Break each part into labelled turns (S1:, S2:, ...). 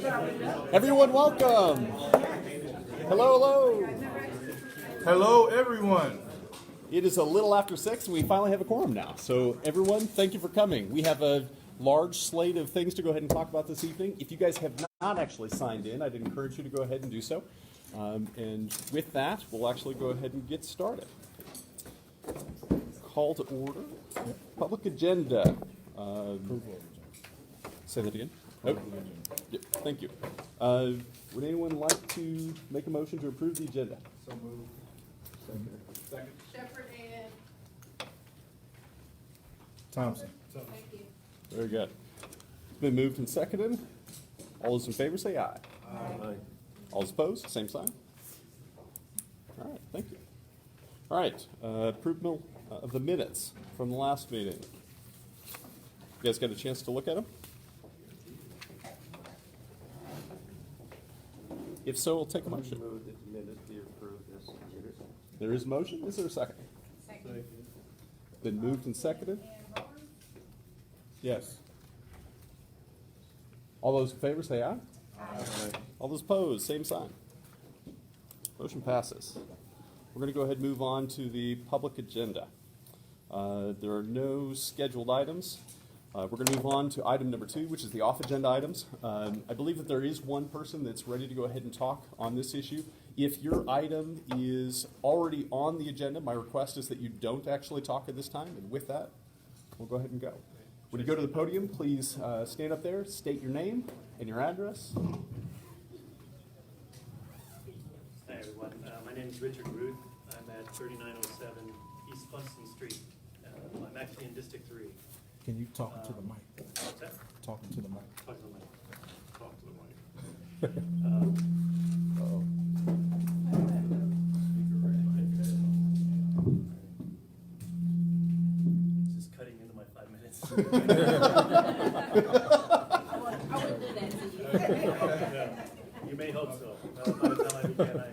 S1: Everyone, welcome. Hello, hello.
S2: Hello, everyone.
S1: It is a little after 6, and we finally have a quorum now. So, everyone, thank you for coming. We have a large slate of things to go ahead and talk about this evening. If you guys have not actually signed in, I'd encourage you to go ahead and do so. And with that, we'll actually go ahead and get started. Call to order. Public agenda. Say that again. Oh, yeah, thank you. Would anyone like to make a motion to approve the agenda?
S2: So moved. Second.
S3: Shepherd and
S2: Thompson.
S3: thank you.
S1: Very good. It's been moved and seconded. All those in favor say aye.
S2: Aye.
S1: All those opposed, same sign. All right, thank you. All right, approval of the minutes from the last meeting. You guys got a chance to look at them? If so, we'll take a motion.
S4: Move that the minutes be approved as submitted.
S1: There is a motion. Is there a second?
S3: Second.
S1: Been moved and seconded.
S3: And Roller?
S1: Yes. All those in favor say aye. All those opposed, same sign. Motion passes. We're going to go ahead and move on to the public agenda. There are no scheduled items. We're going to move on to item number 2, which is the off-agenda items. I believe that there is one person that's ready to go ahead and talk on this issue. If your item is already on the agenda, my request is that you don't actually talk at this time. And with that, we'll go ahead and go. When you go to the podium, please stand up there, state your name and your address.
S5: Hi everyone, my name is Richard Ruth. I'm at 3907 East Funston Street. I'm actually in District 3.
S2: Can you talk to the mic?
S5: What's that?
S2: Talking to the mic.
S5: Talk to the mic. Talk to the mic. This is cutting into my 5 minutes.
S3: I wouldn't do that to you.
S5: Yeah, you may hope so. By the time I began,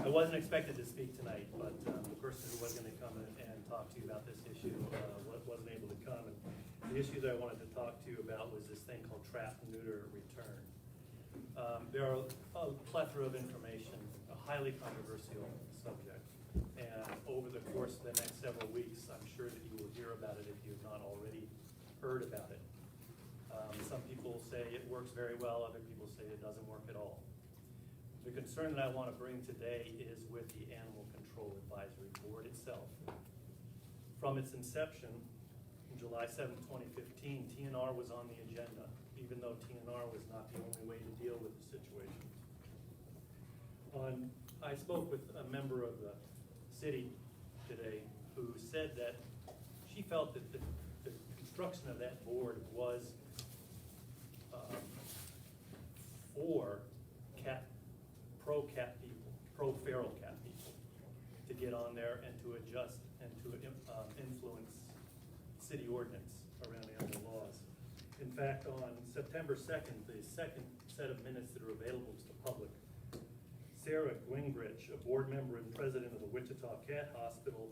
S5: I wasn't expected to speak tonight, but the person who was going to come and talk to you about this issue wasn't able to come. And the issue that I wanted to talk to you about was this thing called trap, neuter, return. There are a plethora of information, a highly controversial subject. And over the course of the next several weeks, I'm sure that you will hear about it if you have not already heard about it. Some people say it works very well, other people say it doesn't work at all. The concern that I want to bring today is with the Animal Control Advisory Board itself. From its inception, on July 7, 2015, TNR was on the agenda, even though TNR was not the only way to deal with the situation. I spoke with a member of the city today who said that she felt that the construction of that board was for pro-cat people, pro-feral cat people, to get on there and to adjust and to influence city ordinance around animal laws. In fact, on September 2nd, the second set of minutes that are available to the public, Sarah Gwingrich, a board member and president of the Wichita Cat Hospital,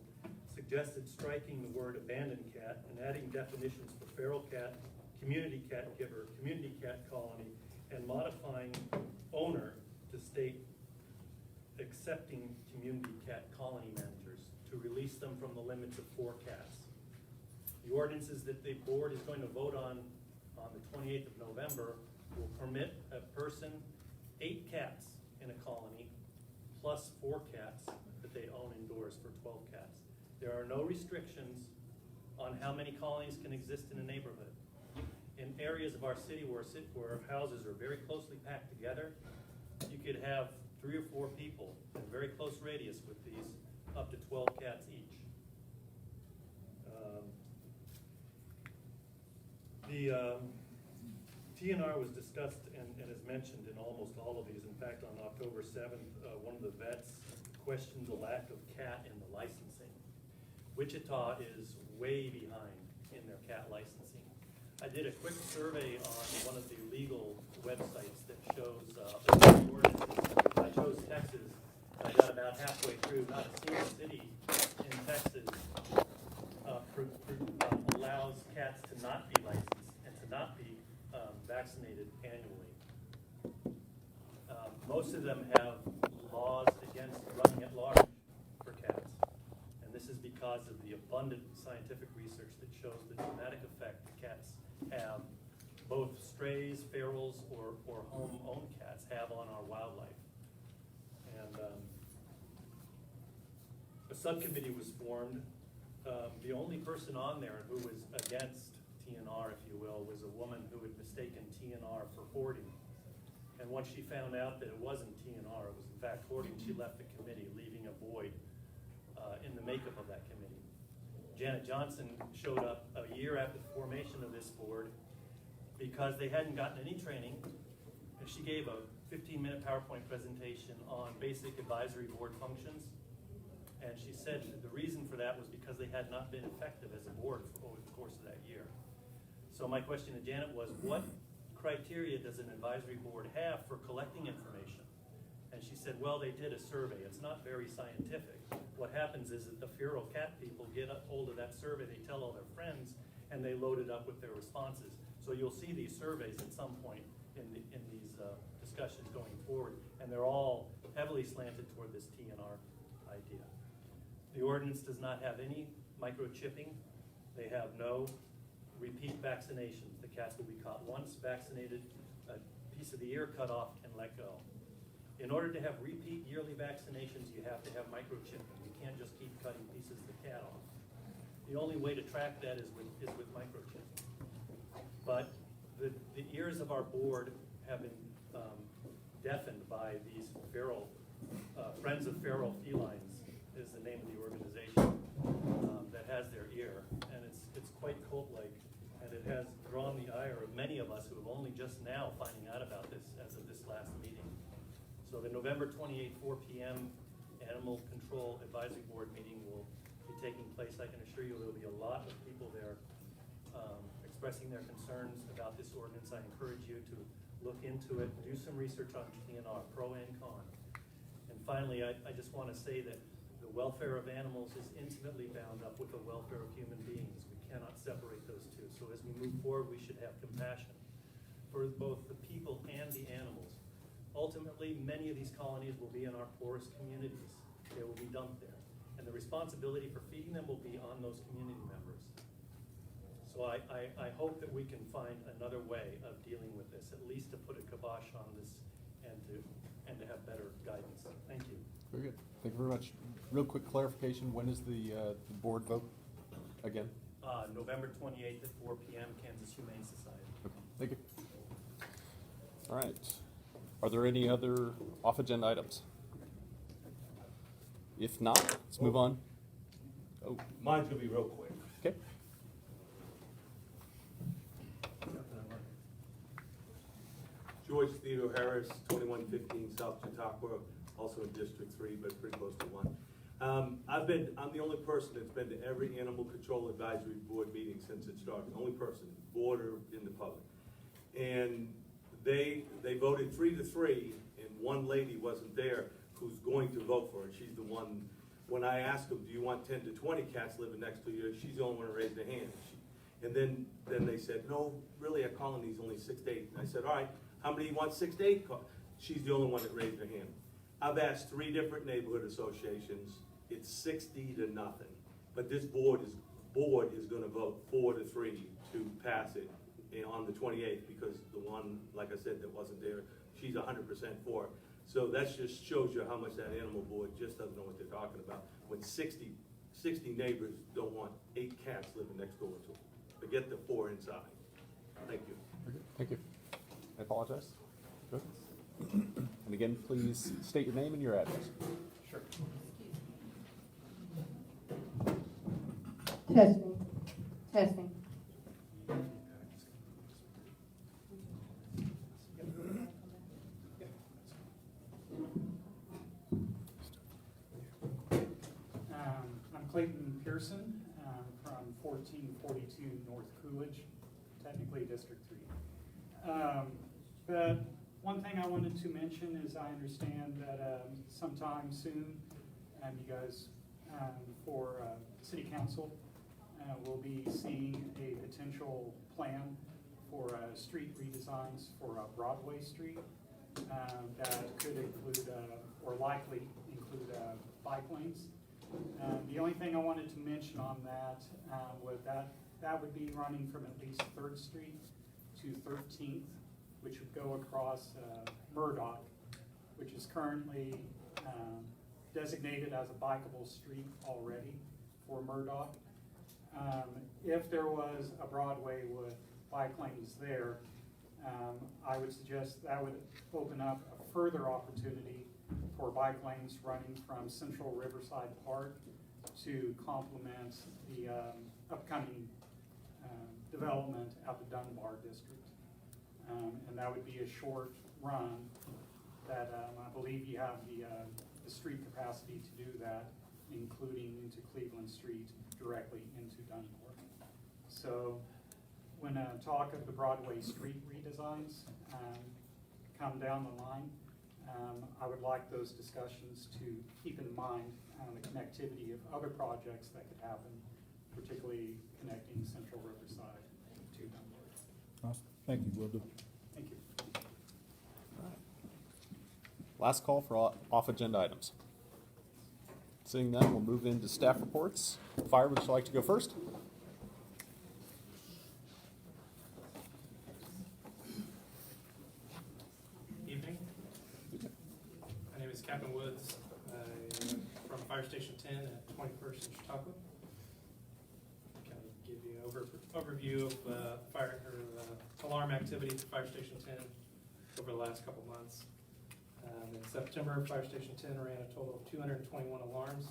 S5: suggested striking the word abandoned cat and adding definitions for feral cat, community cat giver, community cat colony, and modifying owner to state accepting community cat colony managers to release them from the limits of 4 cats. The ordinances that the board is going to vote on the 28th of November will permit a person 8 cats in a colony plus 4 cats that they own indoors for 12 cats. There are no restrictions on how many colonies can exist in a neighborhood. In areas of our city where houses are very closely packed together, you could have 3 or 4 people in a very close radius with these, up to 12 cats each. The TNR was discussed and is mentioned in almost all of these. In fact, on October 7th, one of the vets questioned the lack of cat in the licensing. Wichita is way behind in their cat licensing. I did a quick survey on one of the legal websites that shows ordinances. I chose Texas. I got about halfway through. Not a single city in Texas allows cats to not be licensed and to not be vaccinated annually. most of them have laws against running at large for cats. And this is because of the abundant scientific research that shows the dramatic effect that cats have, both strays, ferals, or home-owned cats have on our wildlife. And a subcommittee was formed. The only person on there who was against TNR, if you will, was a woman who had mistaken TNR for hoarding. And once she found out that it wasn't TNR, it was in fact hoarding, she left the committee, leaving a void in the makeup of that committee. Janet Johnson showed up a year after the formation of this board because they hadn't gotten any training. And she gave a 15-minute PowerPoint presentation on basic advisory board functions. And she said that the reason for that was because they had not been effective as a board over the course of that year. So my question to Janet was, what criteria does an advisory board have for collecting information? And she said, well, they did a survey. It's not very scientific. What happens is that the feral cat people get a hold of that survey, they tell all their friends, and they load it up with their responses. So you'll see these surveys at some point in these discussions going forward, and they're all heavily slanted toward this TNR idea. The ordinance does not have any microchipping. They have no repeat vaccinations. The cats will be caught once, vaccinated, a piece of the ear cut off, and let go. In order to have repeat yearly vaccinations, you have to have microchipping. You can't just keep cutting pieces of the cat off. The only way to track that is with microchipping. But the ears of our board have been deafened by these feral, Friends of Feral Felines is the name of the organization that has their ear. And it's quite cult-like, and it has drawn the ire of many of us who have only just now finding out about this as of this last meeting. So the November 28, 4 p.m. Animal Control Advisory Board meeting will be taking place. I can assure you there will be a lot of people there expressing their concerns about this ordinance. I encourage you to look into it, do some research on TNR, pro and con. And finally, I just want to say that the welfare of animals is intimately bound up with the welfare of human beings. We cannot separate those two. So as we move forward, we should have compassion for both the people and the animals. Ultimately, many of these colonies will be in our poorest communities. They will be dumped there. And the responsibility for feeding them will be on those community members. So I hope that we can find another way of dealing with this, at least to put a kibosh on this and to have better guidance. Thank you.
S1: Very good. Thank you very much. Real quick clarification, when is the board vote again?
S5: November 28th at 4 p.m., Kansas Humane Society.
S1: Okay, thank you. All right. Are there any other off-agenda items? If not, let's move on. Oh,
S6: Mine's gonna be real quick.
S1: okay.
S6: George Theodore Harris, 2115 South Chautauqua, also in District 3, but pretty close to 1. I'm the only person that's been to every Animal Control Advisory Board meeting since it started. The only person, board or in the public. And they voted 3-3, and one lady wasn't there who's going to vote for it. She's the one, when I asked them, do you want 10 to 20 cats living next to you, she's the only one who raised her hand. And then they said, no, really, our colony's only 6 to 8. And I said, all right, how many want 6 to 8? She's the only one that raised her hand. I've asked 3 different neighborhood associations. It's 60 to nothing. But this board is going to vote 4-3 to pass it on the 28th, because the one, like I said, that wasn't there, she's 100% for it. So that just shows you how much that animal board just doesn't know what they're talking about. When 60 neighbors don't want 8 cats living next door to them. Forget the 4 inside. Thank you.
S1: Very good. Thank you. I apologize. Good. And again, please state your name and your address.
S5: Sure.
S3: Testing.
S7: I'm Clayton Pearson from 1442 North Coolidge, technically District 3. But one thing I wanted to mention is I understand that sometime soon, you guys for City Council will be seeing a potential plan for street redesigns for Broadway Street that could include, or likely include bike lanes. The only thing I wanted to mention on that was that would be running from at least 3rd Street to 13th, which would go across Murdoch, which is currently designated as a bikeable street already for Murdoch. If there was a Broadway with bike lanes there, I would suggest that would open up a further opportunity for bike lanes running from Central Riverside Park to complement the upcoming development at the Dunbar District. And that would be a short run that I believe you have the street capacity to do that, including into Cleveland Street directly into Dunbar. So when talk of the Broadway street redesigns come down the line, I would like those discussions to keep in mind the connectivity of other projects that could happen, particularly connecting Central Riverside to Dunbar.
S2: Awesome. Thank you, will do.
S7: Thank you.
S1: Last call for off-agenda items. Seeing none, we'll move into staff reports. Fire, would you like to go first?
S8: Evening. My name is Captain Woods. I'm from Fire Station 10 at 21st and Chautauqua. Kind of give you an overview of fire or alarm activity at Fire Station 10 over the last couple months. In September, Fire Station 10 ran a total of 221 alarms.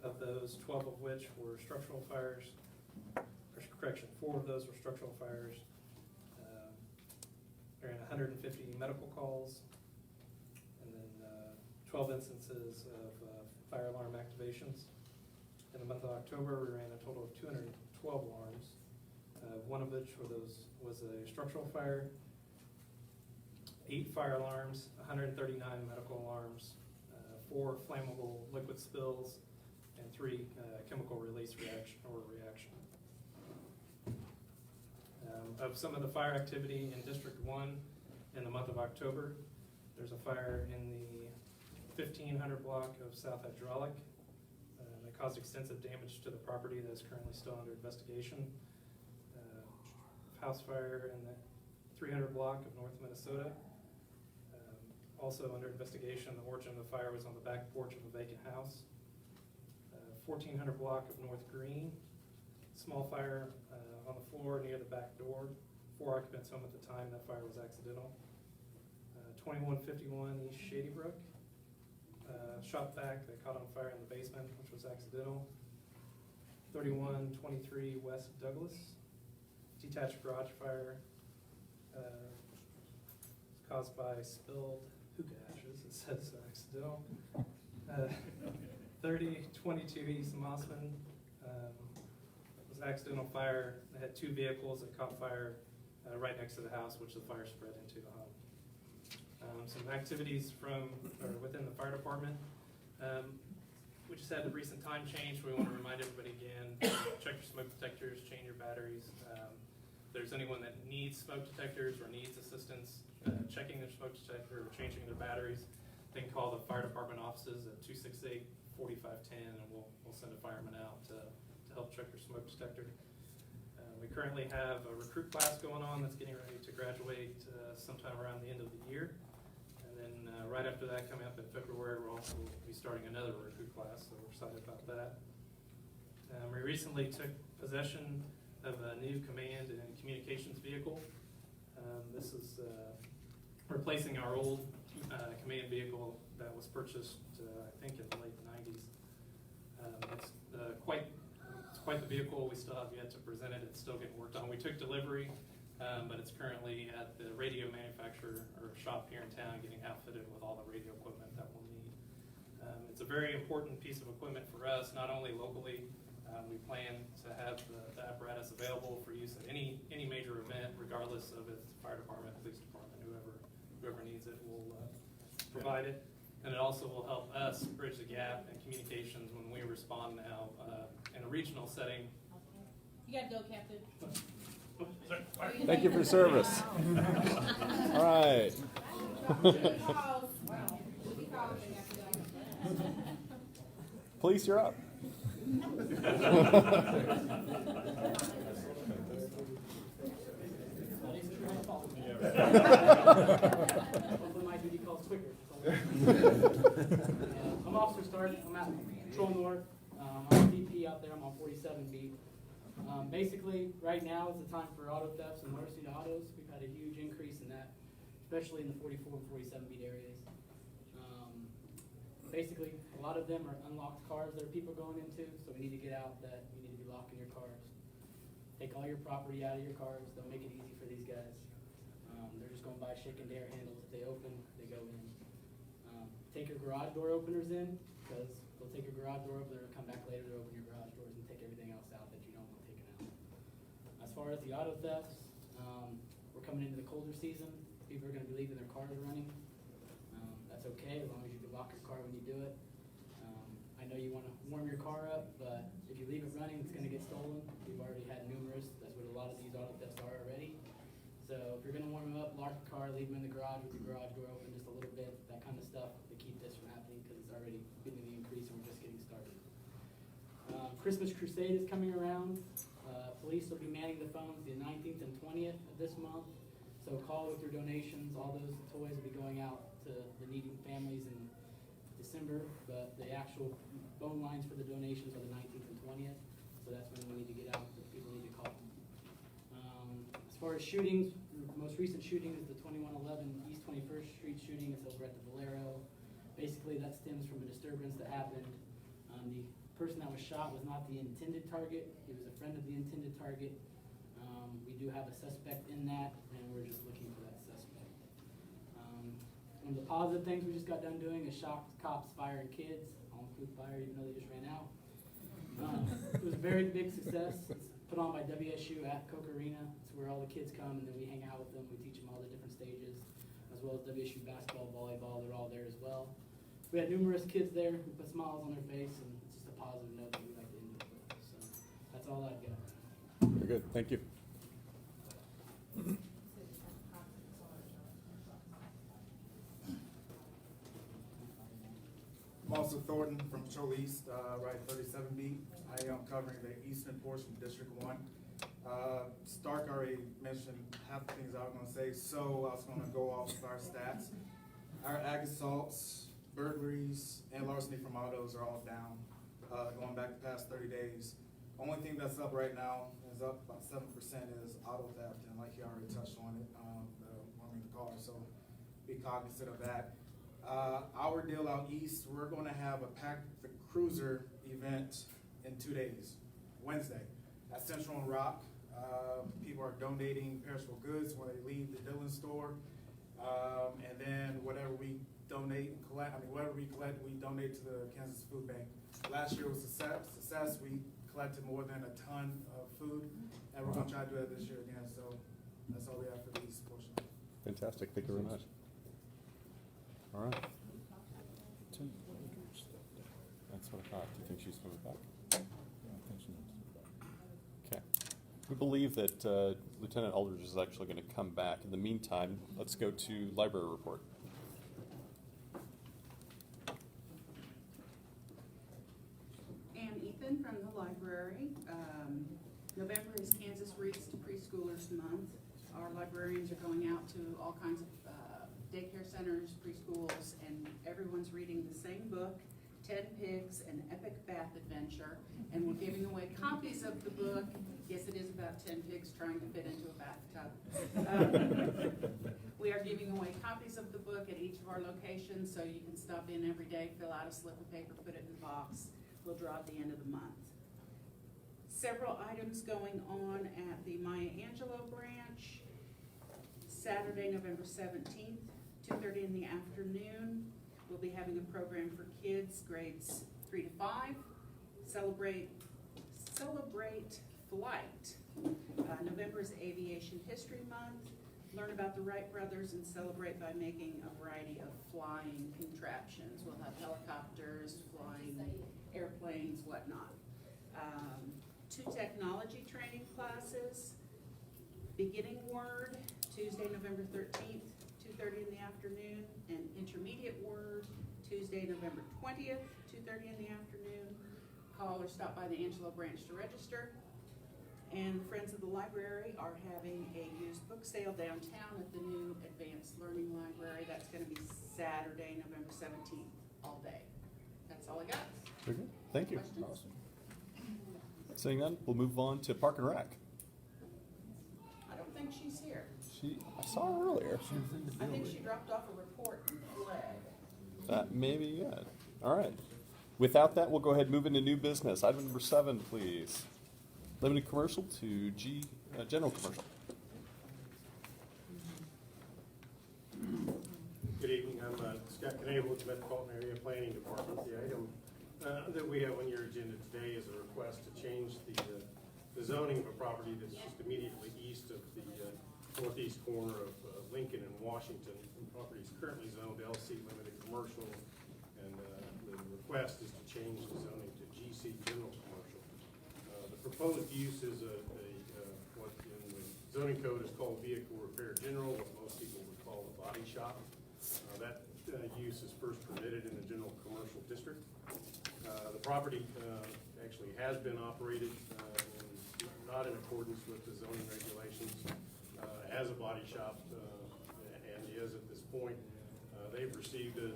S8: Of those, 12 of which were structural fires. Or correction, 4 of those were structural fires. Ran 150 medical calls, and then 12 instances of fire alarm activations. In the month of October, we ran a total of 212 alarms, one of which was a structural fire, 8 fire alarms, 139 medical alarms, 4 flammable liquid spills, and 3 chemical release reaction. Of some of the fire activity in District 1 in the month of October, there's a fire in the 1500 block of South Hydraulic that caused extensive damage to the property that is currently still under investigation. House fire in the 300 block of North Minnesota. Also under investigation, the origin of the fire was on the back porch of a vacant house. 1400 block of North Green. Small fire on the floor near the back door. 4 occupants home at the time. That fire was accidental. 2151 East Shady Brook. Shop vac that caught on fire in the basement, which was accidental. 3123 West Douglas. Detached garage fire caused by spilled hookah ashes. It says accidental. 3022 East Mossman. Was an accidental fire that had 2 vehicles that caught fire right next to the house, which the fire spread into the home. Some activities within the fire department. We just had the recent time change. We want to remind everybody again, check your smoke detectors, change your batteries. If there's anyone that needs smoke detectors or needs assistance checking their smoke detector or changing their batteries, they can call the fire department offices at 268-4510, and we'll send a fireman out to help check your smoke detector. We currently have a recruit class going on that's getting ready to graduate sometime around the end of the year. And then right after that, coming up in February, we'll also be starting another recruit class, so we're excited about that. We recently took possession of a new command and communications vehicle. This is replacing our old command vehicle that was purchased, I think, in the late 90s. It's quite the vehicle. We still have yet to present it. It's still getting worked on. We took delivery, but it's currently at the radio manufacturer or shop here in town getting outfitted with all the radio equipment that we'll need. It's a very important piece of equipment for us, not only locally. We plan to have the apparatus available for use at any major event, regardless of its fire department, police department, whoever needs it will provide it. And it also will help us bridge the gap in communications when we respond now in a regional setting.
S3: You gotta go, Captain.
S1: Thank you for your service. All right. Police, you're up.
S9: Hopefully my duty calls quicker. I'm Officer Stark, I'm at Patrol North, I'm a DP out there, I'm on 47 beat. Basically, right now is the time for auto thefts and motor city autos. We've had a huge increase in that, especially in the 44 and 47 beat areas. Basically, a lot of them are unlocked cars that are people going into, so we need to get out that you need to be locking your cars. Take all your property out of your cars, don't make it easy for these guys. They're just going by shaking dare handles. If they open, they go in. Take your garage door openers in, because they'll take your garage door opener and come back later to open your garage doors and take everything else out that you don't want taken out. As far as the auto thefts, we're coming into the colder season. People are going to be leaving their cars running. That's okay, as long as you can lock your car when you do it. I know you want to warm your car up, but if you leave it running, it's going to get stolen. We've already had numerous. That's what a lot of these auto thefts are already. So if you're going to warm them up, lock the car, leave them in the garage with your garage door open just a little bit, that kind of stuff to keep this from happening, because it's already been in the increase and we're just getting started. Christmas Crusade is coming around. Police will be manning the phones the 19th and 20th of this month. So call with your donations. All those toys will be going out to the needy families in December, but the actual phone lines for the donations are the 19th and 20th. So that's when we need to get out. People need to call. As far as shootings, the most recent shooting is the 2111 East 21st Street shooting. It's over at the Valero. Basically, that stems from a disturbance that happened. The person that was shot was not the intended target. He was a friend of the intended target. We do have a suspect in that, and we're just looking for that suspect. One of the positive things we just got done doing is shock cops firing kids. I'll include fire even though they just ran out. It was a very big success. It's put on by WSU at Coke Arena. It's where all the kids come, and then we hang out with them. We teach them all the different stages, as well as WSU basketball, volleyball. They're all there as well. We had numerous kids there. We put smiles on their face, and it's just a positive note that we like to end it with. So that's all I've got.
S1: Very good, thank you.
S10: I'm also Thornton from Patrol East, right 37B. I am covering the eastern portion of District 1. Stark already mentioned half the things I was going to say, so I was going to go off of our stats. Our ag assaults, burglaries, and larceny from autos are all down, going back the past 30 days. Only thing that's up right now is up about 7% is auto theft, and like you already touched on it, warming the car, so be cognizant of that. Our deal out east, we're going to have a Pack the Cruiser event in 2 days, Wednesday, at Central and Rock. People are donating perishable goods when they leave the Dillon store, and then whatever we donate and collect, whatever we collect, we donate to the Kansas Food Bank. Last year was a success. We collected more than a ton of food, and we're going to try to do it this year again. So that's all we have for the east portion.
S1: Fantastic, thank you very much. All right. That's what I thought. Do you think she's coming back? Okay. We believe that Lieutenant Aldridge is actually going to come back. In the meantime, let's go to library report.
S11: Ann Ethan from the library. November is Kansas Reads to Preschoolers Month. Our librarians are going out to all kinds of daycare centers, preschools, and everyone's reading the same book, 10 Pigs, An Epic Bath Adventure, and we're giving away copies of the book. Yes, it is about 10 pigs trying to fit into a bathtub. We are giving away copies of the book at each of our locations, so you can stop in every day, fill out a slip of paper, put it in a box. We'll draw at the end of the month. Several items going on at the Maya Angelou branch. Saturday, November 17th, 2:30 in the afternoon. We'll be having a program for kids grades 3 to 5. Celebrate flight. November is Aviation History Month. Learn about the Wright brothers and celebrate by making a variety of flying contraptions. We'll have helicopters, flying airplanes, whatnot. 2 technology training classes. Beginning Word, Tuesday, November 13th, 2:30 in the afternoon. and Intermediate Word, Tuesday, November 20th, 2:30 in the afternoon. Call or stop by the Angelo branch to register. And the Friends of the Library are having a used book sale downtown at the new Advanced Learning Library. That's gonna be Saturday, November 17th, all day. That's all I got.
S1: Very good. Thank you.
S11: Questions?
S1: Seeing none, we'll move on to Park and Rec.
S11: I don't think she's here.
S1: I saw her earlier.
S11: I think she dropped off a report and fled.
S1: That may be it. All right. Without that, we'll go ahead and move into new business. Item number 7, please. Limited commercial to general commercial.
S12: Good evening, I'm Scott Knable with the Metropolitan Area Planning Department. The item that we have on your agenda today is a request to change the zoning of a property that's just immediately east of the northeast corner of Lincoln and Washington. The property is currently zoned LC Limited Commercial, and the request is to change the zoning to GC General Commercial. The proposed use is what in the zoning code is called vehicle repair general, what most people would call a body shop. That use is first permitted in the general commercial district. The property actually has been operated not in accordance with the zoning regulations as a body shop and is at this point. They've received a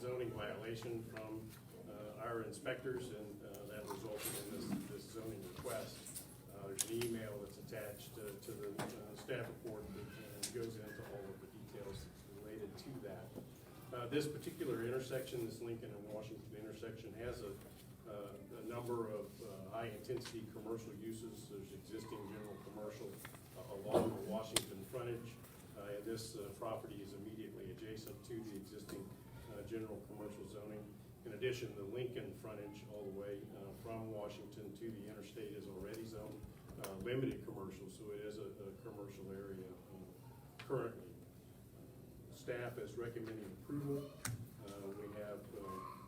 S12: zoning violation from our inspectors, and that resulted in this zoning request. There's an email that's attached to the staff report that goes into all of the details related to that. This particular intersection, this Lincoln and Washington intersection, has a number of high-intensity commercial uses. There's existing general commercial along the Washington frontage, and this property is immediately adjacent to the existing general commercial zoning. In addition, the Lincoln frontage all the way from Washington to the interstate is already zoned limited commercial, so it is a commercial area currently. Staff is recommending approval. We have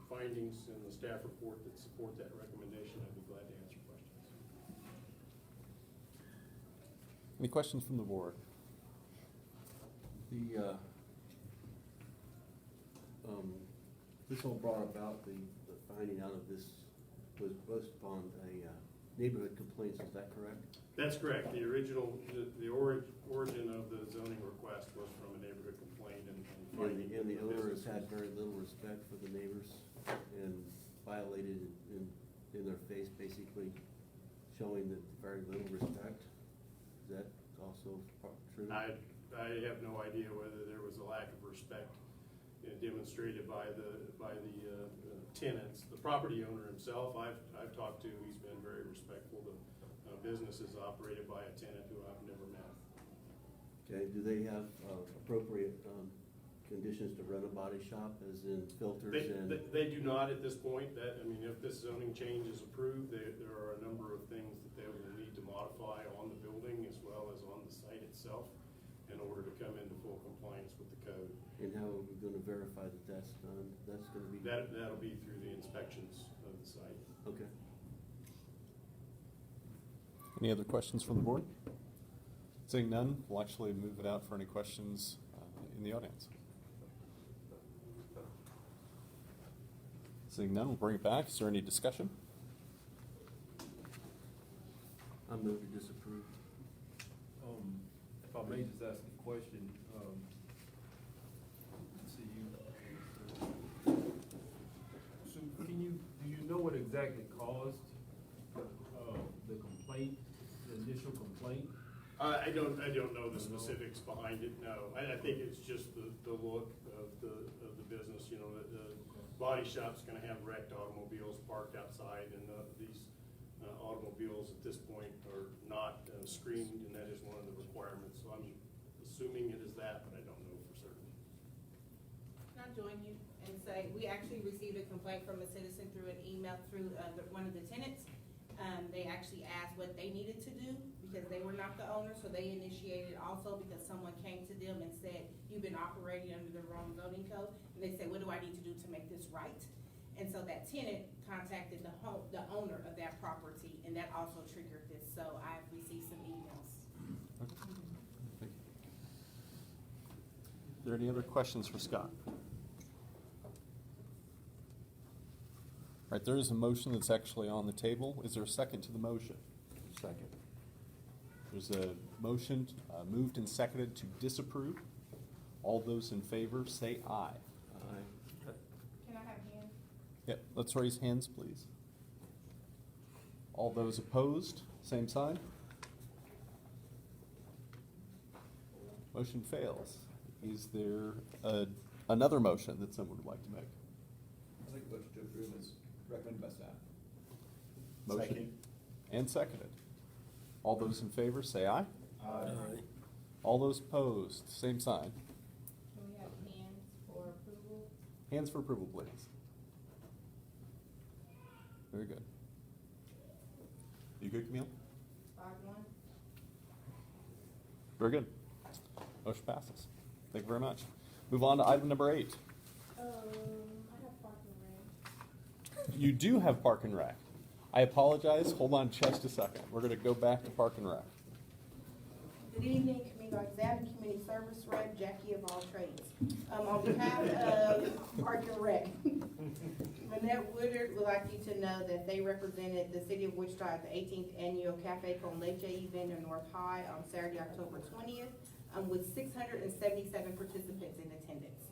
S12: findings in the staff report that support that recommendation. I'd be glad to answer questions.
S1: Any questions from the board?
S4: This all brought about, the finding out of this was based upon a neighborhood complaints, is that correct?
S12: That's correct. The original, the origin of the zoning request was from a neighborhood complaint and finding.
S4: And the owner has had very little respect for the neighbors and violated in their face, basically showing that very little respect. Is that also true?
S12: I have no idea whether there was a lack of respect demonstrated by the tenants. The property owner himself, I've talked to, he's been very respectful. The business is operated by a tenant who I've never met.
S4: Okay, do they have appropriate conditions to run a body shop, as in filters and?
S12: They do not at this point. If this zoning change is approved, there are a number of things that they will need to modify on the building as well as on the site itself in order to come into full compliance with the code.
S4: And how are we going to verify that that's done? That's going to be?
S12: That'll be through the inspections of the site.
S4: Okay.
S1: Any other questions from the board? Seeing none, we'll actually move it out for any questions in the audience. Seeing none, we'll bring it back. Is there any discussion?
S4: I move to disapprove.
S2: If I may just ask a question, see you. So do you know what exactly caused the complaint, the initial complaint?
S12: I don't know the specifics behind it, no. I think it's just the look of the business, the body shop's gonna have wrecked automobiles parked outside, and these automobiles at this point are not screened, and that is one of the requirements. So I'm assuming it is that, but I don't know for certain.
S3: Can I join you and say, we actually received a complaint from a citizen through an email through one of the tenants. They actually asked what they needed to do because they were not the owner, so they initiated also because someone came to them and said, you've been operating under the wrong zoning code. And they said, what do I need to do to make this right? And so that tenant contacted the owner of that property, and that also triggered this. So I've received some emails.
S1: there any other questions for Scott? All right, there is a motion that's actually on the table. Is there a second to the motion?
S4: Second.
S1: There's a motion moved and seconded to disapprove. All those in favor say aye.
S4: Aye.
S3: Can I have hands?
S1: Yep, let's raise hands, please. All those opposed, same sign. Motion fails. Is there another motion that someone would like to make?
S13: I'd like to vote to approve as recommended by staff.
S1: Motion
S13: Second.
S1: and seconded. All those in favor say aye.
S4: Aye.
S1: All those opposed, same sign.
S3: Can we have hands for approval?
S1: Hands for approval, please. Very good. You good, Camille?
S3: 5-1.
S1: Very good. Motion passes. Thank you very much. Move on to item number 8.
S3: I have parking rate.
S1: You do have Park and Rec. I apologize. Hold on just a second. We're going to go back to Park and Rec.
S3: Good evening, Community Exam Community Service Rep, Jackie of all trades. On behalf of Park and Rec, Manette Woodard would like you to know that they represented the city of Wichita at the 18th Annual Cafe Con Leche event in North High on Saturday, October 20th, with 677 participants in attendance.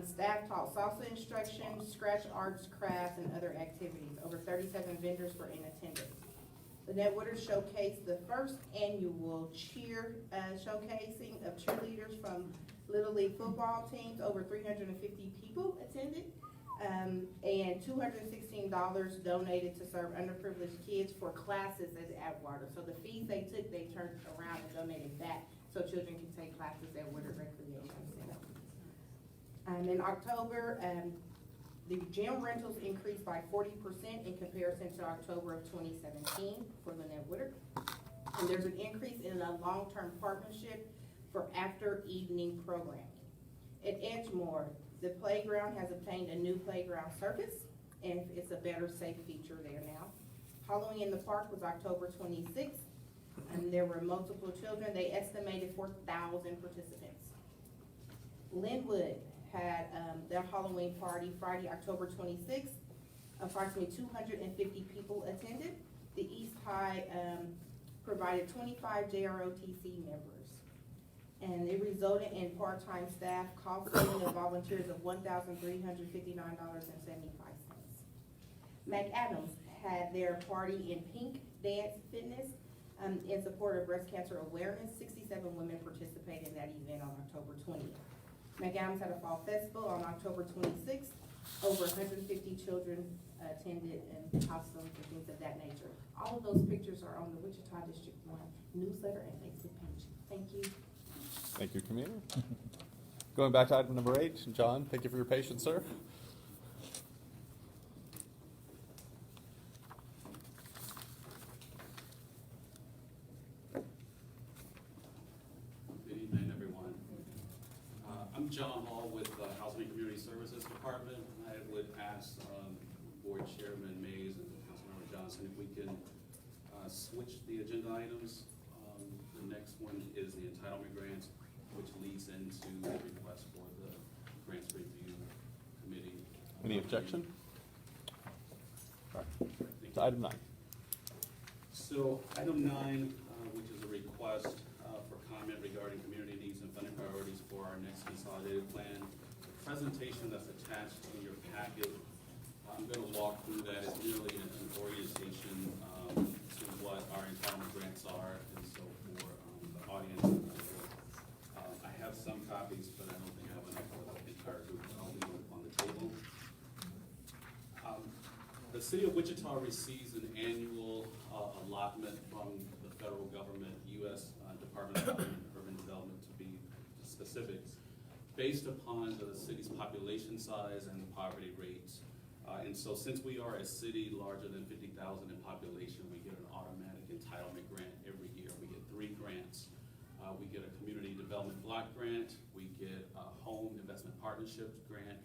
S3: Staff taught salsa instruction, scratch arts, crafts, and other activities. Over 37 vendors were in attendance. Manette Woodard showcased the first annual cheer showcasing of cheerleaders from Little League football teams. Over 350 people attended, and $216 donated to serve underprivileged kids for classes at Atwater. So the fees they took, they turned around and donated back so children can take classes at Woodard Recreation Center. In October, the gym rentals increased by 40% in comparison to October of 2017 for Manette Woodard. And there's an increase in a long-term partnership for after-evening programming. At Edgemoor, the playground has obtained a new playground surface, and it's a better safe feature there now. Halloween in the park was October 26th, and there were multiple children. They estimated 4,000 participants. Linwood had their Halloween party Friday, October 26th. Approximately 250 people attended. The East High provided 25 JROTC members. And it resulted in part-time staff cost saving of volunteers of $1,359.75. McAdams had their party in Pink Dance Fitness in support of breast cancer awareness. 67 women participated in that event on October 20th. McAdams had a fall festival on October 26th. Over 150 children attended and costumes and things of that nature. All of those pictures are on the Wichita District 1 newsletter and Facebook page. Thank you.
S1: Thank you, Camille. Going back to item number 8, John, thank you for your patience, sir.
S14: Good evening, everyone. I'm John Hall with the Housing and Community Services Department. I would ask Board Chairman Mays and Councilmember Johnson if we can switch the agenda items. The next one is the entitlement grants, which leads into the request for the Grants Review Committee.
S1: Any objection? All right. To item 9.
S14: So item 9, which is a request for comment regarding community needs and funding priorities for our next consolidated plan. The presentation that's attached in your packet, I'm going to walk through that. It's merely an orientation to what our entitlement grants are, and so for the audience. I have some copies, but I don't think I have enough for the entire group. I'll leave them on the table. The city of Wichita receives an annual allotment from the federal government, U.S. Department of Housing and Urban Development to be specifics, based upon the city's population size and the poverty rates. And so since we are a city larger than 50,000 in population, we get an automatic entitlement grant every year. We get 3 grants. We get a community development block grant, we get a home investment partnerships grant,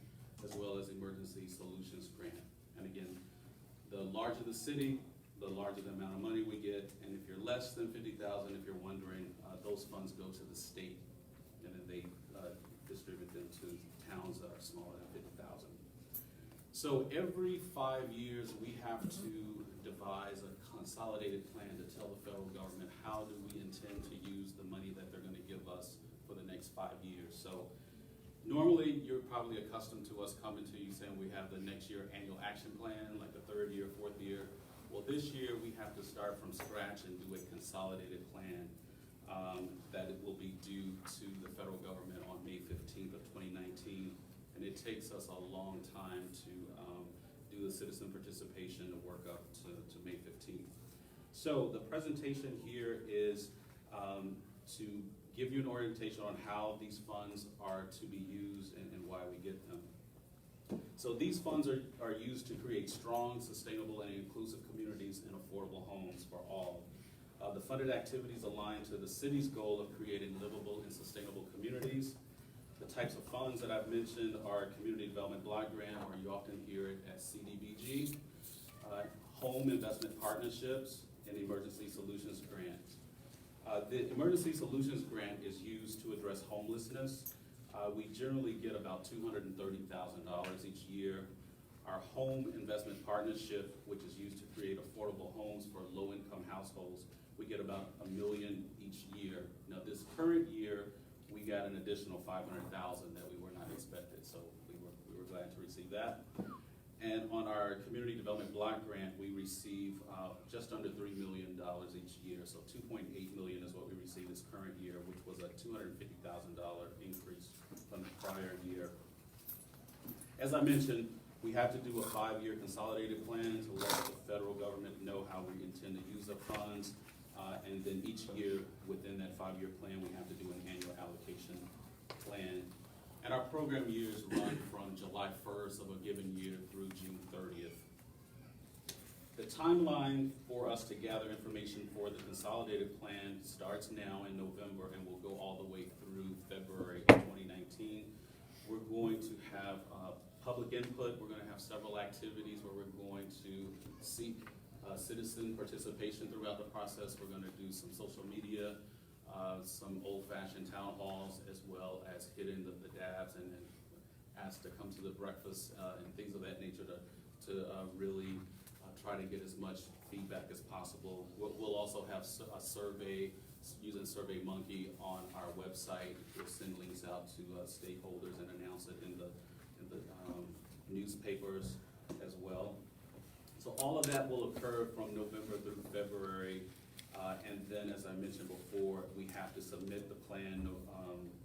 S14: as well as emergency solutions grant. And again, the larger the city, the larger the amount of money we get. And if you're less than 50,000, if you're wondering, those funds go to the state, and then they So every 5 years, we have to devise a consolidated plan to tell the federal government how do we intend to use the money that they're gonna give us for the next 5 years. So normally, you're probably accustomed to us coming to you saying we have the next year annual action plan, like the 3rd year, 4th year. Well, this year, we have to start from scratch and do a consolidated plan that it will be due to the federal government on May 15th of 2019. And it takes us a long time to do the citizen participation to work up to May 15th. So the presentation here is to give you an orientation on how these funds are to be used and why we get them. So these funds are used to create strong, sustainable, and inclusive communities and affordable homes for all. The funded activities align to the city's goal of creating livable and sustainable communities. The types of funds that I've mentioned are Community Development Block Grant, or you often hear it as CDBG, Home Investment Partnerships, and Emergency Solutions Grant. The Emergency Solutions Grant is used to address homelessness. We generally get about $230,000 each year. Our Home Investment Partnership, which is used to create affordable homes for low-income households, we get about $1 million each year. Now, this current year, we got an additional $500,000 that we were not expected, so we were glad to receive that. And on our Community Development Block Grant, we receive just under $3 million each year, so $2.8 million is what we received this current year, which was a $250,000 increase from the prior year. As I mentioned, we have to do a 5-year consolidated plan to let the federal government know how we intend to use the funds. And then each year within that 5-year plan, we have to do an annual allocation plan. And our program years run from July 1st of a given year through June 30th. The timeline for us to gather information for the consolidated plan starts now in November and will go all the way through February of 2019. We're going to have public input. We're going to have several activities where we're going to seek citizen participation throughout the process. We're going to do some social media, some old-fashioned town halls, as well as hitting the dabs and ask to come to the breakfast and things of that nature to really try to get as much feedback as possible. We'll also have a survey using SurveyMonkey on our website. We'll send links out to stakeholders and announce it in the newspapers as well. So all of that will occur from November through February, and then, as I mentioned before, we have to submit the plan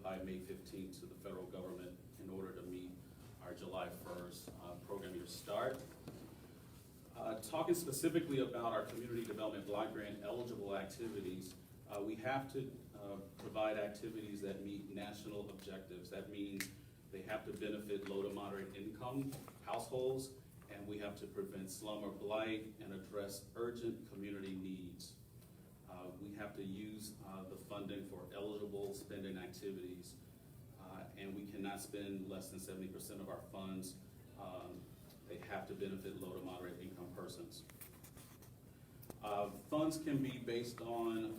S14: by May 15th to the federal government in order to meet our July 1st program year start. Talking specifically about our Community Development Block Grant eligible activities, we have to provide activities that meet national objectives. That means they have to benefit low to moderate income households, and we have to prevent slum or blight and address urgent community needs. We have to use the funding for eligible spending activities, and we cannot spend less than 70% of our funds. They have to benefit low to moderate income persons. Funds can be based on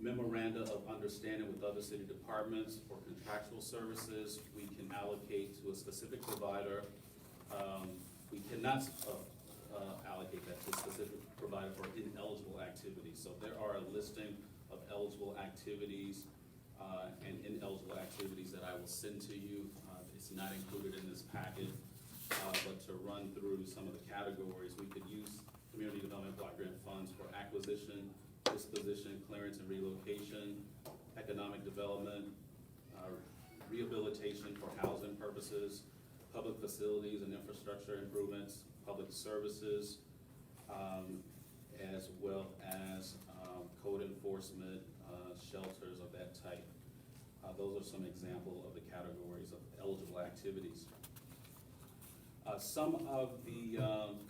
S14: memoranda of understanding with other city departments. For contractual services, we can allocate to a specific provider. We cannot allocate that to a specific provider for ineligible activities. So there are a listing of eligible activities and ineligible activities that I will send to you. It's not included in this packet, but to run through some of the categories, we could use Community Development Block Grant funds for acquisition, disposition, clearance and relocation, economic development, rehabilitation for housing purposes, public facilities and infrastructure improvements, public services, as well as code enforcement, shelters of that type. Those are some examples of the categories of eligible activities. Some of the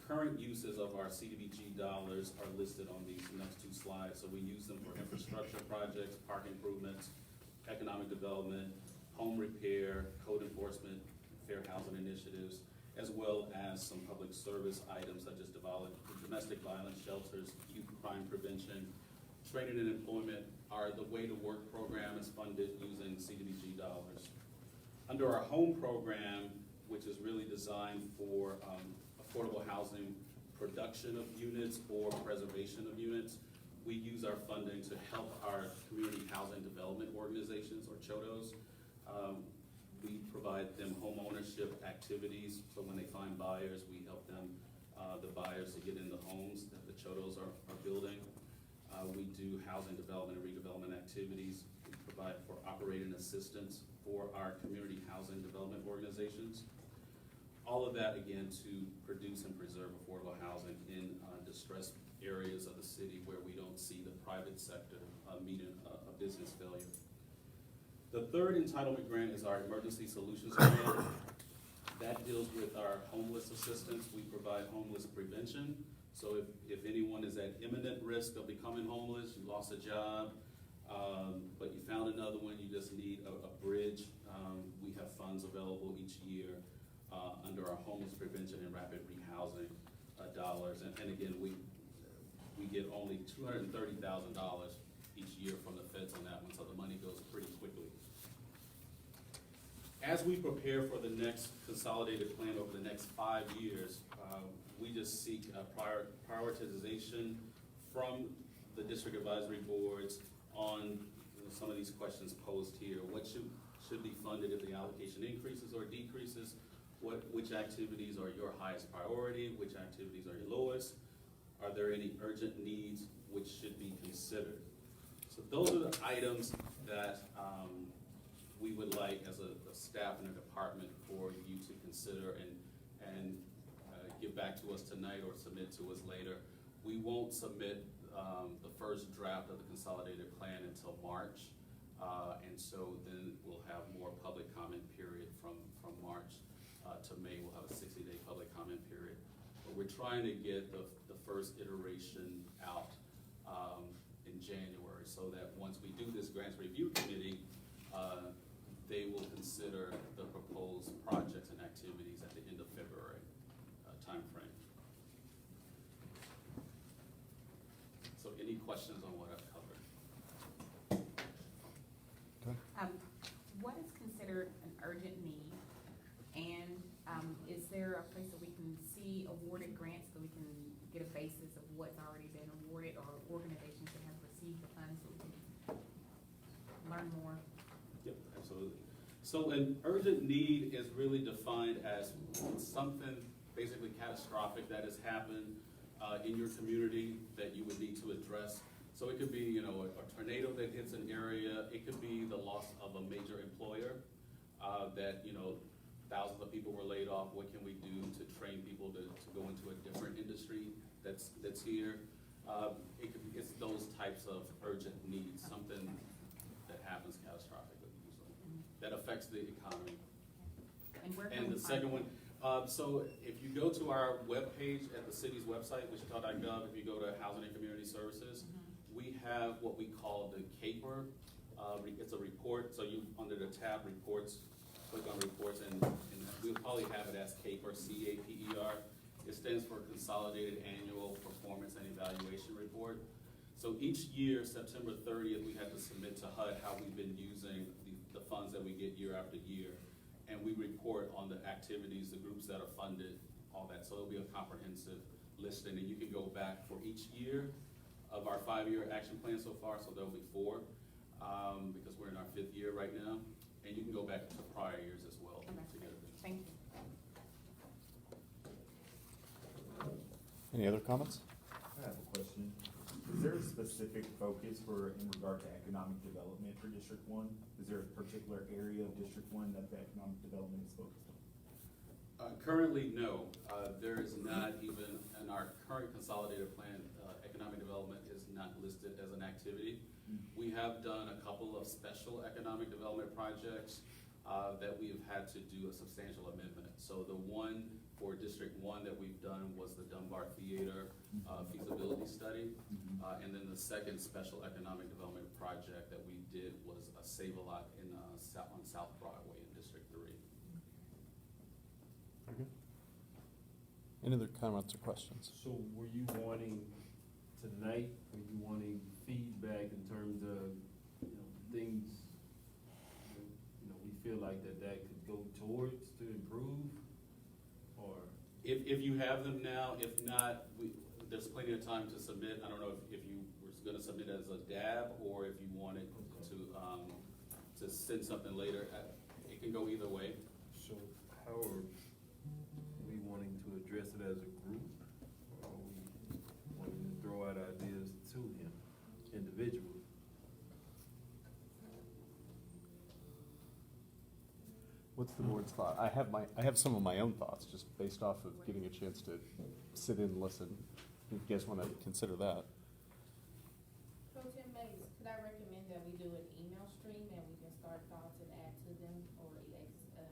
S14: current uses of our CDBG dollars are listed on these next 2 slides. So we use them for infrastructure projects, park improvements, economic development, home repair, code enforcement, fair housing initiatives, as well as some public service items such as domestic violence shelters, youth crime prevention, training and employment. The Way to Work program is funded using CDBG dollars. Under our home program, which is really designed for affordable housing production of units or preservation of units. We use our funding to help our community housing development organizations, or CHODOs. We provide them home ownership activities, so when they find buyers, we help them, the buyers, to get in the homes that the CHODOs are building. We do housing development and redevelopment activities. We provide for operating assistance for our community housing development organizations. All of that, again, to produce and preserve affordable housing in distressed areas of the city where we don't see the private sector meeting a business failure. The third entitlement grant is our Emergency Solutions Grant. That deals with our homeless assistance. We provide homeless prevention. So if anyone is at imminent risk of becoming homeless, you lost a job, but you found another one, you just need a bridge, we have funds available each year under our homeless prevention and rapid rehousing dollars. And again, we get only $230,000 each year from the feds on that one, so the money goes pretty quickly. As we prepare for the next consolidated plan over the next 5 years, we just seek prioritization from the district advisory boards on some of these questions posed here. What should be funded if the allocation increases or decreases? Which activities are your highest priority? Which activities are your lowest? Are there any urgent needs which should be considered? So those are the items that we would like as a staff and a department for you to consider and give back to us tonight or submit to us later. We won't submit the first draft of the consolidated plan until March, and so then we'll have more public comment period from March to May. We'll have a 60-day public comment period. But we're trying to get the first iteration out in January, so that once we do this grants review committee, they will consider the proposed projects and activities at the end of February timeframe. So any questions on what I've covered?
S15: What is considered an urgent need? And is there a place that we can see awarded grants so we can get a basis of what's already been awarded, or organizations that have received the funds so we can learn more?
S14: Yep, absolutely. So an urgent need is really defined as something basically catastrophic that has happened in your community that you would need to address. So it could be, a tornado that hits an area. It could be the loss of a major employer that, thousands of people were laid off. What can we do to train people to go into a different industry that's here? It's those types of urgent needs, something that happens catastrophically usually, that affects the economy.
S15: And where can
S14: And
S15: we
S14: the
S15: find
S14: second
S15: it?
S14: one, so if you go to our webpage at the city's website, wichita.gov, if you go to Housing and Community Services, we have what we call the CAPER. It's a report, so you, under the tab reports, click on reports, and we'll probably have it as CAPER, C-A-P-E-R. It stands for Consolidated Annual Performance and Evaluation Report. So each year, September 30th, we have to submit to HUD how we've been using the funds that we get year after year. And we report on the activities, the groups that are funded, all that. So it'll be a comprehensive listing, and you can go back for each year of our 5-year action plan so far, so there'll be 4, because we're in our 5th year right now. And you can go back to prior years as well.
S15: Okay.
S14: Together.
S15: Thank you.
S1: Any other comments?
S16: I have a question. Is there a specific focus in regard to economic development for District 1? Is there a particular area of District 1 that the economic development is focused on?
S14: Currently, no. There is not even, in our current consolidated plan, economic development is not listed as an activity. We have done a couple of special economic development projects that we have had to do a substantial amendment. So the one for District 1 that we've done was the Dunbar Theater feasibility study. And then the second special economic development project that we did was a Save-A-Lot on South Broadway in District 3.
S1: Okay. Any other comments or questions?
S2: So were you wanting feedback in terms of, things, we feel feel like that could go towards to improve, or?
S14: If you have them now, if not, there's plenty of time to submit. I don't know if you were gonna submit as a DAB, or if you wanted to send something later. It can go either way.
S2: So how are we wanting to address it as a group, or are we wanting to throw out ideas to him individually?
S1: What's the board's thought? I have some of my own thoughts, just based off of getting a chance to sit in and listen. If you guys want to consider that.
S3: Pro Tem Mays, could I recommend that we do an email stream and we can start thoughts and add to them, or an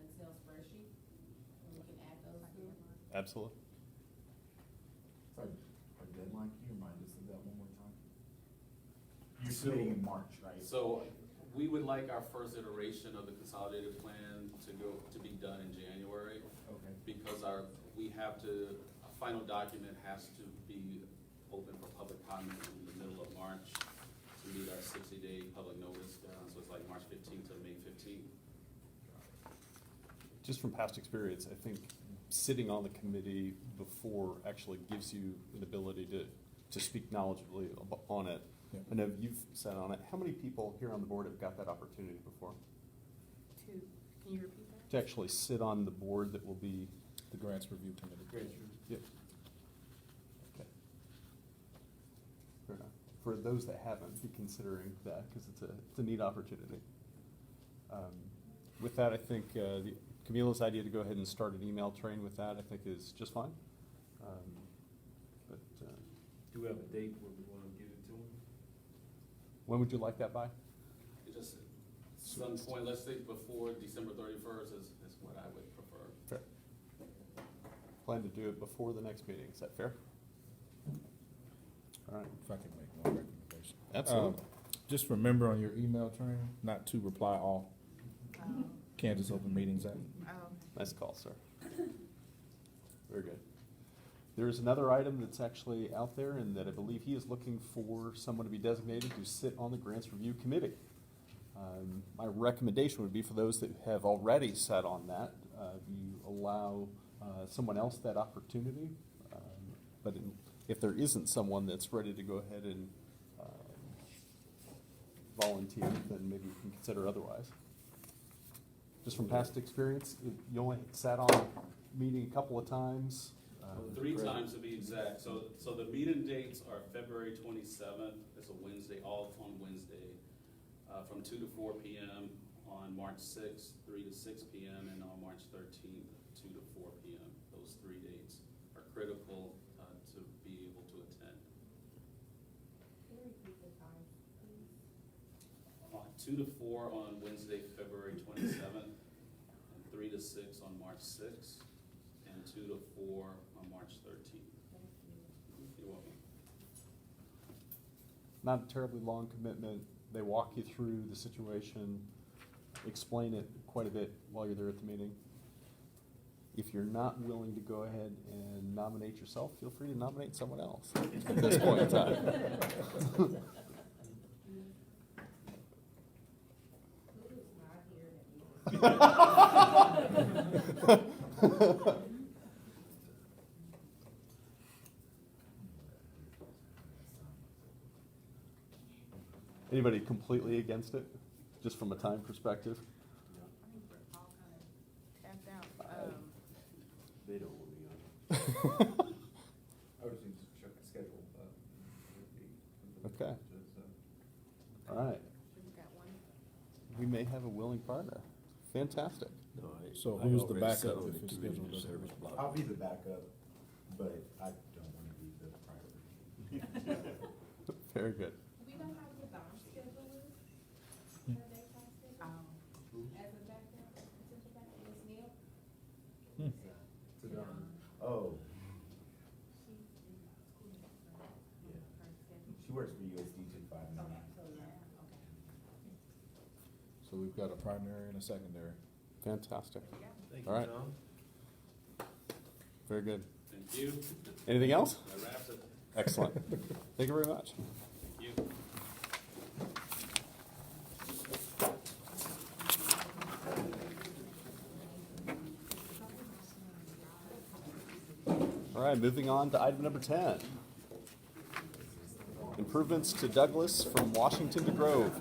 S3: Excel spreadsheet, and we can add those to them?
S1: Absolutely.
S16: Sorry, our deadline, can you remind us of that one more time? You're submitting in March, right?
S14: So we would like our first iteration of the consolidated plan to be done in January.
S16: Okay.
S14: Because a final document has to be open for public comment in the middle of March to meet our 60-day public notice. So it's like March 15th to May 15th.
S1: Just from past experience, I think sitting on the committee before actually gives you an ability to speak knowledgeably on it.
S13: Yeah.
S1: I know you've sat on it. How many people here on the board have got that opportunity before?
S15: Two. Can you repeat that?
S1: To actually sit on the board that will be.
S13: The grants review committee.
S1: Yep. Okay. Fair enough. For those that haven't, be considering that, because it's a neat opportunity. With that, I think Camila's idea to go ahead and start an email train with that, I think, is just fine.
S2: Do we have a date where we want to give it to him?
S1: When would you like that by?
S14: It just, some point, let's say before December 31st is what I would prefer.
S1: Fair. Plan to do it before the next meeting. Is that fair? All right.
S13: If I can make one recommendation.
S1: Absolutely.
S13: Just remember on your email train, not to reply all. Kansas Open Meetings Act.
S1: Nice call, sir. Very good. There is another item that's actually out there, and that I believe he is looking for someone to be designated to sit on the Grants Review Committee. My recommendation would be for those that have already sat on that, you allow someone else that opportunity. But if there isn't someone that's ready to go ahead and volunteer, then maybe we can consider otherwise. Just from past experience, you only sat on a meeting a couple of times.
S14: 3 times to be exact. So the meeting dates are February 27th. It's a Wednesday, all on Wednesday, from 2 to 4 p.m. on March 6th, 3 to 6 p.m. and on March 13th, 2 to 4 p.m. Those 3 dates are critical to be able to attend.
S3: Can you repeat the times, please?
S14: 2 to 4 on Wednesday, February 27th, and 3 to 6 on March 6th, and 2 to 4 on March 13th. You're welcome.
S1: Not a terribly long commitment. They walk you through the situation, explain it quite a bit while you're there at the meeting. If you're not willing to go ahead and nominate yourself, feel free to nominate someone else at this point in time. Anybody completely against it, just from a time perspective?
S4: They don't want me on.
S13: I would just need to check the schedule.
S1: Okay. All right. We may have a willing partner. Fantastic.
S13: So who's the backup if his schedule doesn't?
S16: I'll be the backup, but I don't want to be the priority.
S1: Very good.
S3: We don't have the Dom schedule is? Her daytime schedule? As a backup, potential backup, Ms. Neal?
S16: Oh. She works for USD 259.
S13: So we've got a primary and a secondary.
S1: Fantastic.
S2: Thank
S1: All
S2: you,
S1: right.
S2: Tom.
S1: Very good.
S14: Thank you.
S1: Anything else?
S14: That wraps it.
S1: Excellent. Thank you very much.
S14: Thank you.
S1: All right, moving on to item number 10. Improvements to Douglas from Washington to Grove.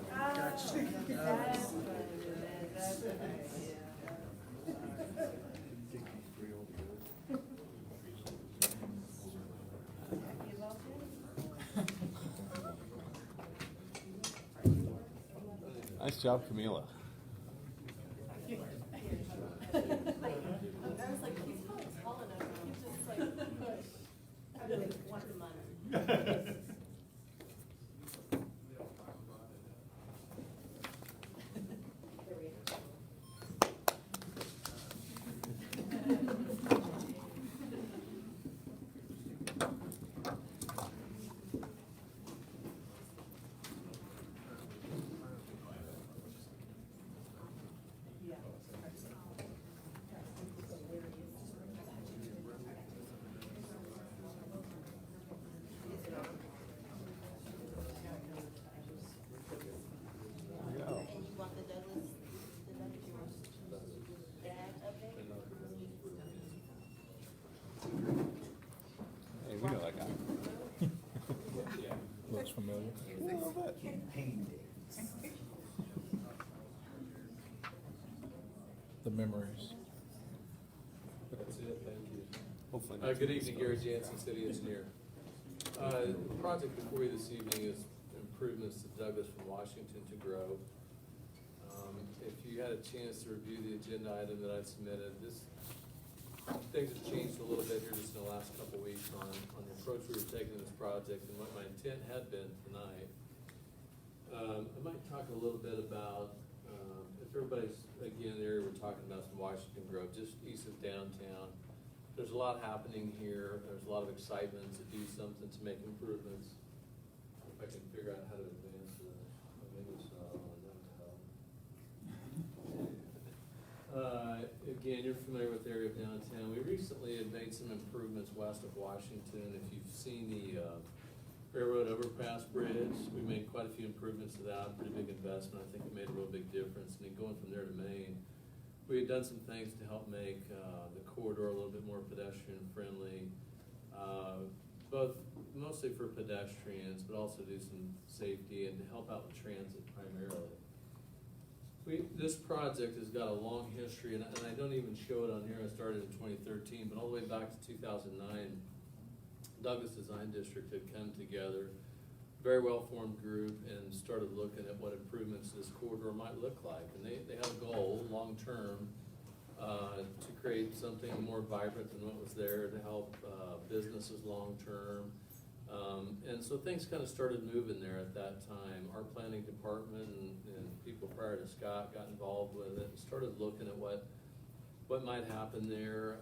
S1: Nice job, Camila.
S17: I was like, he's probably tall enough, he just like push. I really want the money.
S1: There you go.
S3: And you want the Douglas dad update?
S1: Hey, we know that guy.
S13: Looks familiar.
S1: A little bit.
S13: The memories.
S2: That's it, thank you.
S1: Hopefully not
S2: Good
S1: too
S2: evening, Gary Jansen, City Engineer. The project before you this evening is improvements to Douglas from Washington to Grove. If you had a chance to review the agenda item that I submitted, things have changed a little bit here just in the last couple of weeks on the approach we were taking to this project and what my intent had been tonight. I might talk a little bit about, if everybody's, again, the area we're talking about is Washington Grove, just east of downtown. There's a lot happening here. There's a lot of excitement to do something to make improvements. If I can figure out how to advance this, maybe it's not on, that would help. Again, you're familiar with the area of downtown. We recently had made some improvements west of Washington. If you've seen the railroad overpass bridge, we made quite a few improvements to that, pretty big investment. I think it made a real big difference. And then going from there to Maine, we had done some things to help make the corridor a little bit more pedestrian friendly, both mostly for pedestrians, but also do some safety and to help out with transit primarily. This project has got a long history, and I don't even show it on here. I started in 2013, but all the way back to 2009, Douglas Design District had come together, very well-formed group, and started looking at what improvements this corridor might look like. And they had a goal, long-term, to create something more vibrant than what was there, to help businesses long-term. And so things kind of started moving there at that time. Our planning department and people prior to Scott got involved with it and started looking at what might happen there,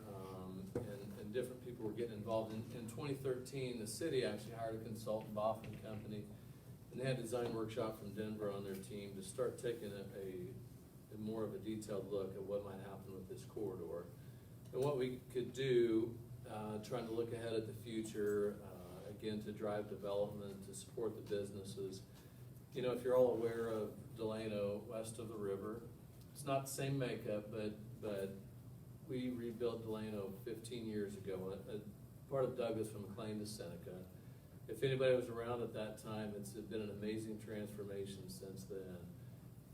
S2: and different people were getting involved. In 2013, the city actually hired a consultant, Baughman Company, and they had a design workshop from Denver on their team to start taking a more of a detailed look at what might happen with this corridor. And what we could do, trying to look ahead at the future, again, to drive development, to support the businesses. You know, if you're all aware of Delano, west of the river, it's not the same makeup, but we rebuilt Delano 15 years ago, a part of Douglas from McLean to Seneca. If anybody was around at that time, it's been an amazing transformation since then.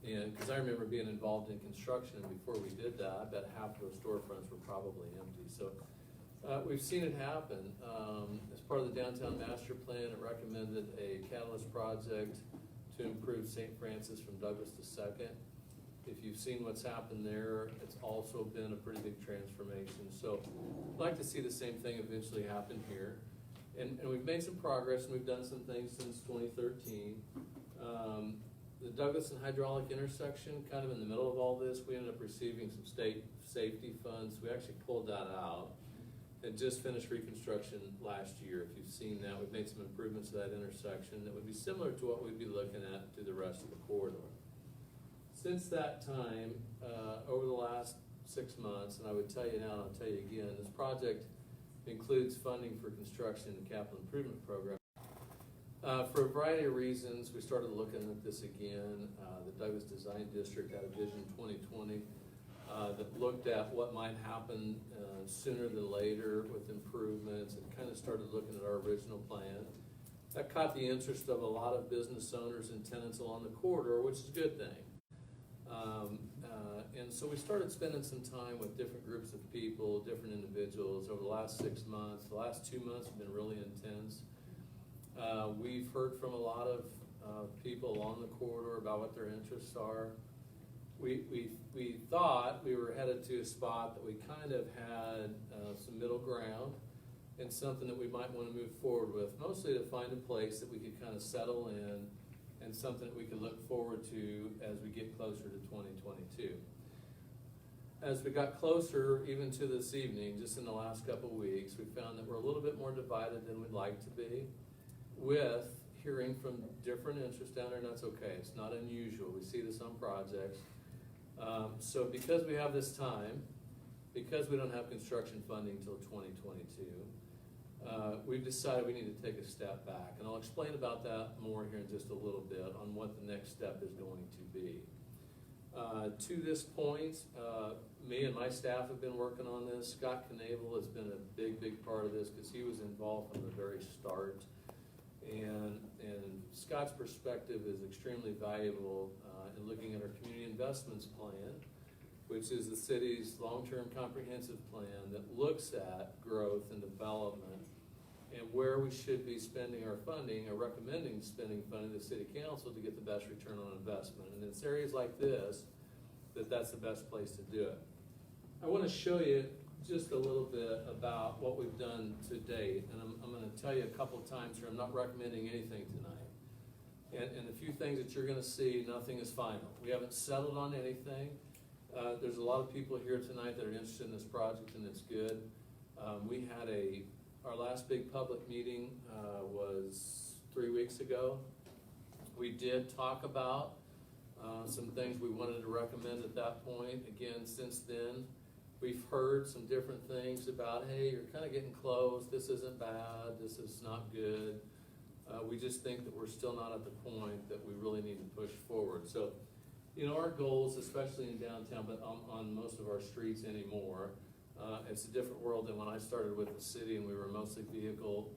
S2: And because I remember being involved in construction, and before we did that, I bet half those storefronts were probably empty. So we've seen it happen. As part of the downtown master plan, it recommended a catalyst project to improve St. Francis from Douglas to Second. If you've seen what's happened there, it's also been a pretty big transformation. So I'd like to see the same thing eventually happen here. And we've made some progress, and we've done some things since 2013. The Douglas and Hydraulic intersection, kind of in the middle of all this, we ended up receiving some state safety funds. We actually pulled that out and just finished reconstruction last year. If you've seen that, we've made some improvements to that intersection that would be similar to what we'd be looking at through the rest of the corridor. Since that time, over the last 6 months, and I would tell you now and I'll tell you again, this project includes funding for construction and capital improvement program. For a variety of reasons, we started looking at this again. The Douglas Design District had a Vision 2020 that looked at what might happen sooner than later with improvements, and kind of started looking at our original plan. That caught the interest of a lot of business owners and tenants along the corridor, which is a good thing. And so we started spending some time with different groups of people, different individuals over the last 6 months. The last 2 months have been really intense. We've heard from a lot of people along the corridor about what their interests are. We thought we were headed to a spot that we kind of had some middle ground and something that we might want to move forward with, mostly to find a place that we could kind of settle in and something that we could look forward to as we get closer to 2022. As we got closer, even to this evening, just in the last couple of weeks, we found that we're a little bit more divided than we'd like to be, with hearing from different interests down there, and that's okay. It's not unusual. We see this on projects. So because we have this time, because we don't have construction funding until 2022, we've decided we need to take a step back. And I'll explain about that more here in just a little bit on what the next step is going to be. To this point, me and my staff have been working on this. Scott Knable has been a big part of this because he was involved from the very start. And Scott's perspective is extremely valuable in looking at our community investments plan, which is the city's long-term comprehensive plan that looks at growth and development and where we should be spending our funding or recommending spending funding to the city council to get the best return on investment. And it's areas like this that's the best place to do it. I want to show you just a little bit about what we've done to date, and I'm going to tell you a couple of times here, I'm not recommending anything tonight. And a few things that you're going to see, nothing is final. We haven't settled on anything. There's a lot of people here tonight that are interested in this project, and it's good. We had our last big public meeting was 3 weeks ago. We did talk about some things we wanted to recommend at that point. Again, since then, we've heard some different things about, hey, you're kind of getting close, this isn't bad, this is not good. We just think that we're still not at the point that we really need to push forward. So, you know, our goals, especially in downtown, but on most of our streets anymore, it's a different world than when I started with the city and we were mostly vehicle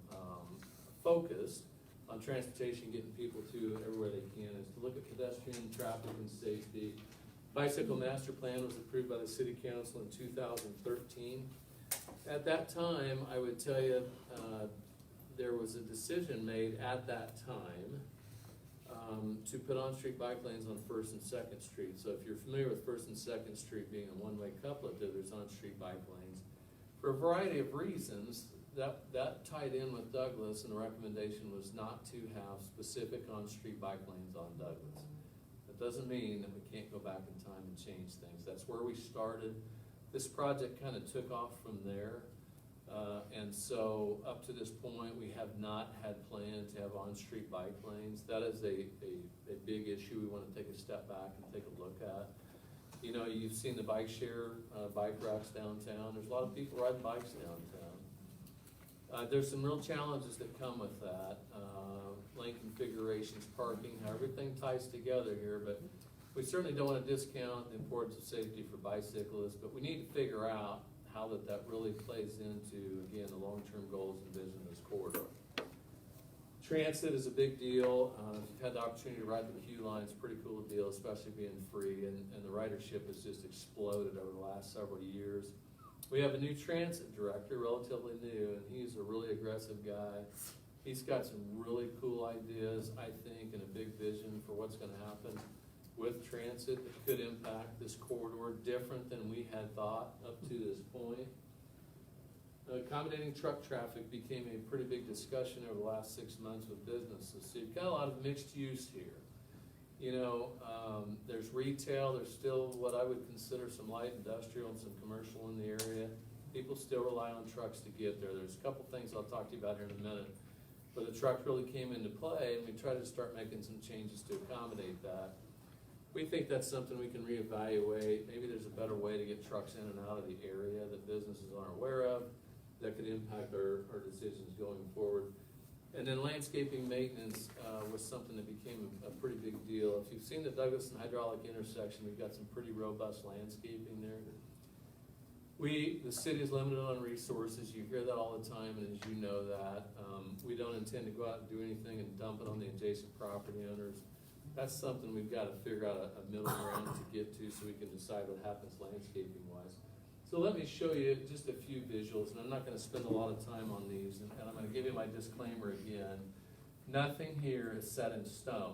S2: focused on transportation, getting people to everywhere they can, is to look at pedestrian traffic and safety. Bicycle master plan was approved by the city council in 2013. At that time, I would tell you, there was a decision made at that time to put on-street bike lanes on 1st and 2nd Street. So if you're familiar with 1st and 2nd Street being a one-way couplet, there's on-street bike lanes. For a variety of reasons, that tied in with Douglas, and the recommendation was not to have specific on-street bike lanes on Douglas. That doesn't mean that we can't go back in time and change things. That's where we started. This project kind of took off from there. And so up to this point, we have not had planned to have on-street bike lanes. That is a big issue we want to take a step back and take a look at. You know, you've seen the bike share, bike racks downtown. There's a lot of people riding bikes downtown. There's some real challenges that come with that. Lane configurations, parking, how everything ties together here, but we certainly don't want to discount the importance of safety for bicyclists, but we need to figure out how that really plays into, again, the long-term goals and vision of this corridor. Transit is a big deal. If you've had the opportunity to ride the Q line, it's a pretty cool deal, especially being free, and the ridership has just exploded over the last several years. We have a new transit director, relatively new, and he's a really aggressive guy. He's got some really cool ideas, I think, and a big vision for what's going to happen with transit that could impact this corridor different than we had thought up to this point. Accommodating truck traffic became a pretty big discussion over the last 6 months with businesses. So you've got a lot of mixed use here. You know, there's retail, there's still what I would consider some light industrial and some commercial in the area. People still rely on trucks to get there. There's a couple things I'll talk to you about here in a minute, but the truck really came into play, and we tried to start making some changes to accommodate that. We think that's something we can reevaluate. Maybe there's a better way to get trucks in and out of the area that businesses aren't aware of that could impact our decisions going forward. And then landscaping maintenance was something that became a pretty big deal. If you've seen the Douglas and Hydraulic intersection, we've got some pretty robust landscaping there. The city is limited on resources, you hear that all the time, and as you know that, we don't intend to go out and do anything and dump it on the adjacent property owners. That's something we've gotta figure out a middle ground to get to so we can decide what happens landscaping wise. So let me show you just a few visuals, and I'm not gonna spend a lot of time on these, and I'm gonna give you my disclaimer again. Nothing here is set in stone.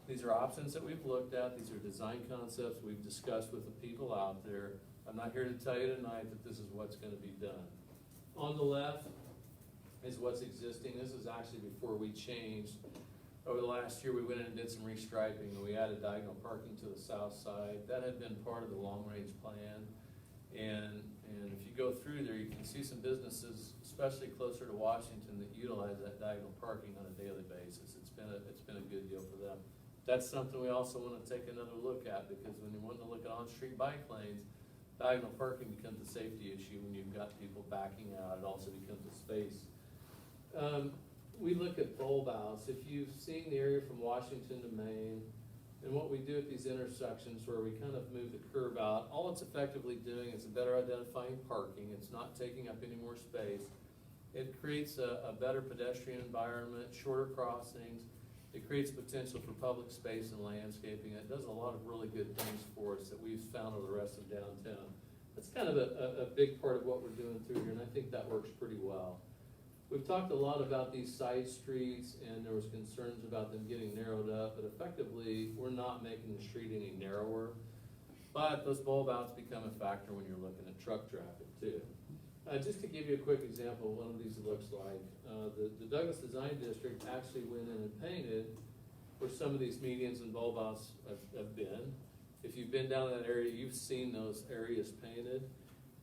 S2: These are options that we've looked at, these are design concepts we've discussed with the people out there. I'm not here to tell you tonight that this is what's gonna be done. On the left is what's existing. This is actually before we changed. Over the last year, we went in and did some restriping, and we added diagonal parking to the south side. That had been part of the long-range plan. And if you go through there, you can see some businesses, especially closer to Washington, that utilize that diagonal parking on a daily basis. It's been a good deal for them. That's something we also wanna take another look at, because when you want to look at on-street bike lanes, diagonal parking becomes a safety issue when you've got people backing out. It also becomes a space. We look at bulb outs. If you've seen the area from Washington to Maine, and what we do at these intersections where we kind of move the curb out, all it's effectively doing is better identifying parking. It's not taking up any more space. It creates a better pedestrian environment, shorter crossings. It creates potential for public space and landscaping. It does a lot of really good things for us that we've found over the rest of downtown. That's kind of a big part of what we're doing through here, and I think that works pretty well. We've talked a lot about these side streets, and there was concerns about them getting narrowed up, but effectively, we're not making the street any narrower. But those bulb outs become a factor when you're looking at truck traffic too. Just to give you a quick example of what one of these looks like, the Douglas Design District actually went in and painted where some of these medians and bulb outs have been. If you've been down in that area, you've seen those areas painted.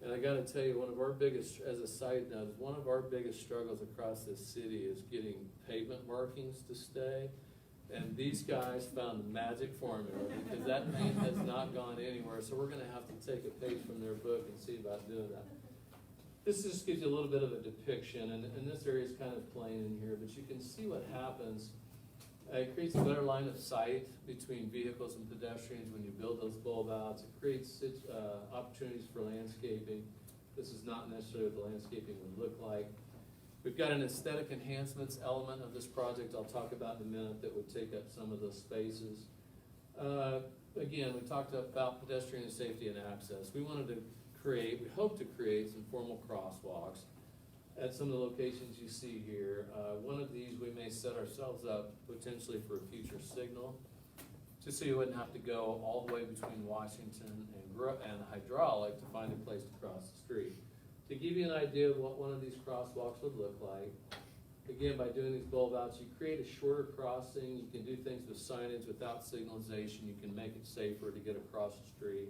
S2: And I gotta tell you, one of our biggest, as a side note, one of our biggest struggles across this city is getting pavement markings to stay. And these guys found the magic formula, because that paint has not gone anywhere, so we're gonna have to take a page from their book and see about doing that. This just gives you a little bit of a depiction, and this area is kind of plain in here, but you can see what happens. It creates a better line of sight between vehicles and pedestrians when you build those bulb outs. It creates opportunities for landscaping. This is not necessarily what the landscaping would look like. We've got an aesthetic enhancements element of this project I'll talk about in a minute that would take up some of those spaces. Again, we talked about pedestrian safety and access. We hope to create some formal crosswalks at some of the locations you see here. One of these, we may set ourselves up potentially for a future signal, just so you wouldn't have to go all the way between Washington and Hydraulic to find a place to cross the street. To give you an idea of what one of these crosswalks would look like, again, by doing these bulb outs, you create a shorter crossing. You can do things with signage without signalization. You can make it safer to get across the street.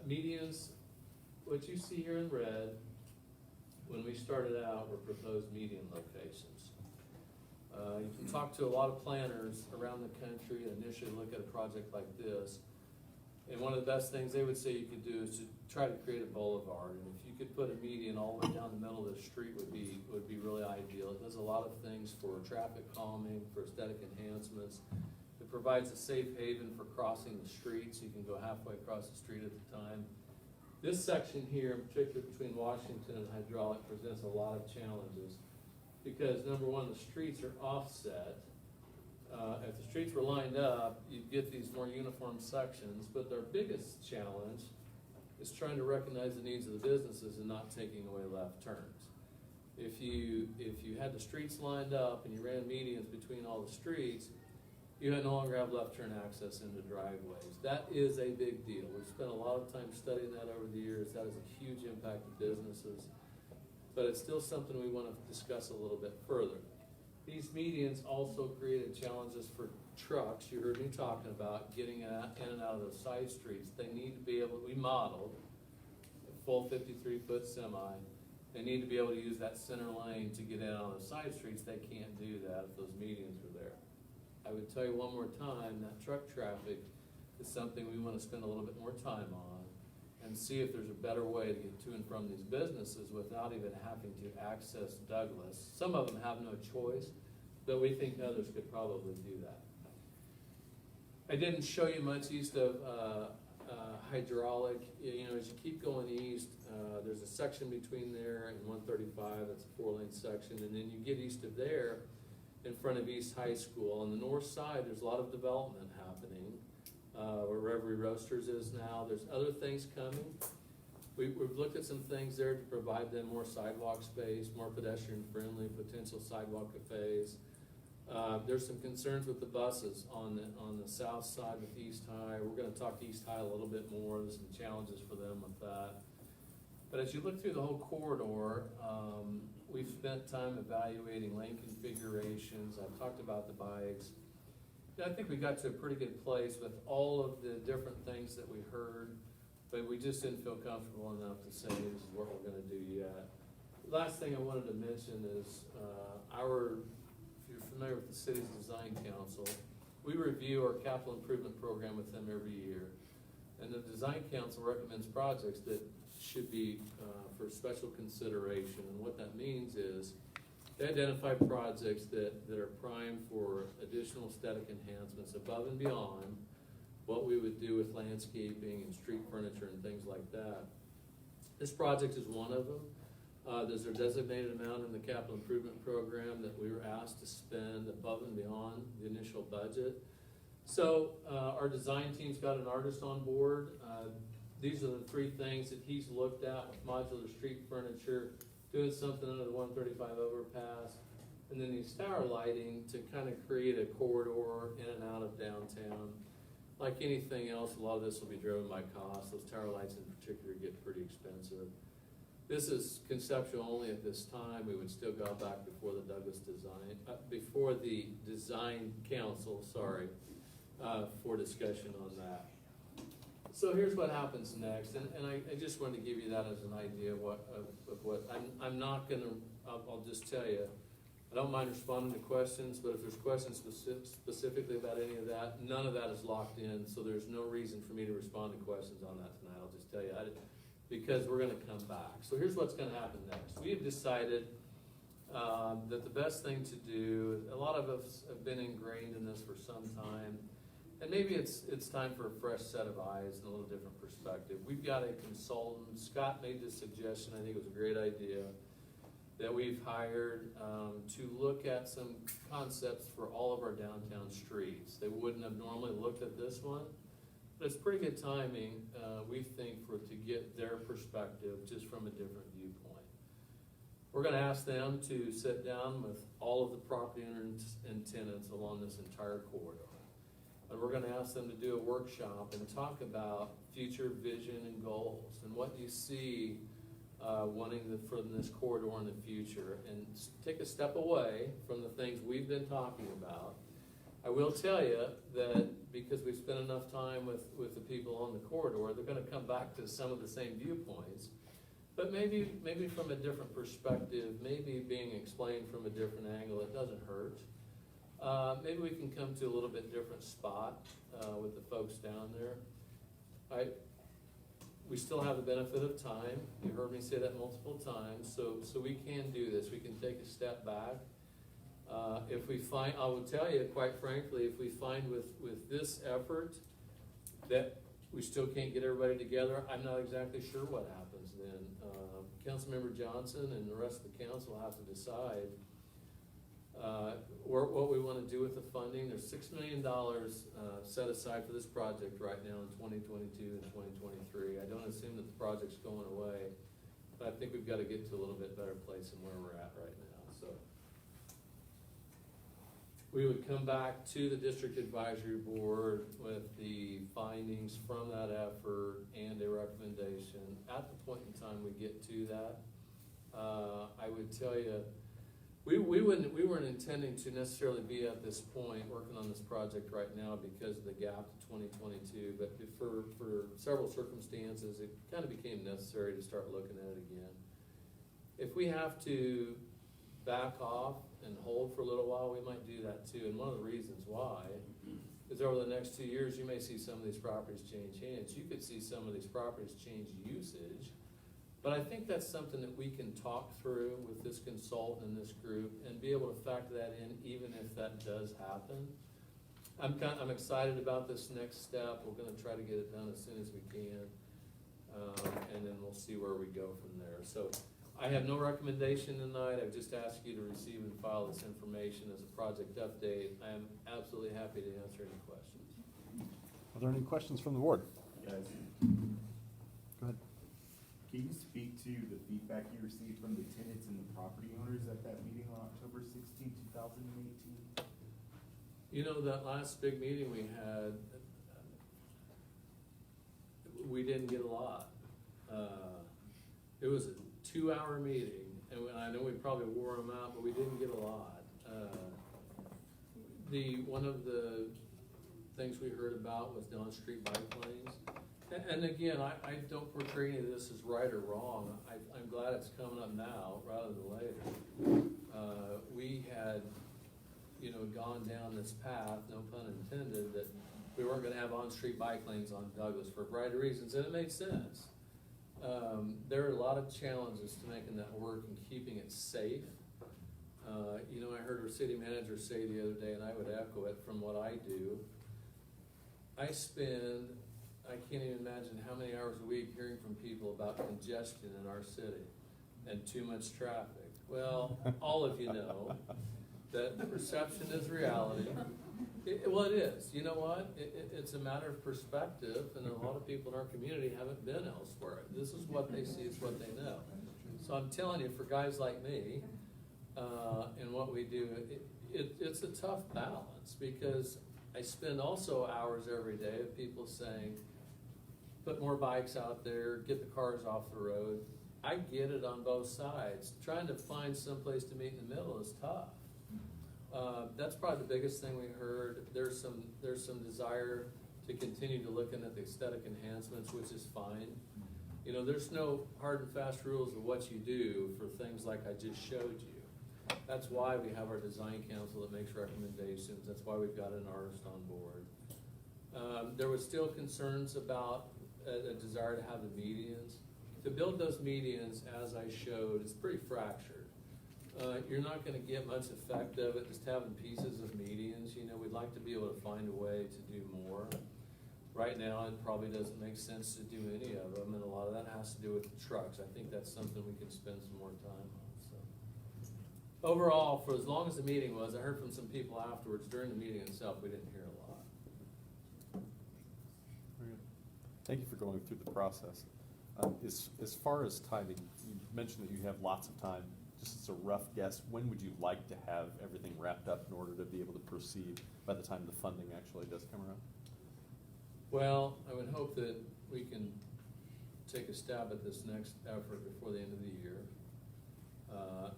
S2: Medians, what you see here in red, when we started out, were proposed median locations. You can talk to a lot of planners around the country and initially look at a project like this. And one of the best things they would say you could do is to try to create a boulevard. And if you could put a median all the way down the middle of the street would be really ideal. It does a lot of things for traffic calming, for aesthetic enhancements. It provides a safe haven for crossing the street, so you can go halfway across the street at a time. This section here, in particular between Washington and Hydraulic, presents a lot of challenges because, number one, the streets are offset. If the streets were lined up, you'd get these more uniform sections, but their biggest challenge is trying to recognize the needs of the businesses and not taking away left turns. If you had the streets lined up and you ran medians between all the streets, you no longer have left turn access into driveways. That is a big deal. We've spent a lot of time studying that over the years. That is a huge impact to businesses, but it's still something we want to discuss a little bit further. These medians also created challenges for trucks. You heard me talking about getting in and out of those side streets. They need to be able, we modeled a full 53-foot semi. They need to be able to use that center lane to get in on the side streets. They can't do that if those medians are there. I would tell you one more time, that truck traffic is something we want to spend a little bit more time on. and see if there's a better way to get to and from these businesses without even having to access Douglas. Some of them have no choice, but we think others could probably do that. I didn't show you much east of hydraulic. You know, as you keep going east, there's a section between there and 135, that's a 4-lane section, and then you get east of there, in front of East High School. On the north side, there's a lot of development happening, where Reverie Roasters is now. There's other things coming. We've looked at some things there to provide them more sidewalk space, more pedestrian-friendly, potential sidewalk cafes. There's some concerns with the buses on the south side with East High. We're gonna talk East High a little bit more. There's some challenges for them with that. But as you look through the whole corridor, we've spent time evaluating lane configurations. I've talked about the bikes. I think we got to a pretty good place with all of the different things that we heard, but we just didn't feel comfortable enough to say this is what we're gonna do yet. Last thing I wanted to mention is if you're familiar with the city's design council, we review our capital improvement program with them every year. And the design council recommends projects that should be for special consideration. And what that means is they identify projects that are primed for additional aesthetic enhancements above and beyond what we would do with landscaping and street furniture and things like that. This project is one of them. There's a designated amount in the capital improvement program that we were asked to spend above and beyond the initial budget. So our design team's got an artist on board. These are the 3 things that he's looked at with modular street furniture, doing something under the 135 overpass, and then these tower lighting to kind of create a corridor in and out of downtown. Like anything else, a lot of this will be driven by cost. Those tower lights in particular get pretty expensive. This is conceptual only at this time. We would still go back before the Douglas design, before the design council, sorry, for discussion on that. So here's what happens next, and I just wanted to give you that as an idea of what I'm not gonna, I'll just tell you, I don't mind responding to questions, but if there's questions specifically about any of that, none of that is locked in, so there's no reason for me to respond to questions on that tonight. I'll just tell you, because we're gonna come back. So here's what's gonna happen next. We have decided that the best thing to do, a lot of us have been ingrained in this for some time, and maybe it's time for a fresh set of eyes and a little different perspective. We've got a consultant, Scott made this suggestion, I think it was a great idea, that we've hired to look at some concepts for all of our downtown streets. They wouldn't have normally looked at this one, but it's pretty good timing, we think, to get their perspective just from a different viewpoint. We're gonna ask them to sit down with all of the property owners and tenants along this entire corridor. And we're gonna ask them to do a workshop and talk about future vision and goals and what you see from this corridor in the future, and take a step away from the things we've been talking about. I will tell you that because we've spent enough time with the people on the corridor, they're gonna come back to some of the same viewpoints, but maybe from a different perspective, maybe being explained from a different angle. It doesn't hurt. Maybe we can come to a little bit different spot with the folks down there. We still have the benefit of time. You heard me say that multiple times, so we can do this. We can take a step back. If we find, I will tell you quite frankly, if we find with this effort that we still can't get everybody together, I'm not exactly sure what happens then. Councilmember Johnson and the rest of the council have to decide what we want to do with the funding. There's $6 million set aside for this project right now in 2022 and 2023. I don't assume that the project's going away, but I think we've got to get to a little bit better place than where we're at right now. So we would come back to the district advisory board with the findings from that effort and a recommendation. At the point in time we get to that, I would tell you, we weren't intending to necessarily be at this point working on this project right now because of the gap to 2022, but for several circumstances, it kind of became necessary to start looking at it again. If we have to back off and hold for a little while, we might do that too. And one of the reasons why is over the next 2 years, you may see some of these properties change hands. You could see some of these properties change usage. But I think that's something that we can talk through with this consultant and this group and be able to factor that in even if that does happen. I'm excited about this next step. We're gonna try to get it done as soon as we can. And then we'll see where we go from there. So I have no recommendation tonight. I've just asked you to receive and file this information as a project update. I am absolutely happy to answer any questions.
S1: Are there any questions from the board?
S16: Guys,
S1: Go ahead.
S16: can you speak to the feedback you received from the tenants and the property owners at that meeting on October 16, 2018?
S2: You know, that last big meeting we had, we didn't get a lot. It was a 2-hour meeting, and I know we probably wore them out, but we didn't get a lot. One of the things we heard about was Don Street bike lanes. And again, I don't portray any of this as right or wrong. I'm glad it's coming up now rather than later. We had, gone down this path, no pun intended, that we weren't gonna have on-street bike lanes on Douglas for a variety of reasons, and it made sense. There are a lot of challenges to making that work and keeping it safe. I heard our city manager say the other day, and I would echo it from what I do. I can't even imagine how many hours a week hearing from people about congestion in our city and too much traffic. Well, all of you know that perception is reality. Well, it is. You know what? It's a matter of perspective, and a lot of people in our community haven't been elsewhere. This is what they see, it's what they know. So I'm telling you, for guys like me, and what we do, it's a tough balance, because I spend also hours every day of people saying, put more bikes out there, get the cars off the road. I get it on both sides. Trying to find some place to meet in the middle is tough. That's probably the biggest thing we heard. There's some desire to continue to looking at the aesthetic enhancements, which is fine. There's no hard and fast rules of what you do for things like I just showed you. That's why we have our design council that makes recommendations. That's why we've got an artist on board. There was still concerns about a desire to have the medians. To build those medians, as I showed, it's pretty fractured. You're not gonna get much effect of it just having pieces of medians. We'd like to be able to find a way to do more. Right now, it probably doesn't make sense to do any of them, and a lot of that has to do with the trucks. I think that's something we could spend some more time on, so. Overall, for as long as the meeting was, I heard from some people afterwards, during the meeting itself, we didn't hear a lot.
S1: Very good. Thank you for going through the process. As far as timing, you mentioned that you have lots of time. Just as a rough guess, when would you like to have everything wrapped up in order to be able to proceed by the time the funding actually does come around?
S2: Well, I would hope that we can take a stab at this next effort before the end of the year.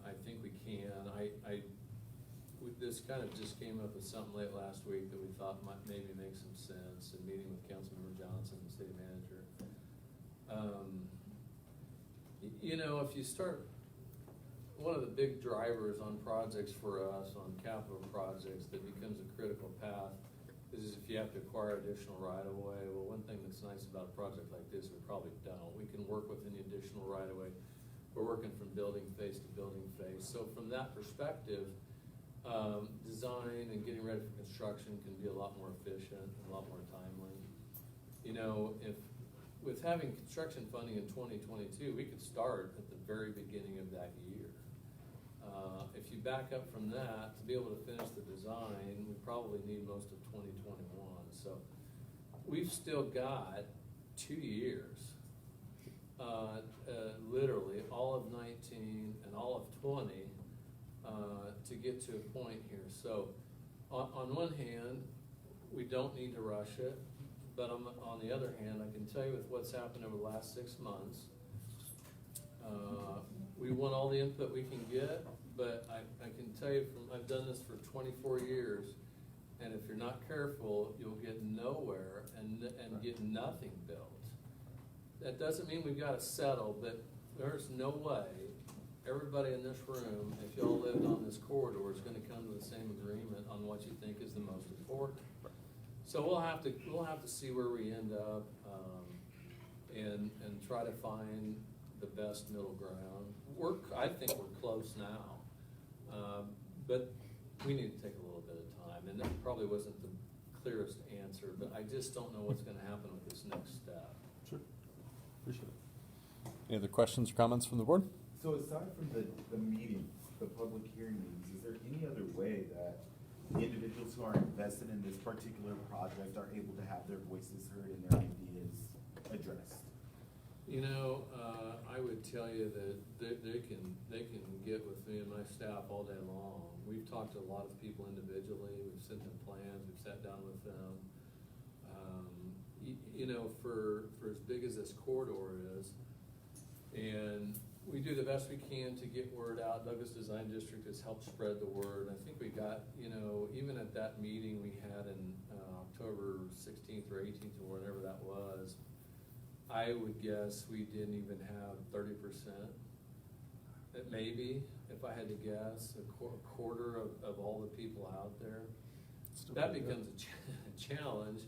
S2: I think we can. This kind of just came up with something late last week that we thought might maybe make some sense in meeting with Councilmember Johnson and the city manager. If you start, one of the big drivers on projects for us, on capital projects, that becomes a critical path is if you have to acquire additional right-of-way. Well, one thing that's nice about a project like this, we probably don't. We can work with any additional right-of-way. We're working from building face to building face. So from that perspective, design and getting ready for construction can be a lot more efficient and a lot more timely. With having construction funding in 2022, we could start at the very beginning of that year. If you back up from that, to be able to finish the design, we probably need most of 2021. So we've still got 2 years, literally all of 19 and all of 20, to get to a point here. So on one hand, we don't need to rush it, but on the other hand, I can tell you with what's happened over the last 6 months, we want all the input we can get, but I can tell you I've done this for 24 years, and if you're not careful, you'll get nowhere and get nothing built. That doesn't mean we've got to settle, but there's no way everybody in this room, if y'all lived on this corridor, is going to come to the same agreement on what you think is the most important. So we'll have to see where we end up, and try to find the best middle ground. I think we're close now, but we need to take a little bit of time, and that probably wasn't the clearest answer, but I just don't know what's gonna happen with this next step.
S1: Sure. Appreciate it. Any other questions or comments from the board?
S16: So aside from the meetings, the public hearing meetings, is there any other way that the individuals who are invested in this particular project are able to have their voices heard and their ideas addressed?
S2: You know, I would tell you that they can get with me and my staff all day long. We've talked to a lot of people individually, we've sent them plans, we've sat down with them. You know, for as big as this corridor is, and we do the best we can to get word out. Douglas Design District has helped spread the word. I think we got, you know, even at that meeting we had in October 16th or 18th or whatever that was, I would guess we didn't even have 30%. Maybe, if I had to guess, a quarter of all the people out there. That becomes a challenge,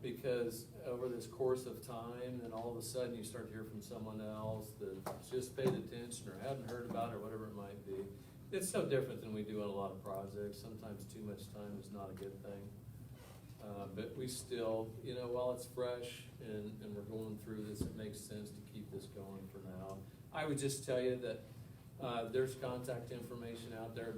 S2: because over this course of time, then all of a sudden you start to hear from someone else that just paid attention or hadn't heard about it, or whatever it might be. It's so different than we do on a lot of projects. Sometimes too much time is not a good thing. But we still, you know, while it's fresh and we're going through this, it makes sense to keep this going for now. I would just tell you that there's contact information out there.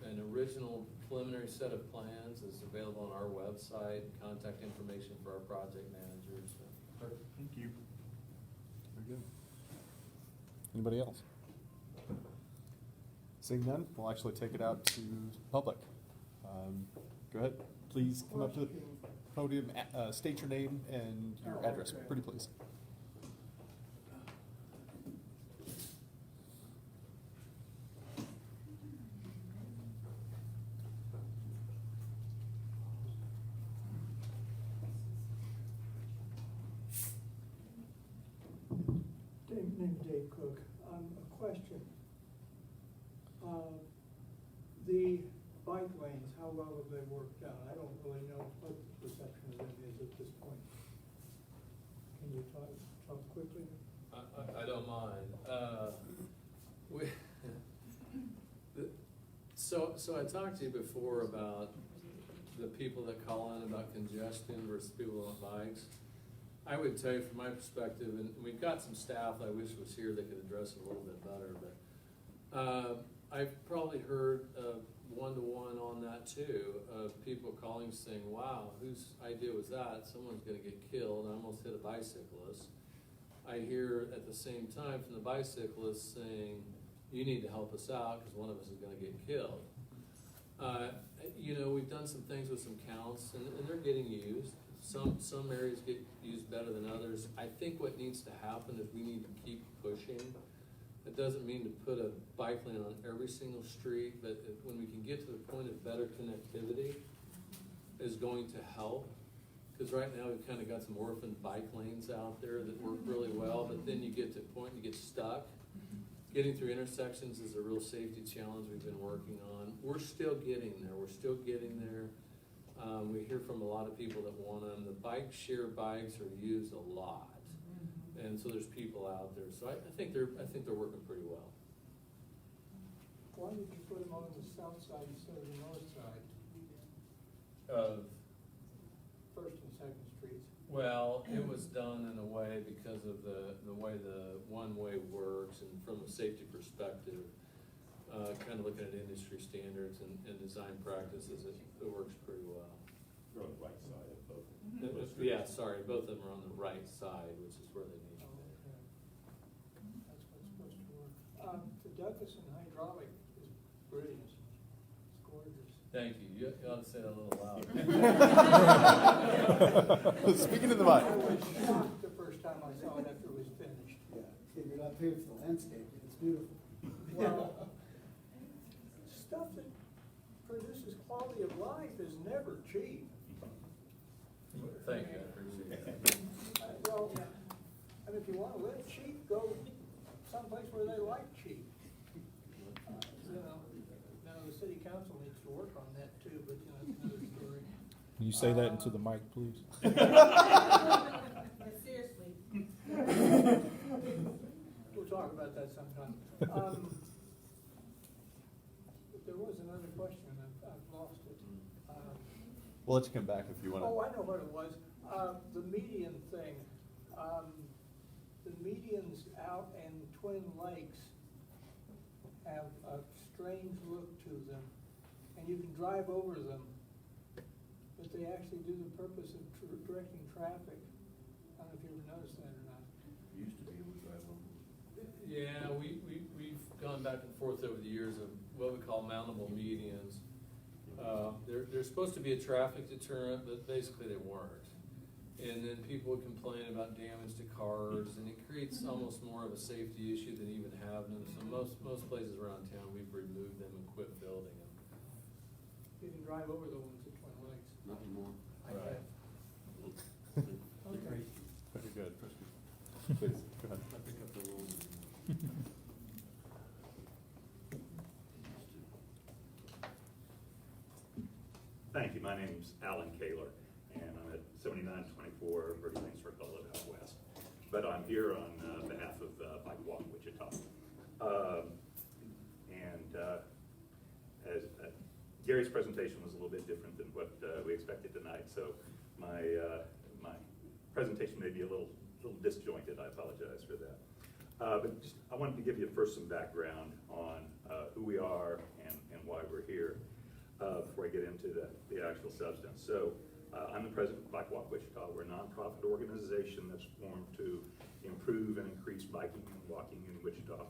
S2: An original preliminary set of plans is available on our website, contact information for our project managers.
S16: Perfect, thank you.
S1: Very good. Anybody else? Seeing none, we'll actually take it out to public. Go ahead, please come up to the podium, state your name and your address, pretty please.
S18: Name's Dave Cook. A question. The bike lanes, how well have they worked out? I don't really know what the perception of them is at this point. Can you talk quickly?
S2: I don't mind. So I talked to you before about the people that call in about congestion versus people on bikes. I would tell you from my perspective, and we've got some staff I wish was here that could address it a little bit better, but I've probably heard one-to-one on that too, of people calling saying, wow, whose idea was that? Someone's gonna get killed. I almost hit a bicyclist. I hear at the same time from the bicyclist saying, you need to help us out because one of us is gonna get killed. You know, we've done some things with some counts and they're getting used. Some areas get used better than others. I think what needs to happen is we need to keep pushing. It doesn't mean to put a bike lane on every single street, but when we can get to the point of better connectivity is going to help. Because right now we've kind of got some orphan bike lanes out there that work really well, but then you get to a point you get stuck. Getting through intersections is a real safety challenge we've been working on. We're still getting there. We're still getting there. We hear from a lot of people that want them. The bike share bikes are used a lot, and so there's people out there. So I think they're working pretty well.
S18: Why did you put them on the south side instead of the north side? First and Second Streets.
S2: Well, it was done in a way because of the way the one-way works, and from a safety perspective, kind of looking at industry standards and design practices, it works pretty well.
S12: You're on the right side of both.
S2: Yeah, sorry, both of them are on the right side, which is where they need to be.
S18: That's what's supposed to work. The Douglas and hydraulic is brilliant. It's gorgeous.
S2: Thank you. You ought to say that a little louder.
S1: Speaking to the mic.
S18: I was shocked the first time I saw it after it was finished.
S19: Yeah, if you're not paid for the landscape, it's beautiful.
S18: Well, stuff that produces quality of life is never cheap.
S2: Thank you, I appreciate it.
S18: Well, and if you want to live cheap, go someplace where they like cheap. You know, now the city council needs to work on that too, but you know, that's another story.
S13: you say that into the mic, please?
S3: But seriously.
S18: We'll talk about that sometime. There was another question, I've lost it.
S1: We'll let you come back if you want to.
S18: Oh, I know what it was. The median thing. The medians out in Twin Lakes have a strange look to them, and you can drive over them, but they actually do the purpose of directing traffic. I don't know if you ever noticed that or not.
S4: Used to be able to drive over.
S2: Yeah, we've gone back and forth over the years of what we call mountable medians. They're supposed to be a traffic deterrent, but basically they weren't. And then people would complain about damage to cars, and it creates almost more of a safety issue than even having them. So most places around town, we've removed them and quit building them.
S18: You can drive over the ones at Twin Lakes.
S4: Not anymore.
S18: I
S2: Right.
S18: have. Okay.
S1: Very good. Please, go ahead.
S4: I pick up the roll.
S20: Thank you. My name's Alan Kaler, and I'm at 7924 Verde Lane Circle out west. But I'm here on behalf of Bike Walk Wichita. As Gary's presentation was a little bit different than what we expected tonight, so my presentation may be a little disjointed. I apologize for that. But just, I wanted to give you first some background on who we are and why we're here. Before I get into the actual substance. So I'm the president of Bike Walk Wichita. We're a nonprofit organization that's formed to improve and increase biking and walking in Wichita.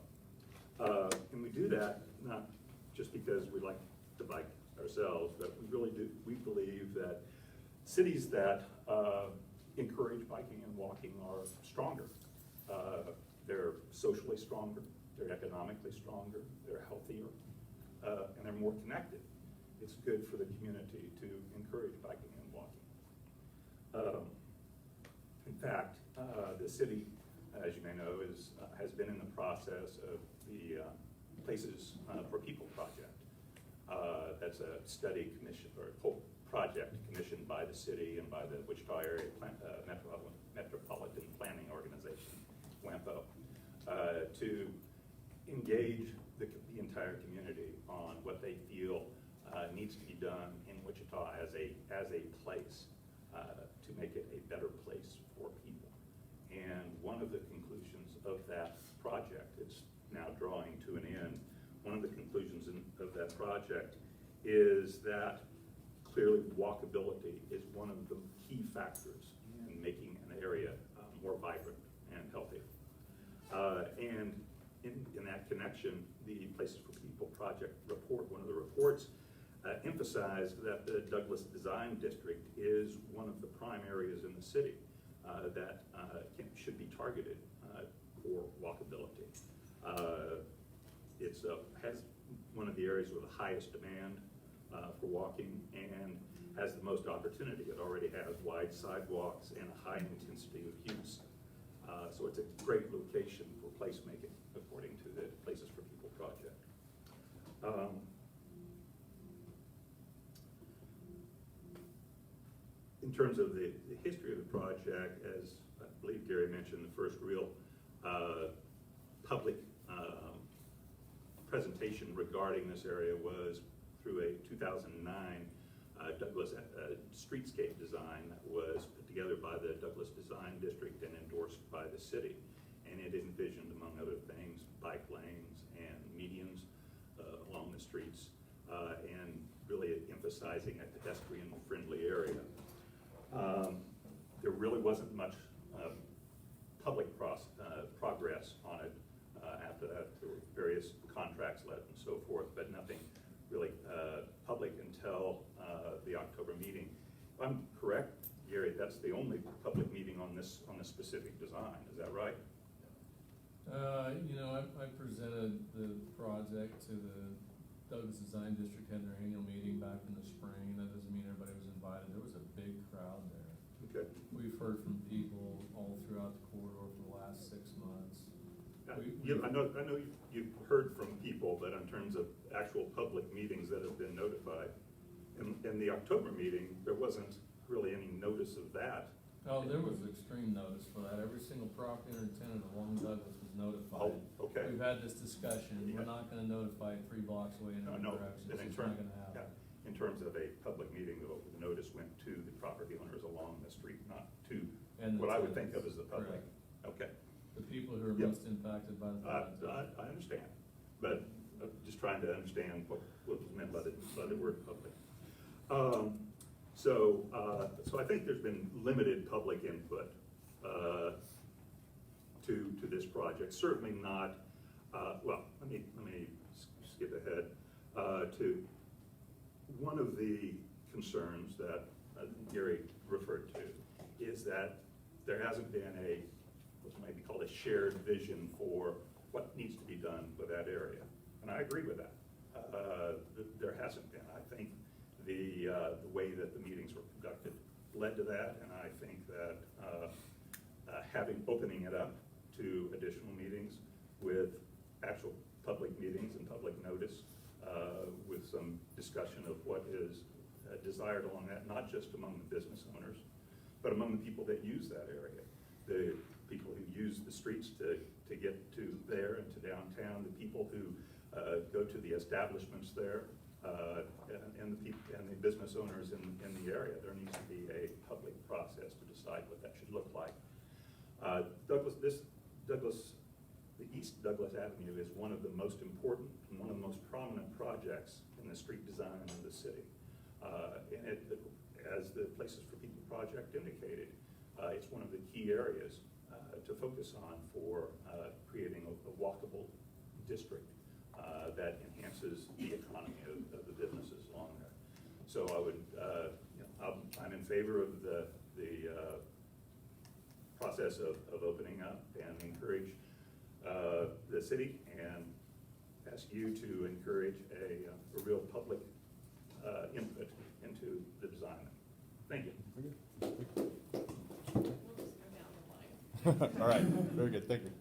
S20: And we do that not just because we like to bike ourselves, but we really do. We believe that cities that encourage biking and walking are stronger. They're socially stronger, they're economically stronger, they're healthier, and they're more connected. It's good for the community to encourage biking and walking. In fact, the city, as you may know, has been in the process of the Places for People project. That's a study commission or a whole project commissioned by the city and by the Wichita Area Metropolitan Planning Organization, WAMPO, to engage the entire community on what they feel needs to be done in Wichita as a place to make it a better place for people. And one of the conclusions of that project, it's now drawing to an end, one of the conclusions of that project is that clearly walkability is one of the key factors in making an area more vibrant and healthier. And in that connection, the Places for People project report, one of the reports, emphasized that the Douglas Design District is one of the prime areas in the city that should be targeted for walkability. It's has one of the areas with the highest demand for walking and has the most opportunity. It already has wide sidewalks and a high intensity of use. So it's a great location for placemaking, according to the Places for People project. In terms of the history of the project, as I believe Gary mentioned, the first real public presentation regarding this area was through a 2009 Douglas streetscape design that was put together by the Douglas Design District and endorsed by the city. And it envisioned, among other things, bike lanes and medians along the streets, and really emphasizing a pedestrian-friendly area. There really wasn't much public progress on it after that. There were various contracts let and so forth, but nothing really public until the October meeting. If I'm correct, Gary, that's the only public meeting on this specific design. Is that right?
S2: I presented the project to the Douglas Design District, had their annual meeting back in the spring. That doesn't mean everybody was invited. There was a big crowd there.
S20: Okay.
S2: We've heard from people all throughout the corridor for the last 6 months.
S20: I know you've heard from people, but in terms of actual public meetings that have been notified, in the October meeting, there wasn't really any notice of that.
S2: Oh, there was extreme notice for that. Every single property owner and tenant along Douglas was notified.
S20: Oh, okay.
S2: We've had this discussion.
S20: Yeah.
S2: We're not gonna notify 3 blocks away in
S20: No,
S2: every direction.
S20: and
S2: It's
S20: in
S2: just not
S20: terms,
S2: gonna happen.
S20: in terms of a public meeting, the notice went to the property owners along the street, not to
S2: And the
S20: what I would think of
S2: tenants,
S20: as the public.
S2: correct.
S20: Okay.
S2: The people who are
S20: Yep.
S2: most impacted by the flood.
S20: I understand, but just trying to understand what was meant by the word public. So I think there's been limited public input to this project. Certainly not. Well, let me skip ahead to one of the concerns that Gary referred to is that there hasn't been what might be called a shared vision for what needs to be done with that area. And I agree with that. There hasn't been. I think the way that the meetings were conducted led to that, and I think that opening it up to additional meetings with actual public meetings and public notice, with some discussion of what is desired along that, not just among the business owners, but among the people that use that area. The people who use the streets to get to there and to downtown, the people who go to the establishments there, and the business owners in the area. There needs to be a public process to decide what that should look like. The East Douglas Avenue is one of the most important and one of the most prominent projects in the street design of the city. And as the Places for People project indicated, it's one of the key areas to focus on for creating a walkable district that enhances the economy of the businesses along there. So I would, I'm in favor of the process of opening up and encourage the city and ask you to encourage a real public input into the design. Thank you.
S1: All right, very good, thank you.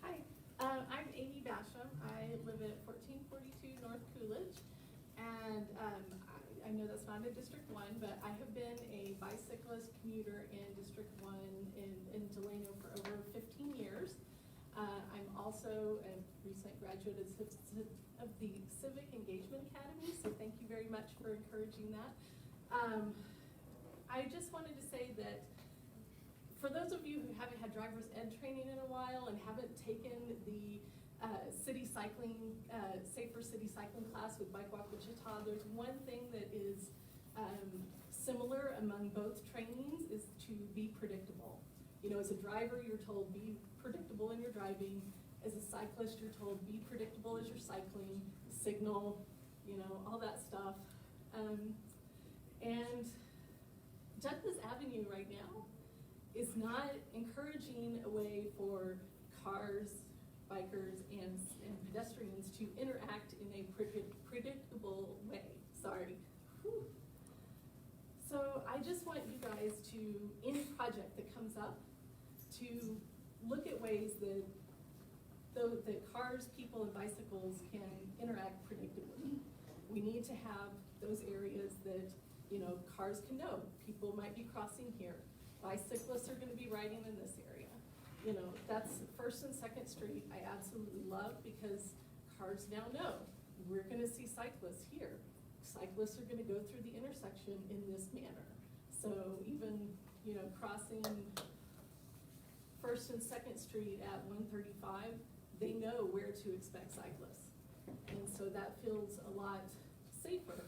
S17: Hi, I'm Amy Basham. I live at 1442 North Coolidge, and I know that's not in District 1, but I have been a bicyclist commuter in District 1 in Delano for over 15 years. I'm also a recent graduate of the Civic Engagement Academy, so thank you very much for encouraging that. I just wanted to say that for those of you who haven't had driver's ed training in a while and haven't taken the city cycling, Safer City Cycling class with Bike Walk Wichita, there's one thing that is similar among both trainings is to be predictable. You know, as a driver, you're told be predictable in your driving. As a cyclist, you're told be predictable as you're cycling, signal, you know, all that stuff. And Douglas Avenue right now is not encouraging a way for cars, bikers, and pedestrians to interact in a predictable way. Sorry. Whew. So I just want you guys to, any project that comes up, to look at ways that cars, people, and bicycles can interact predictably. We need to have those areas that, you know, cars can know. People might be crossing here. Bicyclists are gonna be riding in this area. You know, that's First and Second Street I absolutely love because cars now know we're gonna see cyclists here. Cyclists are gonna go through the intersection in this manner. So even, you know, crossing First and Second Street at 135, they know where to expect cyclists. And so that feels a lot safer.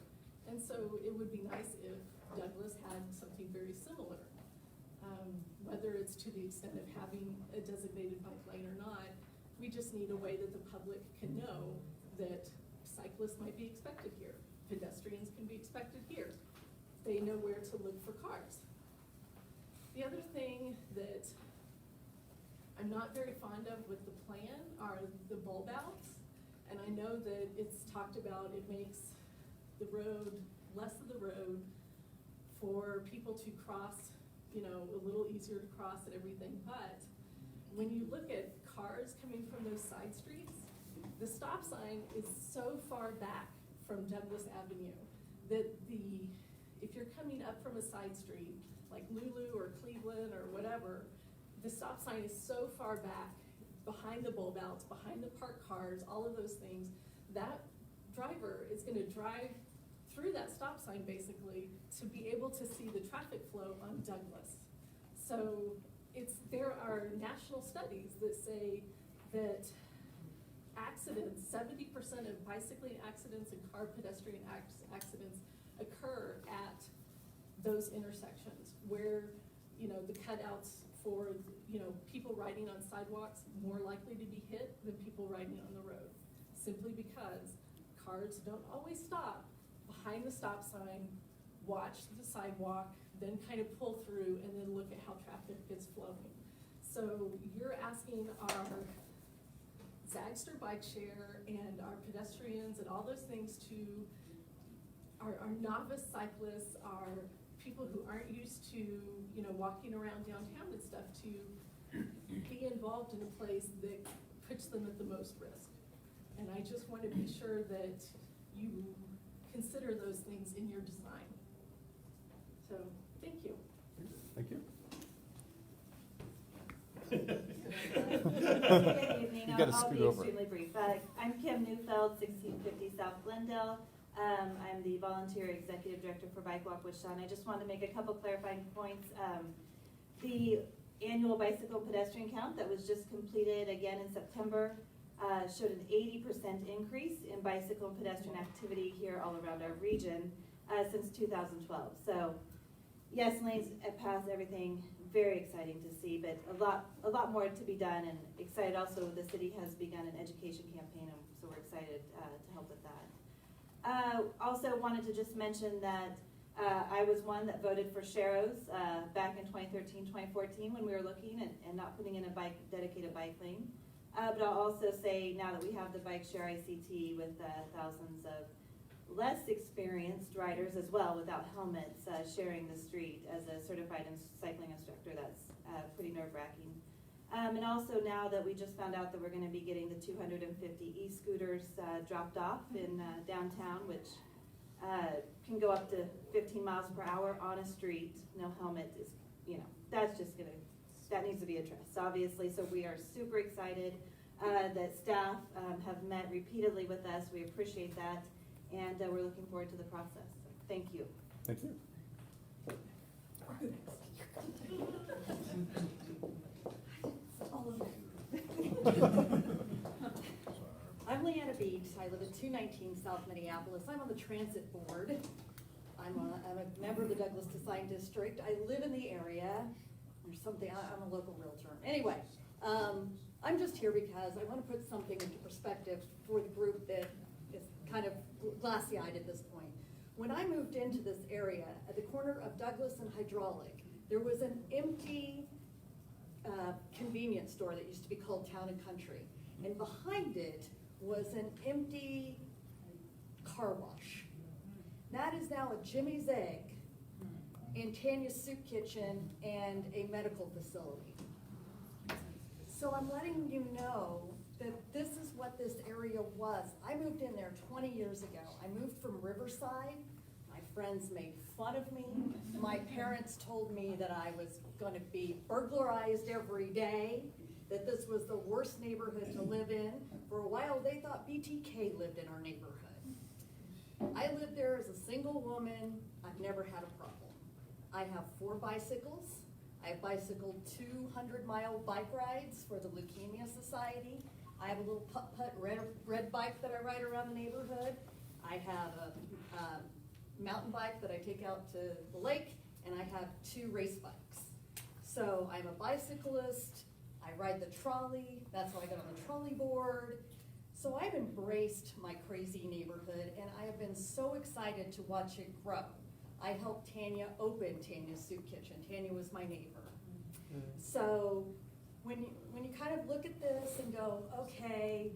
S17: And so it would be nice if Douglas had something very similar. Whether it's to the extent of having a designated bike lane or not, we just need a way that the public can know that cyclists might be expected here. Pedestrians can be expected here. They know where to look for cars. The other thing that I'm not very fond of with the plan are the bulb outs. And I know that it's talked about, it makes the road, less of the road for people to cross, you know, a little easier to cross and everything. But when you look at cars coming from those side streets, the stop sign is so far back from Douglas Avenue. If you're coming up from a side street, like Lulu or Cleveland or whatever, the stop sign is so far back, behind the bulb outs, behind the parked cars, all of those things, that driver is gonna drive through that stop sign basically to be able to see the traffic flow on Douglas. So there are national studies that say that accidents, 70% of bicycling accidents and car pedestrian accidents occur at those intersections where, the cutouts for, people riding on sidewalks more likely to be hit than people riding on the road. Simply because cars don't always stop behind the stop sign, watch the sidewalk, then kind of pull through and then look at how traffic is flowing. So you're asking our Zagster bike share and our pedestrians and all those things to, our novice cyclists, our people who aren't used to, walking around downtown and stuff, to be involved in a place that puts them at the most risk. And I just want to be sure that you consider those things in your design. So, thank you.
S1: Thank you.
S21: Good evening.
S1: You gotta
S21: I'll
S1: scoot
S21: be
S1: over.
S21: extremely brief. I'm Kim Neufeld, 1650 South Glendale. I'm the volunteer executive director for Bike Walk Wichita. I just wanted to make a couple clarifying points. The annual bicycle pedestrian count that was just completed again in September showed an 80% increase in bicycle and pedestrian activity here all around our region since 2012. So yes, lanes pass, everything, very exciting to see, but a lot more to be done, and excited also the city has begun an education campaign, and so we're excited to help with that. Also wanted to just mention that I was one that voted for Sharrows back in 2013, 2014 when we were looking and not putting in a dedicated bike lane. But I'll also say now that we have the Bike Share ICT with thousands of less experienced riders as well without helmets sharing the street as a certified cycling instructor, that's pretty nerve-wracking. And also now that we just found out that we're going to be getting the 250 e-scooters dropped off in downtown, which can go up to 15 miles per hour on a street, no helmet, is, that's just that needs to be addressed, obviously. So we are super excited that staff have met repeatedly with us. We appreciate that, and we're looking forward to the process. So, thank you.
S1: Thank you.
S22: I'm Leanna Beach. I live at 219 South Minneapolis. I'm on the transit board. I'm a member of the Douglas Design District. I live in the area. There's something, I'm a local realtor. Anyway, I'm just here because I want to put something into perspective for the group that is kind of glassy-eyed at this point. When I moved into this area, at the corner of Douglas and Hydraulic, there was an empty convenience store that used to be called Town and Country. And behind it was an empty car wash. That is now a Jimmy's Egg and Tanya's Soup Kitchen and a medical facility. So I'm letting you know that this is what this area was. I moved in there 20 years ago. I moved from Riverside. My friends made fun of me. My parents told me that I was going to be burglarized every day, that this was the worst neighborhood to live in. For a while, they thought BTK lived in our neighborhood. I lived there as a single woman. I've never had a problem. I have 4 bicycles. I have bicycled 200-mile bike rides for the Leukemia Society. I have a little putt-putt red bike that I ride around the neighborhood. I have a mountain bike that I take out to the lake, and I have 2 race bikes. So I'm a bicyclist. I ride the trolley. That's how I got on the trolley board. So I've embraced my crazy neighborhood, and I have been so excited to watch it grow. I helped Tanya open Tanya's Soup Kitchen. Tanya was my neighbor. So when you kind of look at this and go, okay,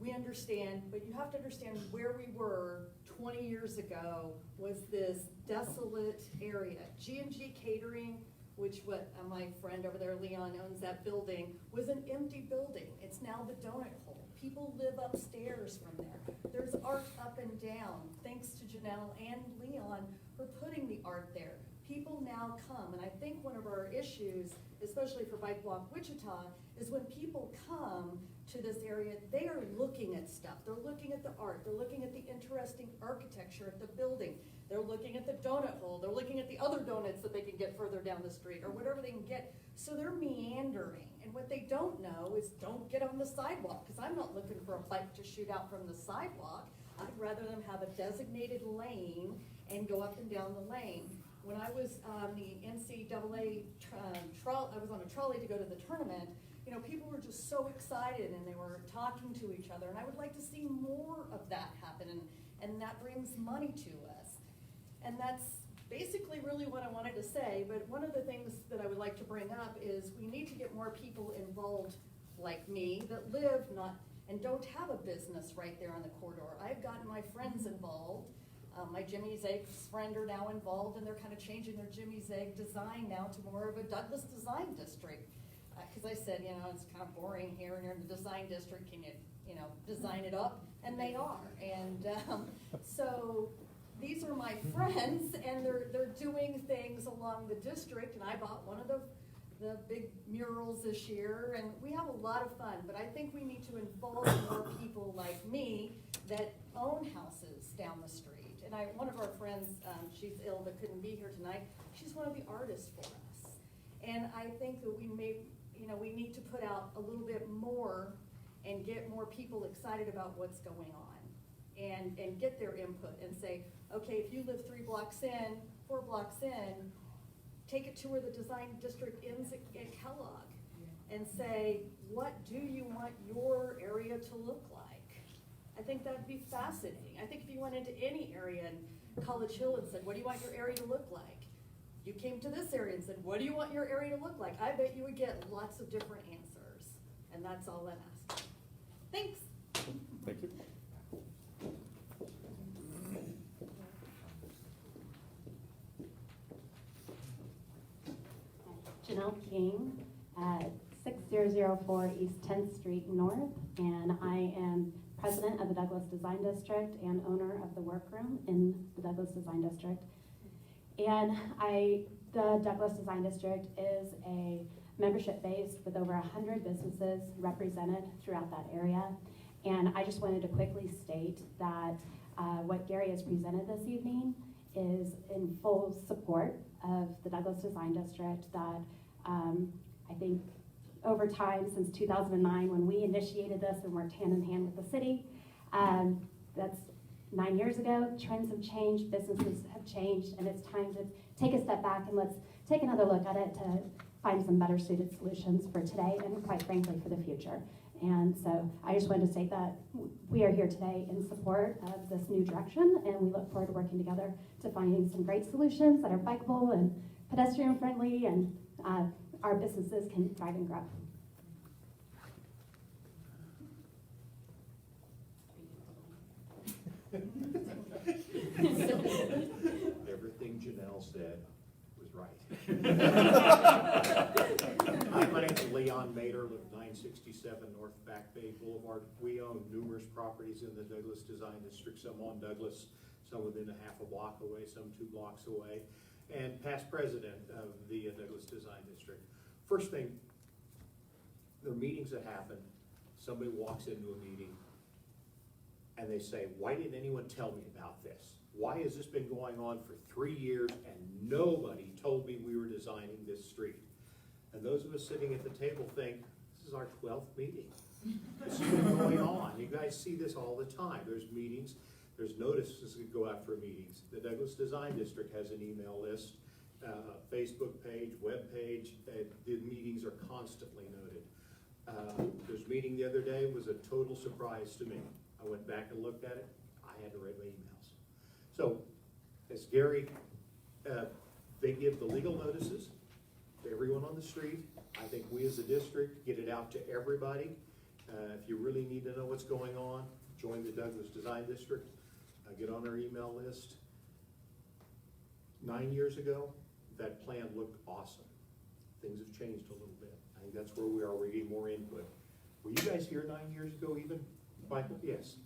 S22: we understand, but you have to understand where we were 20 years ago was this desolate area. G&G Catering which what my friend over there, Leon, owns that building, was an empty building. It's now the donut hole. People live upstairs from there. There's art up and down, thanks to Janelle and Leon for putting the art there. People now come, and I think one of our issues, especially for Bike Walk Wichita, is when people come to this area, they are looking at stuff. They're looking at the art. They're looking at the interesting architecture at the building. They're looking at the donut hole. They're looking at the other donuts that they can get further down the street or whatever they can get. So they're meandering. And what they don't know is don't get on the sidewalk, because I'm not looking for a bike to shoot out from the sidewalk. I'd rather them have a designated lane and go up and down the lane. When I was on the NCAA, I was on a trolley to go to the tournament, you know, people were just so excited and they were talking to each other, and I would like to see more of that happen, and that brings money to us. And that's basically really what I wanted to say, but one of the things that I would like to bring up is we need to get more people involved like me that live and don't have a business right there on the corridor. I've gotten my friends involved. My Jimmy's Eggs friend are now involved, and they're kind of changing their Jimmy's Egg design now to more of a Douglas Design District. Because I said, you know, it's kind of boring here, and you're in the design district, can you know, design it up? And they are. And so these are my friends, and they're doing things along the district, and I bought one of the big murals this year, and we have a lot of fun, but I think we need to involve more people like me that own houses down the street. And one of our friends, she's ill but couldn't be here tonight, she's one of the artists for us. And I think that we need to put out a little bit more and get more people excited about what's going on and get their input and say, okay, if you live 3 blocks in, 4 blocks in, take it to where the design district ends at Kellogg and say, what do you want your area to look like? I think that'd be fascinating. I think if you went into any area in College Hill and said, what do you want your area to look like? You came to this area and said, what do you want your area to look like? I bet you would get lots of different answers. And that's all I'm asking. Thanks.
S1: Thank you.
S5: Janelle King at 6004 East 10th Street North, and I am president of the Douglas Design District and owner of the workroom in the Douglas Design District. And the Douglas Design District is a membership based with over 100 businesses represented throughout that area. And I just wanted to quickly state that what Gary has presented this evening is in full support of the Douglas Design District, that I think over time, since 2009, when we initiated this and worked hand in hand with the city, that's 9 years ago. Trends have changed, businesses have changed, and it's time to take a step back and let's take another look at it to find some better suited solutions for today and quite frankly for the future. And so I just wanted to say that we are here today in support of this new direction, and we look forward to working together to finding some great solutions that are bikeable and pedestrian friendly, and our businesses can thrive and grow.
S6: Everything Janelle said was right. Hi, my name is Leon Mater, live at 967 North Back Bay Boulevard. We own numerous properties in the Douglas Design District, some on Douglas, some within a half a block away, some 2 blocks away, and past president of the Douglas Design District. First thing, there are meetings that happen, somebody walks into a meeting, and they say, why didn't anyone tell me about this? Why has this been going on for 3 years and nobody told me we were designing this street? And those of us sitting at the table think, this is our 12th meeting. This has been going on. You guys see this all the time. There's meetings, there's notices that go out for meetings. The Douglas Design District has an email list, Facebook page, web page. The meetings are constantly noted. This meeting the other day was a total surprise to me. I went back and looked at it. I had to write my emails. So, as Gary, they give the legal notices to everyone on the street. I think we as a district get it out to everybody. If you really need to know what's going on, join the Douglas Design District. Get on our email list. 9 years ago, that plan looked awesome. things have changed a little bit. I think that's where we are, we're getting more input. Were you guys here 9 years ago even? Michael? Yes.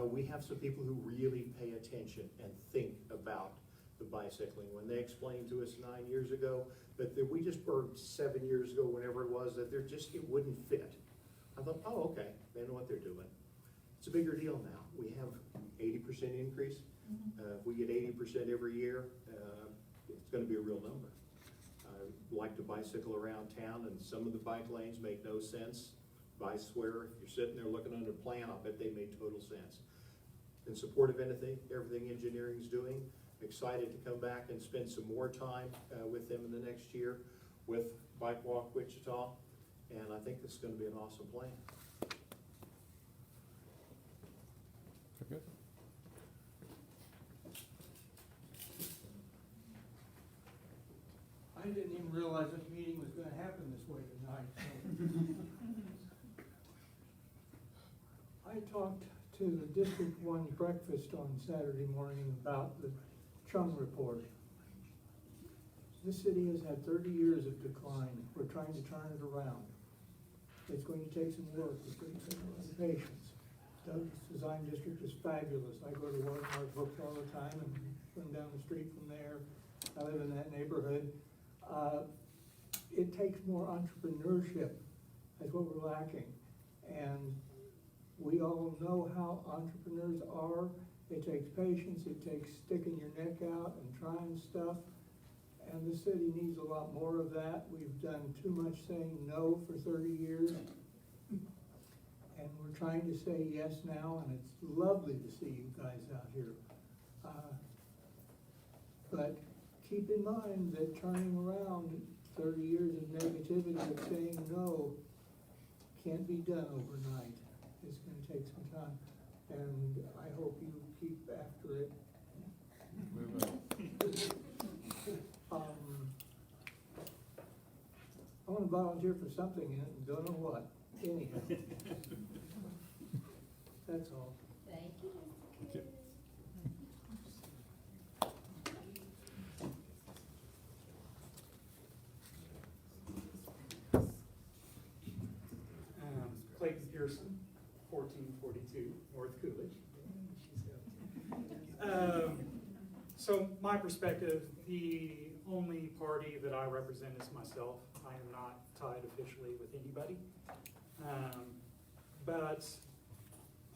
S6: We have some people who really pay attention and think about the bicycling. When they explained to us 9 years ago, but that we just, or 7 years ago, whenever it was, that it wouldn't fit. I thought, oh, okay, they know what they're doing. It's a bigger deal now. We have 80% increase. If we get 80% every year, it's gonna be a real number. I like to bicycle around town, and some of the bike lanes make no sense. I swear, if you're sitting there looking under a plan, I'll bet they made total sense. In support of everything engineering's doing, excited to come back and spend some more time with them in the next year with Bike Walk Wichita, and I think this is gonna be an awesome plan.
S1: Good.
S18: I didn't even realize this meeting was gonna happen this way tonight, so. I talked to the District 1 breakfast on Saturday morning about the Chung report. This city has had 30 years of decline. We're trying to turn it around. It's going to take some work, it's going to take some patience. Douglas Design District is fabulous. I go to Watermark Books all the time and run down the street from there. I live in that neighborhood. It takes more entrepreneurship. That's what we're lacking. And we all know how entrepreneurs are. It takes patience, it takes sticking your neck out and trying stuff. And the city needs a lot more of that. We've done too much saying no for 30 years. And we're trying to say yes now, and it's lovely to see you guys out here. But keep in mind that turning around 30 years of negativity of saying no can't be done overnight. It's gonna take some time, and I hope you keep after it. I wanna volunteer for something and don't know what, anyhow. That's all.
S15: Thank you.
S1: Thank you.
S7: Clayton Pearson, 1442 North Coolidge. So my perspective, the only party that I represent is myself. I am not tied officially with anybody. But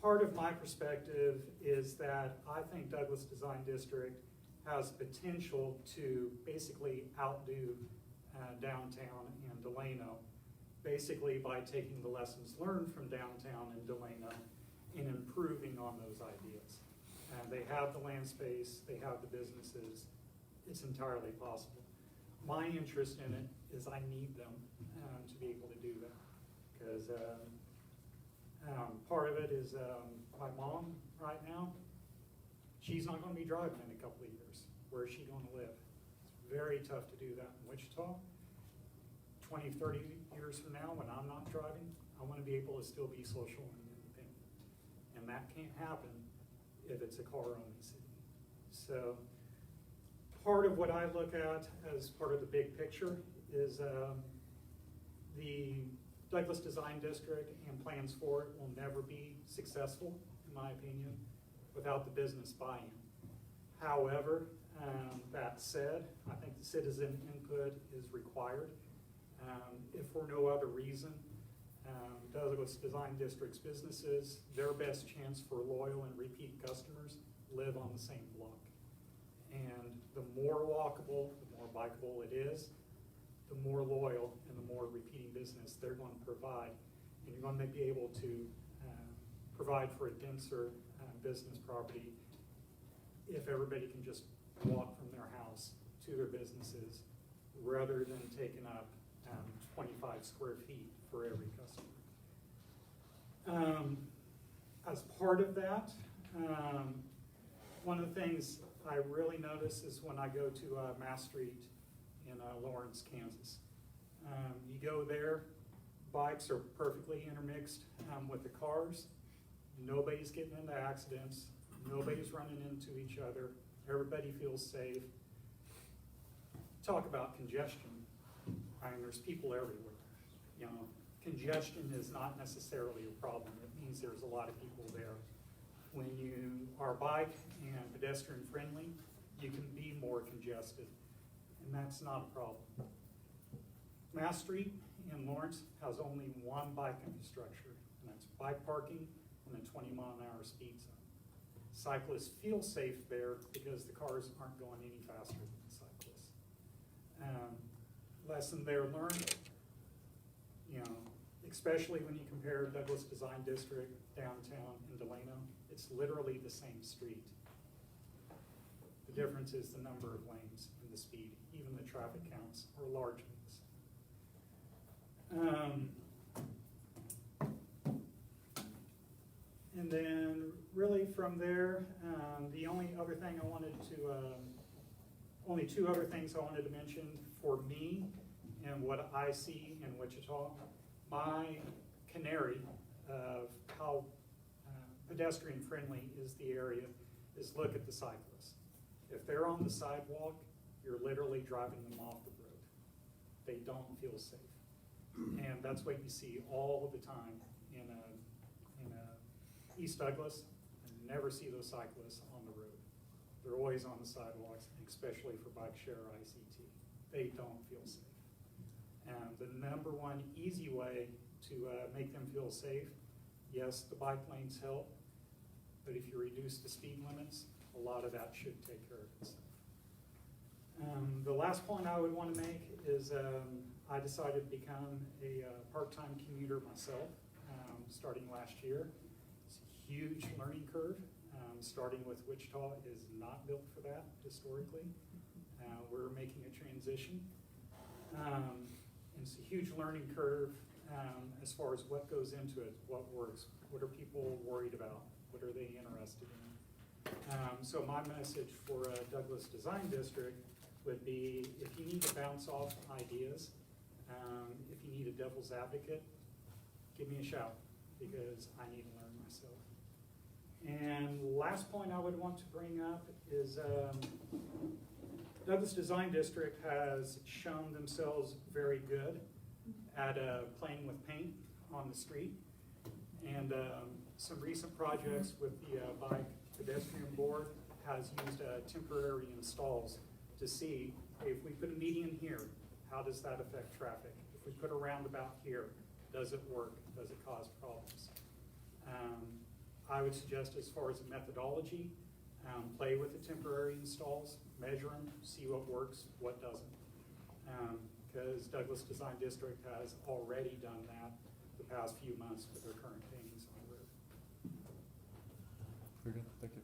S7: part of my perspective is that I think Douglas Design District has potential to basically outdo downtown and Delano, basically by taking the lessons learned from downtown and Delano and improving on those ideas. They have the land space, they have the businesses, it's entirely possible. My interest in it is I need them to be able to do that. Because part of it is my mom right now, she's not gonna be driving in a couple of years. Where is she gonna live? It's very tough to do that in Wichita. 20, 30 years from now, when I'm not driving, I wanna be able to still be social and independent. And that can't happen if it's a car-only city. So part of what I look at as part of the big picture is the Douglas Design District and plans for it will never be successful, in my opinion, without the business buy-in. However, that said, I think the citizen input is required. If for no other reason, Douglas Design District's businesses, their best chance for loyal and repeat customers live on the same block. And the more walkable, the more bikeable it is, the more loyal and the more repeating business they're going to provide. And you're going to be able to provide for a denser business property if everybody can just walk from their house to their businesses rather than taking up 25 square feet for every customer. As part of that, one of the things I really notice is when I go to Mass Street in Lawrence, Kansas. You go there, bikes are perfectly intermixed with the cars. Nobody's getting into accidents. Nobody's running into each other. Everybody feels safe. Talk about congestion. I mean, there's people everywhere. You know, congestion is not necessarily a problem. It means there's a lot of people there. When you are bike and pedestrian friendly, you can be more congested, and that's not a problem. Mass Street in Lawrence has only one bike infrastructure, and that's bike parking and a 20-mile-an-hour speed zone. Cyclists feel safe there because the cars aren't going any faster than the cyclists. Lesson there learned, you know, especially when you compare Douglas Design District, downtown, and Delano, it's literally the same street. The difference is the number of lanes and the speed. Even the traffic counts are largely the same. And then really from there, the only other thing I wanted to, only two other things I wanted to mention for me and what I see in Wichita. My canary of how pedestrian friendly is the area is look at the cyclists. If they're on the sidewalk, you're literally driving them off the road. They don't feel safe. And that's what you see all the time in East Douglas. I never see those cyclists on the road. They're always on the sidewalks, especially for bike share or ICT. They don't feel safe. And the number one easy way to make them feel safe, yes, the bike lanes help, but if you reduce the speed limits, a lot of that should take care of itself. The last point I would want to make is I decided to become a part-time commuter myself, starting last year. It's a huge learning curve. Starting with Wichita is not built for that historically. We're making a transition. It's a huge learning curve as far as what goes into it, what works, what are people worried about, what are they interested in. So my message for Douglas Design District would be, if you need to bounce off ideas, if you need a devil's advocate, give me a shout, because I need to learn myself. And last point I would want to bring up is Douglas Design District has shown themselves very good at playing with paint on the street. And some recent projects with the bike pedestrian board has used temporary installs to see, hey, if we put a median here, how does that affect traffic? If we put a roundabout here, does it work? Does it cause problems? I would suggest, as far as a methodology, play with the temporary installs, measure them, see what works, what doesn't. Because Douglas Design District has already done that the past few months with their current paintings on the road.
S1: Very good, thank you.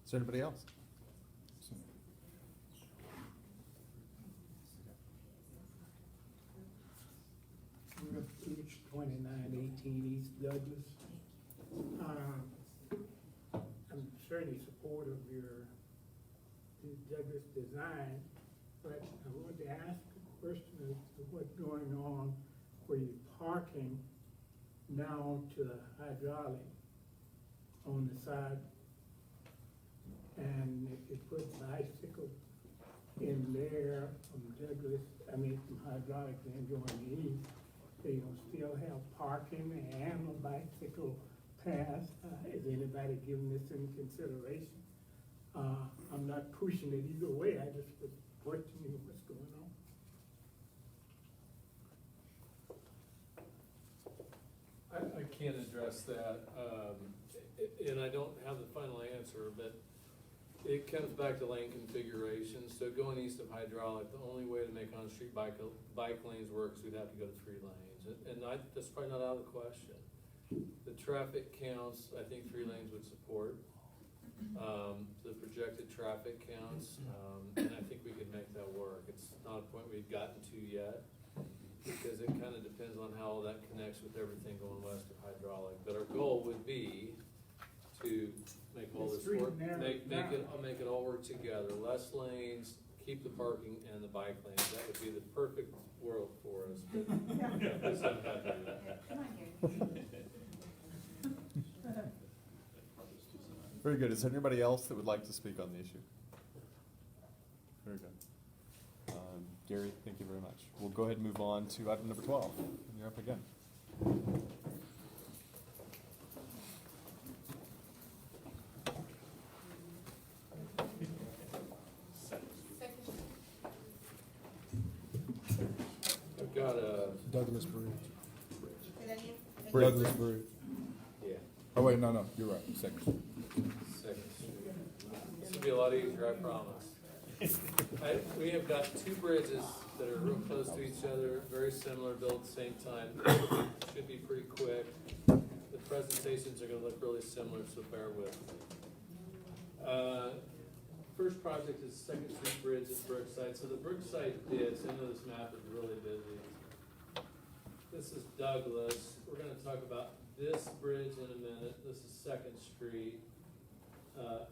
S1: Is there anybody else?
S18: H 2918 East Douglas. I'm certainly supportive of your Douglas design, but I wanted to ask a question as to what's going on where you're parking now to the hydraulic on the side, and if you put bicycle in there from Douglas, from hydraulic and going east, they will still have parking and a bicycle path. Is anybody giving this any consideration? I'm not pushing it either way, I just was questioning what's going on.
S2: I can't address that, and I don't have the final answer, but it comes back to lane configuration. So going east of hydraulic, the only way to make on-street bike lanes work is we'd have to go to 3 lanes. And that's probably not out of the question. The traffic counts, I think 3 lanes would support. The projected traffic counts, and I think we could make that work. It's not a point we've gotten to yet, because it kind of depends on how that connects with everything going west of hydraulic. But our goal would be to make all this work, make it all work together. Less lanes, keep the parking and the bike lanes. That would be the perfect world for us. But let's not do that.
S15: Come on, Gary.
S1: Very good. Is there anybody else that would like to speak on the issue? Very good. Gary, thank you very much. We'll go ahead and move on to item number 12. And you're up again.
S2: I've got a,
S13: Douglas Bridge.
S3: Say that again?
S13: Douglas Bridge.
S2: yeah,
S13: Oh, wait, no, you're right, second.
S2: Second Street. This will be a lot easier, I promise. We have got two bridges that are real close to each other, very similar, built at the same time. Should be pretty quick. The presentations are gonna look really similar, so bear with me. First project is Second Street Bridge at Brookside. So the Brookside ditch, I know this map is really busy. This is Douglas. We're gonna talk about this bridge in a minute. This is Second Street,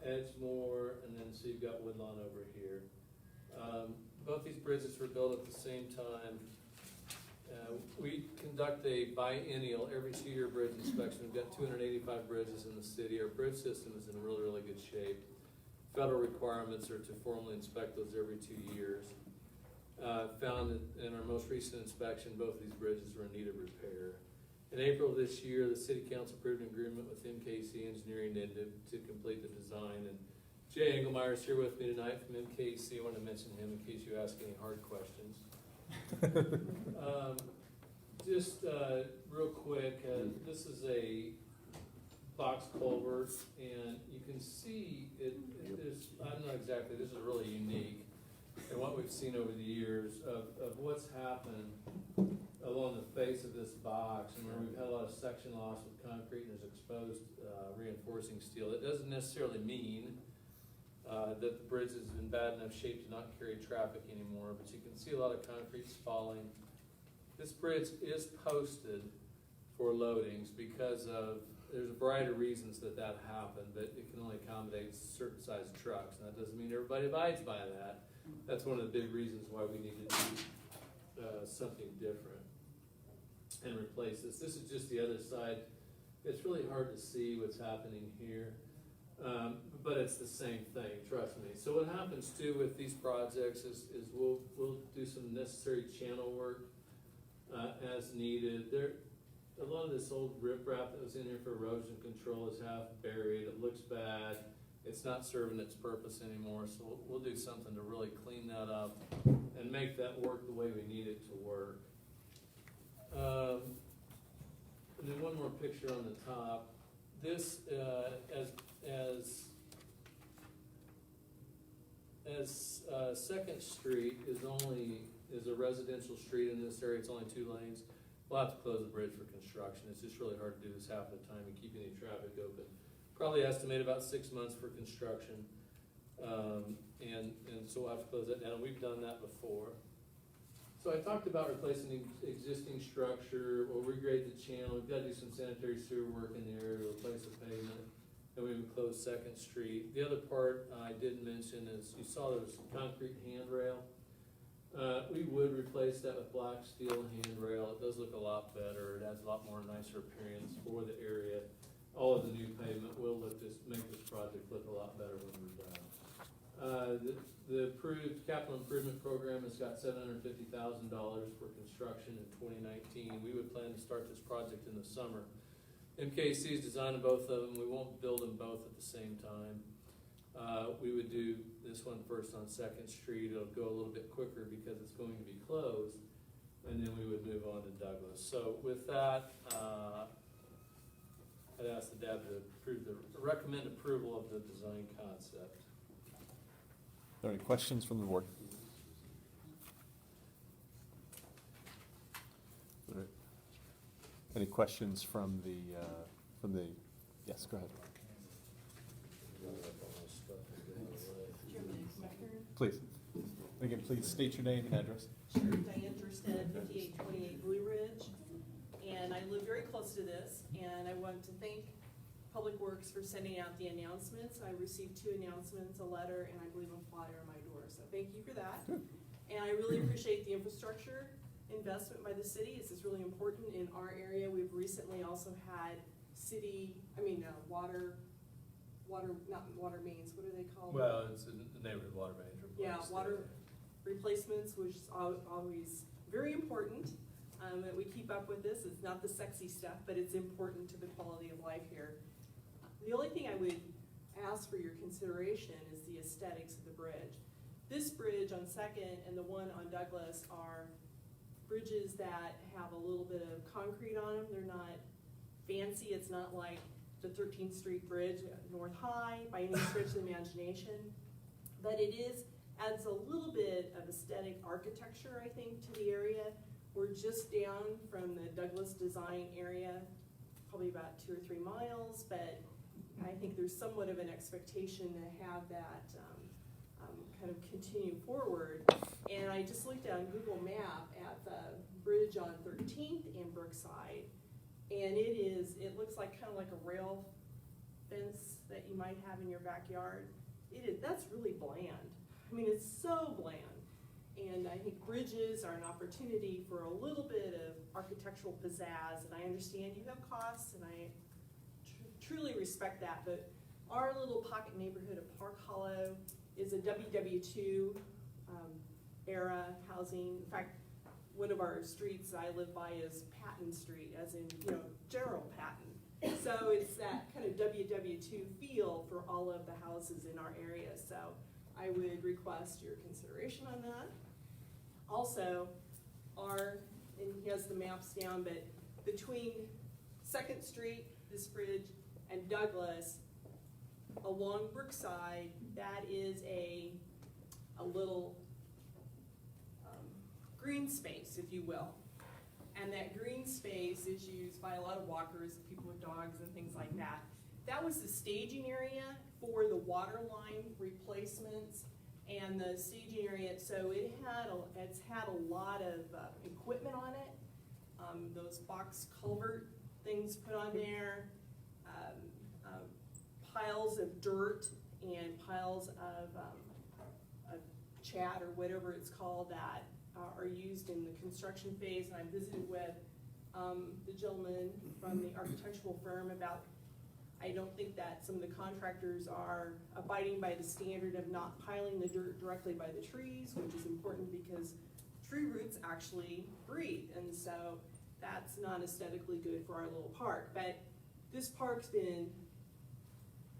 S2: Edgemore, and then so you've got Woodlawn over here. Both these bridges were built at the same time. We conduct a biennial, every 2-year bridge inspection. We've got 285 bridges in the city. Our bridge system is in really, really good shape. Federal requirements are to formally inspect those every 2 years. Found that in our most recent inspection, both of these bridges were in need of repair. In April of this year, the city council approved an agreement with MKC Engineering to complete the design. And Jay Engelmeyer is here with me tonight from MKC. I want to mention him in case you ask any hard questions. Just real quick, this is a box culvert, and you can see it is, I'm not exactly, this is really unique, and what we've seen over the years of what's happened along the face of this box. And where we've had a lot of section loss with concrete and there's exposed reinforcing steel. It doesn't necessarily mean that the bridge is in bad enough shape to not carry traffic anymore, but you can see a lot of concrete's falling. This bridge is posted for loadings because of, there's a variety of reasons that happened, but it can only accommodate certain size trucks, and that doesn't mean everybody abides by that. That's one of the big reasons why we need to do something different and replace this. This is just the other side. It's really hard to see what's happening here, but it's the same thing, trust me. So what happens too with these projects is we'll do some necessary channel work as needed. A lot of this old riprap that was in here for erosion control is half buried. It looks bad. It's not serving its purpose anymore, so we'll do something to really clean that up and make that work the way we need it to work. And then one more picture on the top. This, Second Street is a residential street in this area. It's only 2 lanes. We'll have to close the bridge for construction. It's just really hard to do this half the time and keep any traffic open. Probably estimate about 6 months for construction. And so we'll have to close that down. We've done that before. So I talked about replacing the existing structure. We'll regrade the channel. We've got to do some sanitary sewer work in the area to replace the pavement. And we would close Second Street. The other part I did mention is you saw there was some concrete handrail. We would replace that with black steel handrail. It does look a lot better. It adds a lot more nicer appearance for the area. All of the new pavement will make this project look a lot better when we're done. The approved capital improvement program has got $750,000 for construction in 2019. We would plan to start this project in the summer. MKC is designing both of them. We won't build them both at the same time. We would do this one first on Second Street. It'll go a little bit quicker because it's going to be closed, and then we would move on to Douglas. So with that, I'd ask the DAB to recommend approval of the design concept.
S1: Are there any questions from the board? Any questions from the, yes, go ahead. Please. Again, please state your name and address.
S8: Sure, Diane Durstead, 5828 Blue Ridge. And I live very close to this, and I want to thank Public Works for sending out the announcements. I received 2 announcements, a letter, and I believe a flyer on my door, so thank you for that.
S1: Good.
S8: And I really appreciate the infrastructure investment by the city. This is really important in our area. We've recently also had not water mains, what are they called?
S2: Well, it's the neighborhood water main.
S8: Yeah, water replacements, which is always very important, that we keep up with this. It's not the sexy stuff, but it's important to the quality of life here. The only thing I would ask for your consideration is the aesthetics of the bridge. This bridge on Second and the one on Douglas are bridges that have a little bit of concrete on them. They're not fancy. It's not like the 13th Street Bridge at North High by any stretch of the imagination. But it adds a little bit of aesthetic architecture, I think, to the area. We're just down from the Douglas Design area, probably about 2 or 3 miles, but I think there's somewhat of an expectation to have that kind of continue forward. And I just looked on Google Map at the bridge on 13th in Brookside, and it looks like kind of like a rail fence that you might have in your backyard. That's really bland. I mean, it's so bland. And I think bridges are an opportunity for a little bit of architectural pizzazz, and I understand you have costs, and I truly respect that, but our little pocket neighborhood of Park Hollow is a WW2 era housing. In fact, one of our streets I live by is Patton Street, as in, General Patton. So it's that kind of WW2 feel for all of the houses in our area. So I would request your consideration on that. Also, and he has the maps down, but between 2nd Street, this bridge, and Douglas, along Brookside, that is a little green space, if you will. And that green space is used by a lot of walkers, people with dogs and things like that. That was the staging area for the water line replacements and the staging area. So it's had a lot of equipment on it. Those box culvert things put on there, piles of dirt and piles of chat or whatever it's called that are used in the construction phase. And I visited with the gentleman from the architectural firm about, I don't think that some of the contractors are abiding by the standard of not piling the dirt directly by the trees, which is important because tree roots actually breathe, and so that's not aesthetically good for our little park. But this park's been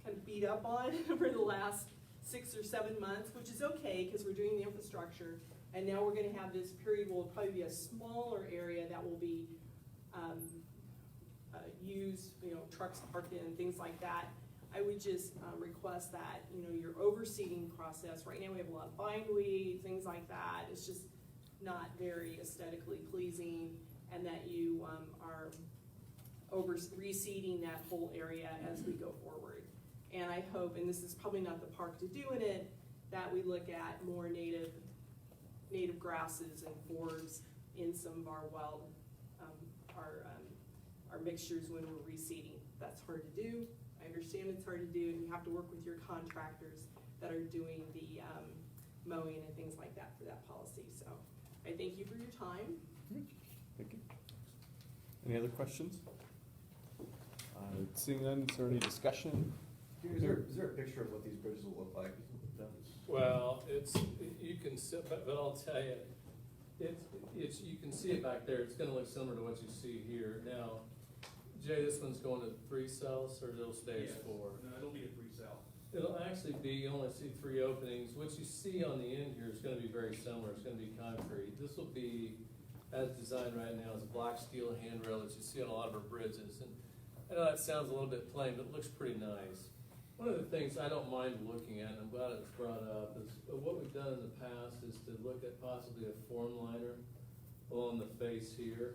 S8: kind of beat up on for the last 6 or 7 months, which is okay because we're doing the infrastructure, and now we're going to have this period will probably be a smaller area that will be used, trucks parked in and things like that. I would just request that, your overseeding process, right now we have a lot of bindweed, things like that. It's just not very aesthetically pleasing, and that you are reseeding that whole area as we go forward. And I hope, and this is probably not the park to do in it, that we look at more native grasses and forbs in some of our wild, our mixtures when we're reseeding. That's hard to do. I understand it's hard to do, and you have to work with your contractors that are doing the mowing and things like that for that policy. So I thank you for your time.
S1: Thank you. Any other questions? Seeing none, is there any discussion?
S9: Is there a picture of what these bridges will look like?
S2: Well, you can see, but I'll tell you, you can see it back there. It's going to look similar to what you see here. Now, Jay, this one's going to 3 cells, or it'll stay as 4?
S14: No, it'll be a 3 cell.
S2: It'll actually be, you only see 3 openings. What you see on the end here is going to be very similar. It's going to be concrete. This will be, as designed right now, is a black steel handrail that you see on a lot of our bridges. And I know that sounds a little bit plain, but it looks pretty nice. One of the things I don't mind looking at, and I'm glad it's brought up, is what we've done in the past is to look at possibly a form liner along the face here.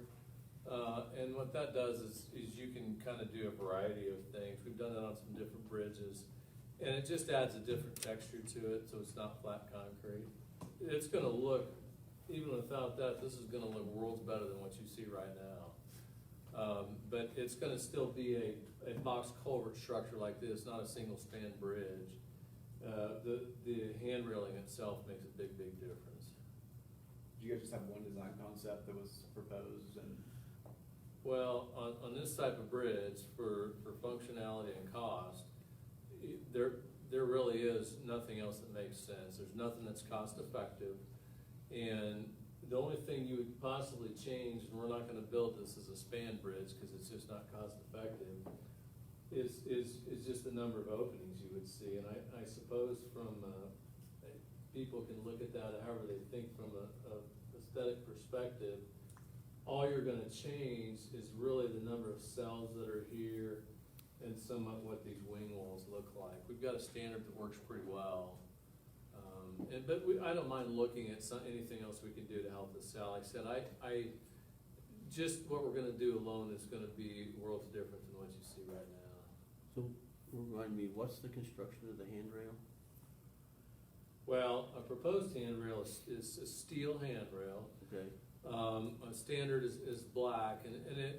S2: And what that does is you can kind of do a variety of things. We've done that on some different bridges. And it just adds a different texture to it, so it's not flat concrete. It's going to look, even without that, this is going to look worlds better than what you see right now. But it's going to still be a box culvert structure like this, not a single span bridge. The hand railing itself makes a big, big difference.
S9: Do you guys just have one design concept that was proposed? And
S2: well, on this type of bridge, for functionality and cost, there really is nothing else that makes sense. There's nothing that's cost effective. And the only thing you would possibly change, and we're not gonna build this as a span bridge, cause it's just not cost effective, is just the number of openings you would see. And I suppose from, people can look at that however they think from a aesthetic perspective. All you're gonna change is really the number of cells that are here and somewhat what these wing walls look like. We've got a standard that works pretty well. But I don't mind looking at anything else we can do to help us out. Like I said, I just what we're gonna do alone is gonna be worlds different than what you see right now.
S4: So, remind me, what's the construction of the handrail?
S2: Well, a proposed handrail is a steel handrail.
S4: Okay.
S2: A standard is black, and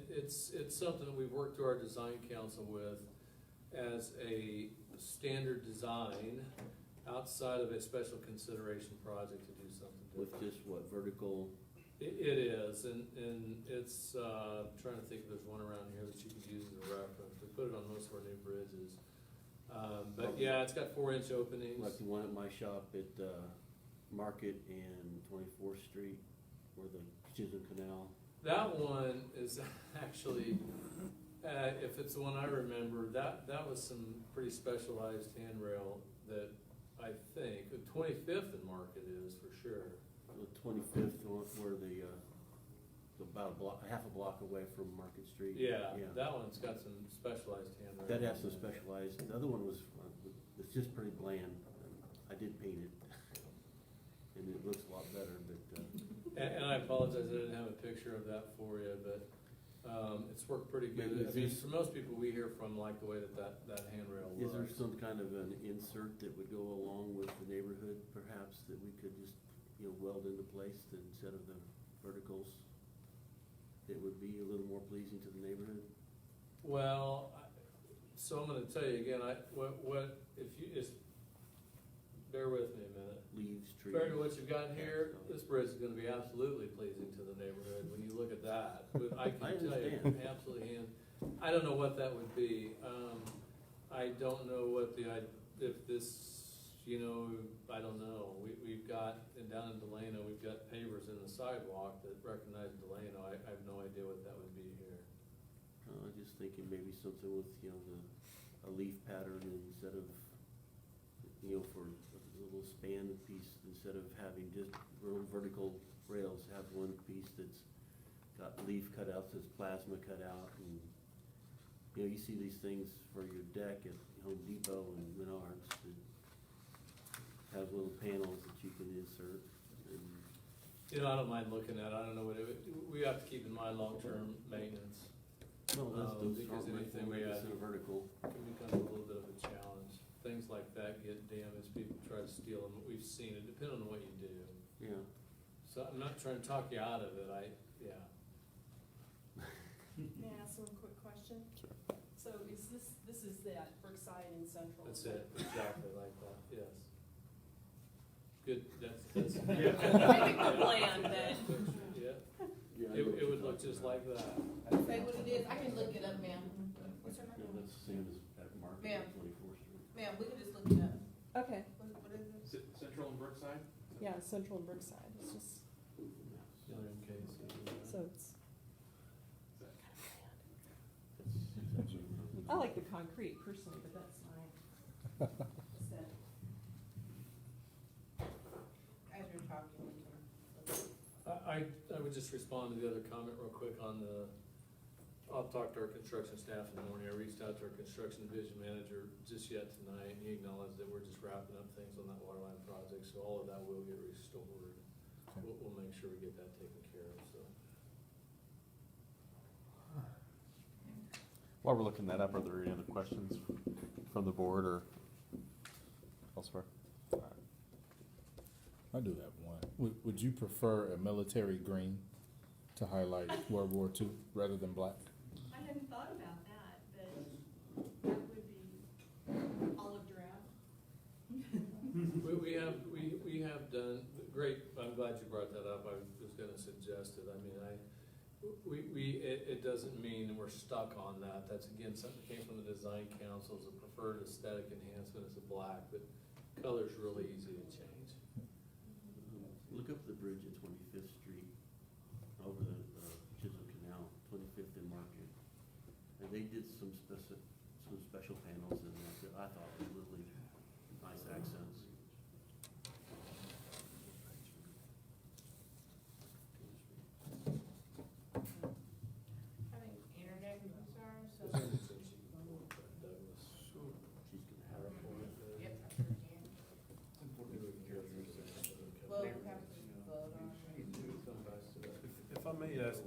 S2: it's something that we've worked through our design council with as a standard design outside of a special consideration project to do something
S4: With
S2: different.
S4: just what, vertical?
S2: It is, and it's, trying to think if there's one around here that you could use as a reference. We put it on most of our new bridges. But yeah, it's got 4-inch openings.
S4: Like the one at my shop at, Market and 24th Street, or the Chisholm Canal.
S2: That one is actually, if it's the one I remember, that was some pretty specialized handrail that I think, the 25th in Market is for sure.
S4: The 25th, where about a block, half a block away from Market Street.
S2: Yeah, that one's got some specialized handrail.
S4: That has some specialized, the other one was, it's just pretty bland. I did paint it, and it looks a lot better, but,
S2: And I apologize, I didn't have a picture of that for you, but, it's worked pretty good. I mean, for most people, we hear from like the way that handrail
S4: is
S2: looks.
S4: there some kind of an insert that would go along with the neighborhood, perhaps, that we could just, weld into place instead of the verticals? It would be a little more pleasing to the neighborhood?
S2: Well, so I'm gonna tell you again, bear with me a minute.
S4: Leaves, trees.
S2: Compared to what you've got here, this bridge is gonna be absolutely pleasing to the neighborhood when you look at that. But I can tell you,
S4: understand.
S2: absolutely, I don't know what that would be. I don't know what if this, I don't know. We've got, and down in Delano, we've got pavers in the sidewalk that recognize Delano. I have no idea what that would be here.
S4: I'm just thinking maybe something with, a leaf pattern instead of, for a little span piece, instead of having just real vertical rails, have one piece that's got leaf cutouts, that's plasma cut out, and, you see these things for your deck at Home Depot and Menards that have little panels that you can insert, and
S2: I don't mind looking at it. I don't know what we have to keep in mind long-term maintenance.
S4: no, those
S2: Because
S4: aren't
S2: anything we add
S4: in a vertical.
S2: can become a little bit of a challenge. Things like that get damaged, people try to steal them, we've seen it, depending on what you do.
S4: Yeah.
S2: So I'm not trying to talk you out of it,
S8: May I ask one quick question?
S1: Sure.
S8: So this is that Brookside and Central?
S2: That's it, exactly like that, yes. Good, that's.
S8: Make a plan then.
S2: Yeah, it would look just like that.
S3: Say what it is, I can look it up, ma'am. What's her
S4: Yeah,
S3: name?
S4: that's the same as at Market
S3: Ma'am.
S4: and 24th Street.
S3: Ma'am, we can just look it up.
S8: Okay,
S3: What is it?
S9: Central and Brookside?
S8: yeah, Central and Brookside, it's just, so it's. I like the concrete personally, but that's my.
S3: As you're talking, we can.
S2: I would just respond to the other comment real quick on I'll talk to our construction staff in the morning. I reached out to our construction division manager just yet tonight, and he acknowledged that we're just wrapping up things on that water line project, so all of that will get restored. We'll make sure we get that taken care of, so.
S1: While we're looking that up, are there any other questions from the board or elsewhere?
S13: I do have one. Would you prefer a military green to highlight World War II rather than black?
S22: I hadn't thought about that, but that would be olive drab.
S2: We have done, great, I'm glad you brought that up. I was gonna suggest it. I mean, it doesn't mean we're stuck on that. That's again, something that came from the design council as a preferred aesthetic enhancement as a black, but color's really easy to change.
S4: look up the bridge at 25th Street over the Chisholm Canal, 25th and Market. And they did some special panels in that that I thought were really nice accents.
S15: Having internet concerns, so.
S4: She's gonna have it for it.
S15: Yep, I sure can. Well, we have to vote on it.
S12: If I may ask,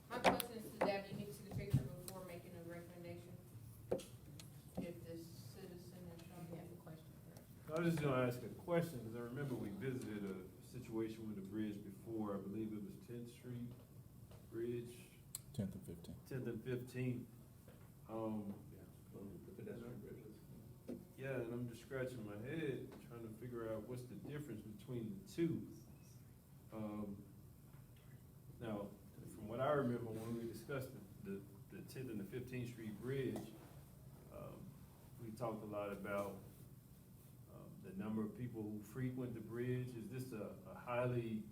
S15: My question is to Deb, you need to see the picture before making a recommendation? If the citizen is showing you have a question first.
S12: I was just gonna ask a question, because I remember we visited a situation with a bridge before, I believe it was 10th Street Bridge,
S13: 10th and 15th.
S12: 10th and 15th.
S2: The pedestrian bridges.
S12: Yeah, and I'm just scratching my head, trying to figure out what's the difference between the two. Now, from what I remember, when we discussed the 10th and the 15th Street Bridge, we talked a lot about the number of people who frequent the bridge. Is this a highly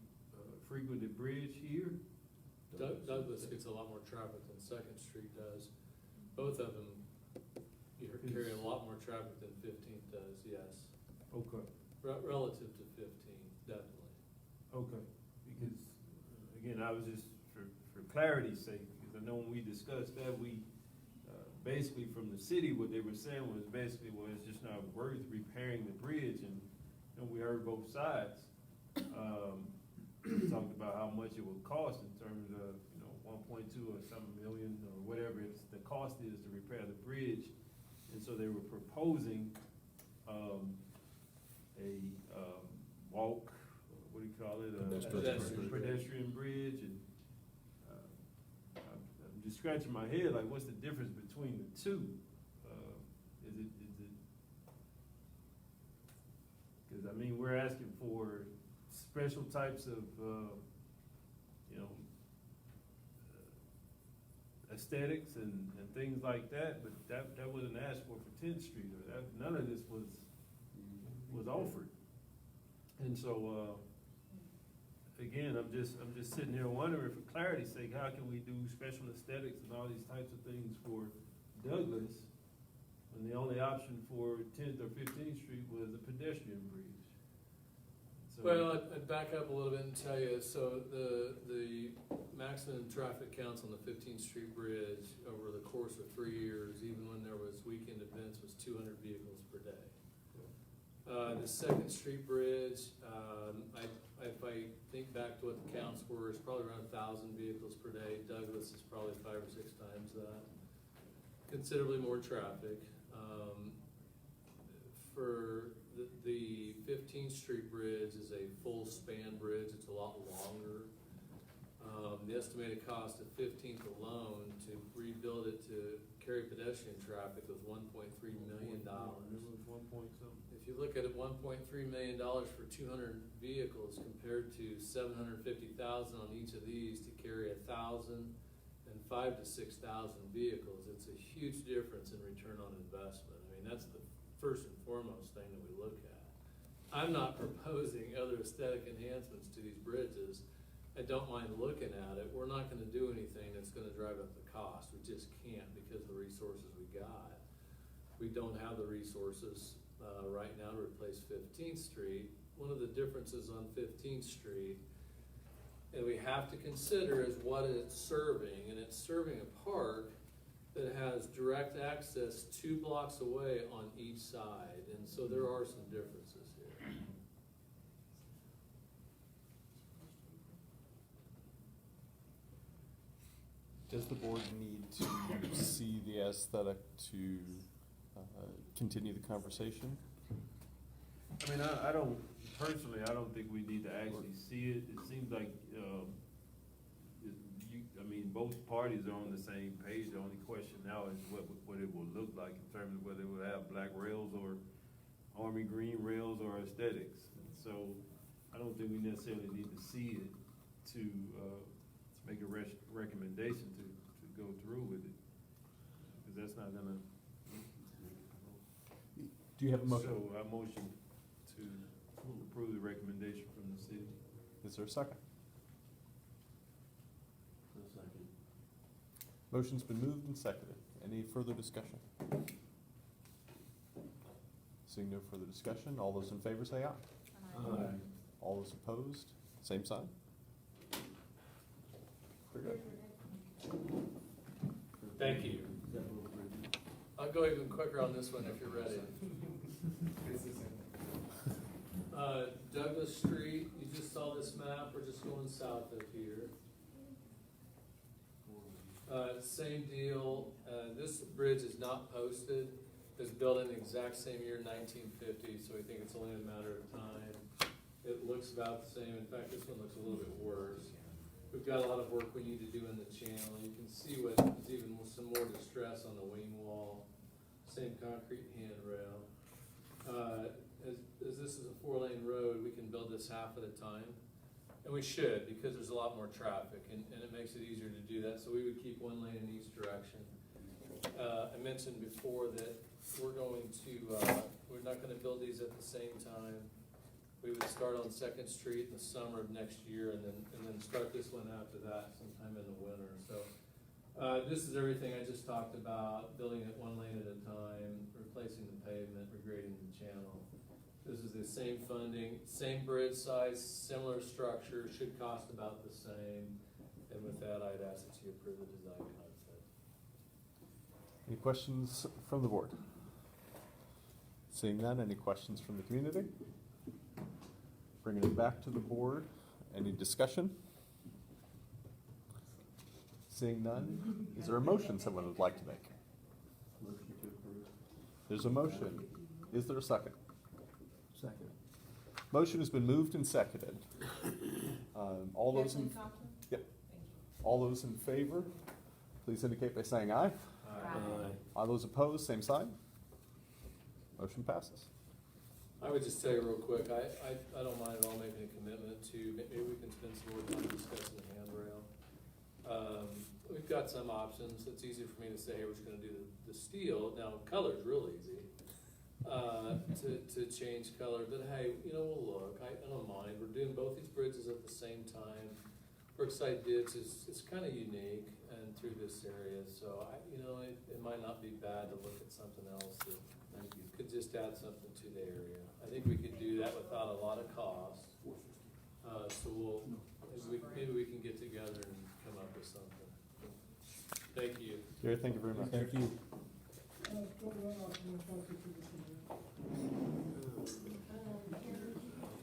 S12: frequented bridge here?
S2: Douglas gets a lot more traffic than Second Street does. Both of them carry a lot more traffic than 15th does, yes.
S12: Okay.
S2: Relative to 15, definitely.
S12: Okay, because, again, I was just, for clarity's sake, because I know when we discussed that, we, basically from the city, what they were saying was basically, well, it's just not worth repairing the bridge, and, you know, we heard both sides. We talked about how much it would cost in terms of, you know, 1.2 or some million, or whatever the cost is to repair the bridge, and so they were proposing, a walk, what do you call it? Pedestrian bridge, and I'm just scratching my head, like, what's the difference between the two? Is it, because, I mean, we're asking for special types of, you know, aesthetics and things like that, but that wasn't asked for 10th Street, or that, none of this was offered. And so, again, I'm just sitting here wondering, for clarity's sake, how can we do special aesthetics and all these types of things for Douglas, when the only option for 10th or 15th Street was a pedestrian bridge? So,
S2: Well, I'd back up a little bit and tell you, so the maximum traffic counts on the 15th Street Bridge over the course of 3 years, even when there was weekend events, was 200 vehicles per day. The Second Street Bridge, if I think back to what the counts were, it's probably around 1,000 vehicles per day. Douglas is probably 5 or 6 times that. Considerably more traffic. For the 15th Street Bridge is a full span bridge. It's a lot longer. The estimated cost of 15th alone to rebuild it to carry pedestrian traffic was $1.3 million. If you look at it, $1.3 million for 200 vehicles compared to $750,000 on each of these to carry 1,000 and 5,000 to 6,000 vehicles, it's a huge difference in return on investment. I mean, that's the first and foremost thing that we look at. I'm not proposing other aesthetic enhancements to these bridges. I don't mind looking at it. We're not gonna do anything that's gonna drive up the cost. We just can't because of the resources we got. We don't have the resources right now to replace 15th Street. One of the differences on 15th Street that we have to consider is what it's serving, and it's serving a park that has direct access 2 blocks away on each side, and so there are some differences here.
S1: Does the board need to see the aesthetic to continue the conversation?
S12: I mean, I don't, personally, I don't think we need to actually see it. It seems like, I mean, both parties are on the same page. The only question now is what it will look like in terms of whether it will have black rails or army green rails or aesthetics. And so I don't think we necessarily need to see it to make a recommendation to go through with it. Because that's not gonna.
S1: Do you have a motion?
S10: So I motion to approve the recommendation from the city.
S1: Is there a second?
S4: So second.
S1: Motion's been moved and seconded. Any further discussion? Seeing no further discussion, all those in favor say aye.
S10: Aye.
S1: All those opposed, same sign. Very good.
S2: Thank you. I'll go even quicker on this one if you're ready. Douglas Street, you just saw this map, we're just going south of here. Same deal, this bridge is not posted, it was built in the exact same year, 1950, so we think it's only a matter of time. It looks about the same, in fact, this one looks a little bit worse. We've got a lot of work we need to do in the channel, you can see what, there's even some more distress on the wing wall, same concrete handrail. As this is a 4-lane road, we can build this half at a time. And we should, because there's a lot more traffic, and it makes it easier to do that, so we would keep 1 lane in each direction. I mentioned before that we're not gonna build these at the same time. We would start on Second Street in the summer of next year, and then start this one after that sometime in the winter, so. This is everything I just talked about, building it 1 lane at a time, replacing the pavement, regrading the channel. This is the same funding, same bridge size, similar structure, should cost about the same. And with that, I'd ask that you approve the design concept.
S1: Any questions from the board? Seeing none, any questions from the community? Bringing it back to the board, any discussion? Seeing none, is there a motion someone would like to make?
S4: Motion to approve.
S1: There's a motion. Is there a second?
S4: Second.
S1: Motion has been moved and seconded. All those in,
S3: Councilman Thompson?
S1: yep. All those in favor, please indicate by saying aye.
S2: Aye.
S1: All those opposed, same sign. Motion passes.
S2: I would just tell you real quick, I don't mind at all making a commitment to, maybe we can spend some more time discussing the handrail. We've got some options. It's easier for me to say, hey, we're just gonna do the steel. Now, color's real easy. To change color, but hey, we'll look, I don't mind, we're doing both these bridges at the same time. Brookside Ditch is kind of unique and through this area, so it might not be bad to look at something else that could just add something to the area. I think we could do that without a lot of cost, so maybe we can get together and come up with something. Thank you.
S1: Gary, thank you very much.
S13: Thank you.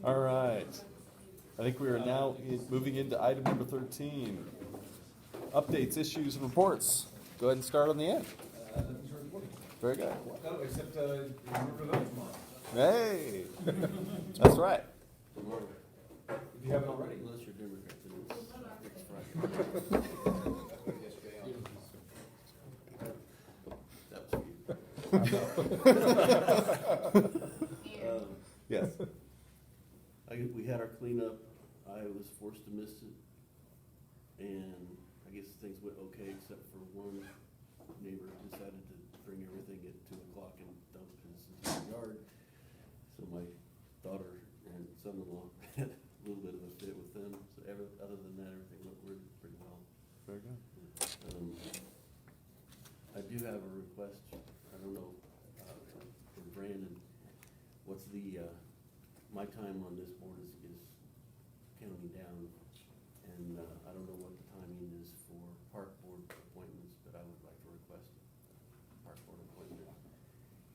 S1: All right. I think we are now moving into item number 13. Updates, issues, and reports. Go ahead and start on the end. Very good.
S9: No, except, remember that tomorrow.
S1: Hey, that's right.
S4: Tomorrow.
S9: If you haven't already.
S4: Unless you're Democrat, then it's Friday. That was you.
S1: Yes.
S4: We had our cleanup, I was forced to miss it, and I guess things went okay, except for one neighbor decided to bring everything at 2 o'clock and dump his entire yard. So my daughter and son-in-law had a little bit of a fit with them, so other than that, everything looked pretty well.
S1: Very good.
S4: I do have a request, I don't know, from Brandon, what's my time on this board is counting down, and I don't know what the timing is for park board appointments, but I would like to request a park board appointment.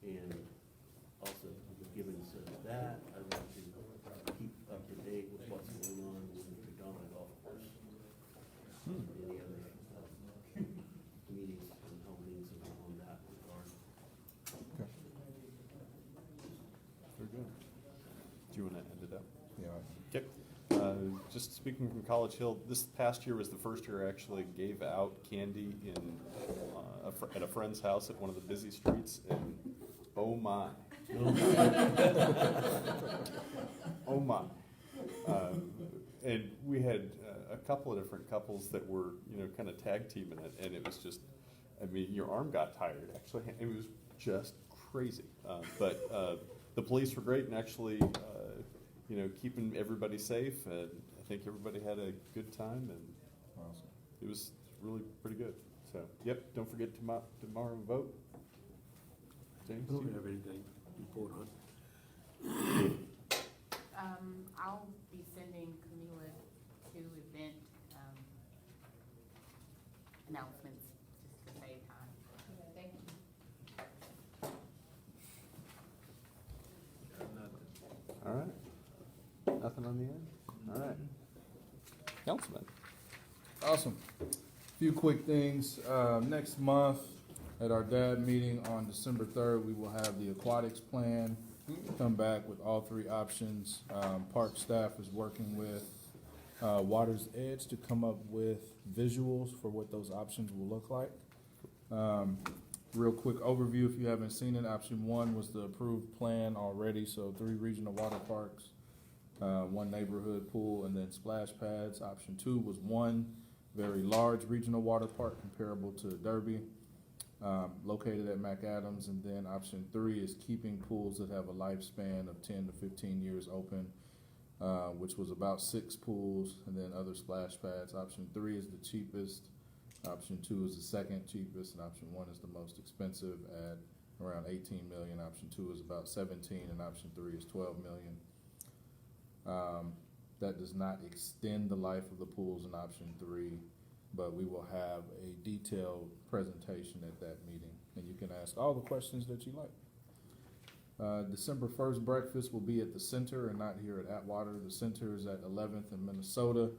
S4: And also, given that, I'd like to keep up to date with what's going on with the McDonald Golf Course. Any other meetings and holdings on that regard.
S1: Okay. Very good. Do you want to end it up?
S13: Yeah.
S1: Okay. Just speaking from College Hill, this past year was the first year I actually gave out candy at a friend's house at one of the busy streets, and oh my. Oh my. And we had a couple of different couples that were, kind of tag teaming it, and it was just, your arm got tired, actually. It was just crazy. But the police were great and actually, keeping everybody safe. And I think everybody had a good time, and
S13: Awesome.
S1: it was really pretty good. So, yep, don't forget tomorrow vote. James?
S11: Don't have anything to report on.
S15: I'll be sending Camila 2 event, announcements, just to save time.
S3: Thank you.
S1: All right. Nothing on the end? All right. Councilman?
S13: Awesome. Few quick things. Next month at our DAB meeting on December 3rd, we will have the aquatics plan. Come back with all 3 options. Park staff is working with Water's Edge to come up with visuals for what those options will look like. Real quick overview, if you haven't seen it, option 1 was the approved plan already, so 3 regional water parks, 1 neighborhood pool, and then splash pads. Option 2 was 1 very large regional water park comparable to Derby, located at McAdams. And then option 3 is keeping pools that have a lifespan of 10 to 15 years open, which was about 6 pools, and then other splash pads. Option 3 is the cheapest. Option 2 is the second cheapest, and option 1 is the most expensive at around 18 million. Option 2 is about 17, and option 3 is 12 million. That does not extend the life of the pools in option 3, but we will have a detailed presentation at that meeting, and you can ask all the questions that you like. December 1st breakfast will be at the center and not here at Atwater. The center is at 11th in Minnesota.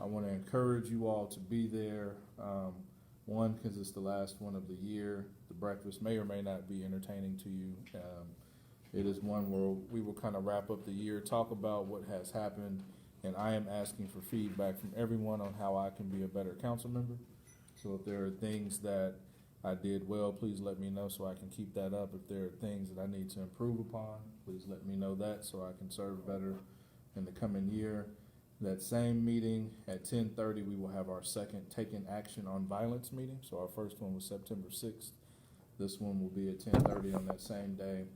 S13: I want to encourage you all to be there. 1, because it's the last one of the year. The breakfast may or may not be entertaining to you. It is one where we will kind of wrap up the year, talk about what has happened, and I am asking for feedback from everyone on how I can be a better council member. So if there are things that I did well, please let me know so I can keep that up. If there are things that I need to improve upon, please let me know that so I can serve better in the coming year. That same meeting at 10:30, we will have our second Taking Action on Violence meeting. So our first one was September 6th. This one will be at 10:30 on that same day.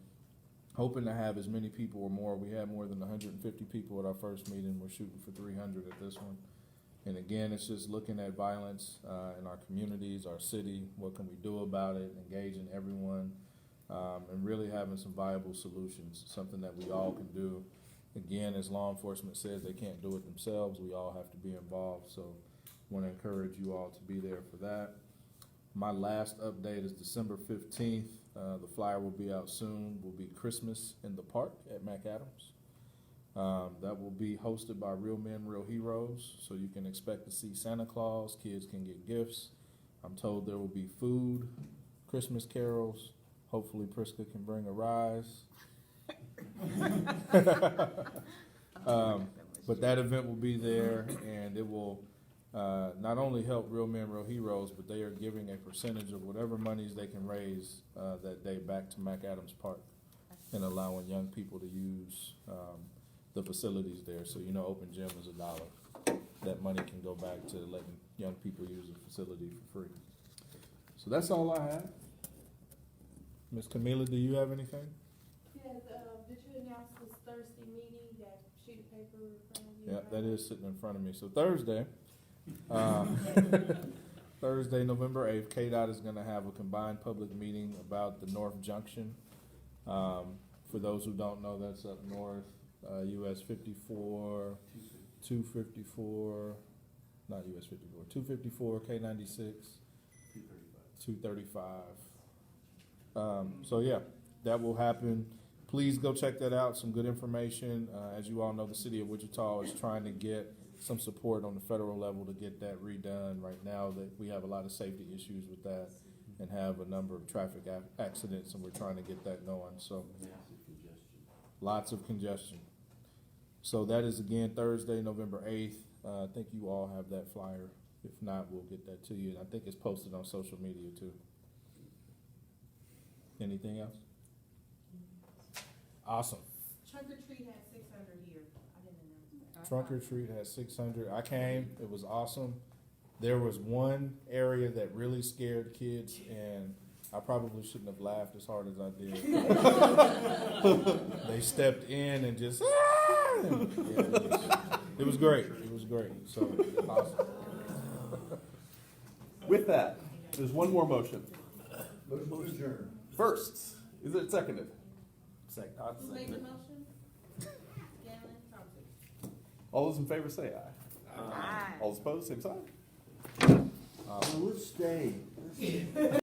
S13: Hoping to have as many people or more. We had more than 150 people at our first meeting. We're shooting for 300 at this one. And again, it's just looking at violence in our communities, our city. What can we do about it? Engaging everyone, and really having some viable solutions. Something that we all can do. Again, as law enforcement says, they can't do it themselves. We all have to be involved. So I want to encourage you all to be there for that. My last update is December 15th. The flyer will be out soon. Will be Christmas in the Park at McAdams. That will be hosted by Real Men, Real Heroes. So you can expect to see Santa Claus. Kids can get gifts. I'm told there will be food, Christmas carols. Hopefully Priska can bring a rise. But that event will be there, and it will not only help Real Men, Real Heroes, but they are giving a percentage of whatever monies they can raise that day back to McAdams Park and allowing young people to use the facilities there. So, open gym is $1. That money can go back to letting young people use the facility for free. So that's all I have. Ms. Camila, do you have anything?
S3: Yes, did you announce this Thursday meeting, that sheet of paper in front of you?
S13: Yeah, that is sitting in front of me. So Thursday, Thursday, November 8th, KDOT is going to have a combined public meeting about the North Junction. For those who don't know, that's up north, US 54, 254, not US 54, 254, K96, 235. So yeah, that will happen. Please go check that out. Some good information. As you all know, the city of Wichita is trying to get some support on the federal level to get that redone. Right now, that we have a lot of safety issues with that and have a number of traffic accidents, and we're trying to get that going. So lots of congestion. So that is again Thursday, November 8th. I think you all have that flyer. If not, we'll get that to you. And I think it's posted on social media too. Anything else? Awesome.
S3: Trunk or Treat had 600 here. I didn't announce that.
S13: Trunk or Treat has 600. I came. It was awesome. There was one area that really scared kids, and I probably shouldn't have laughed as hard as I did. They stepped in and just, it was great. It was great. So, awesome.
S1: With that, there's one more motion.
S4: Motion to adjourn.
S1: First, is it seconded?
S11: Second.
S3: Who made the motion? Galen Thompson.
S1: All those in favor say aye.
S3: Aye.
S1: All those opposed, same sign.
S4: Let's stay.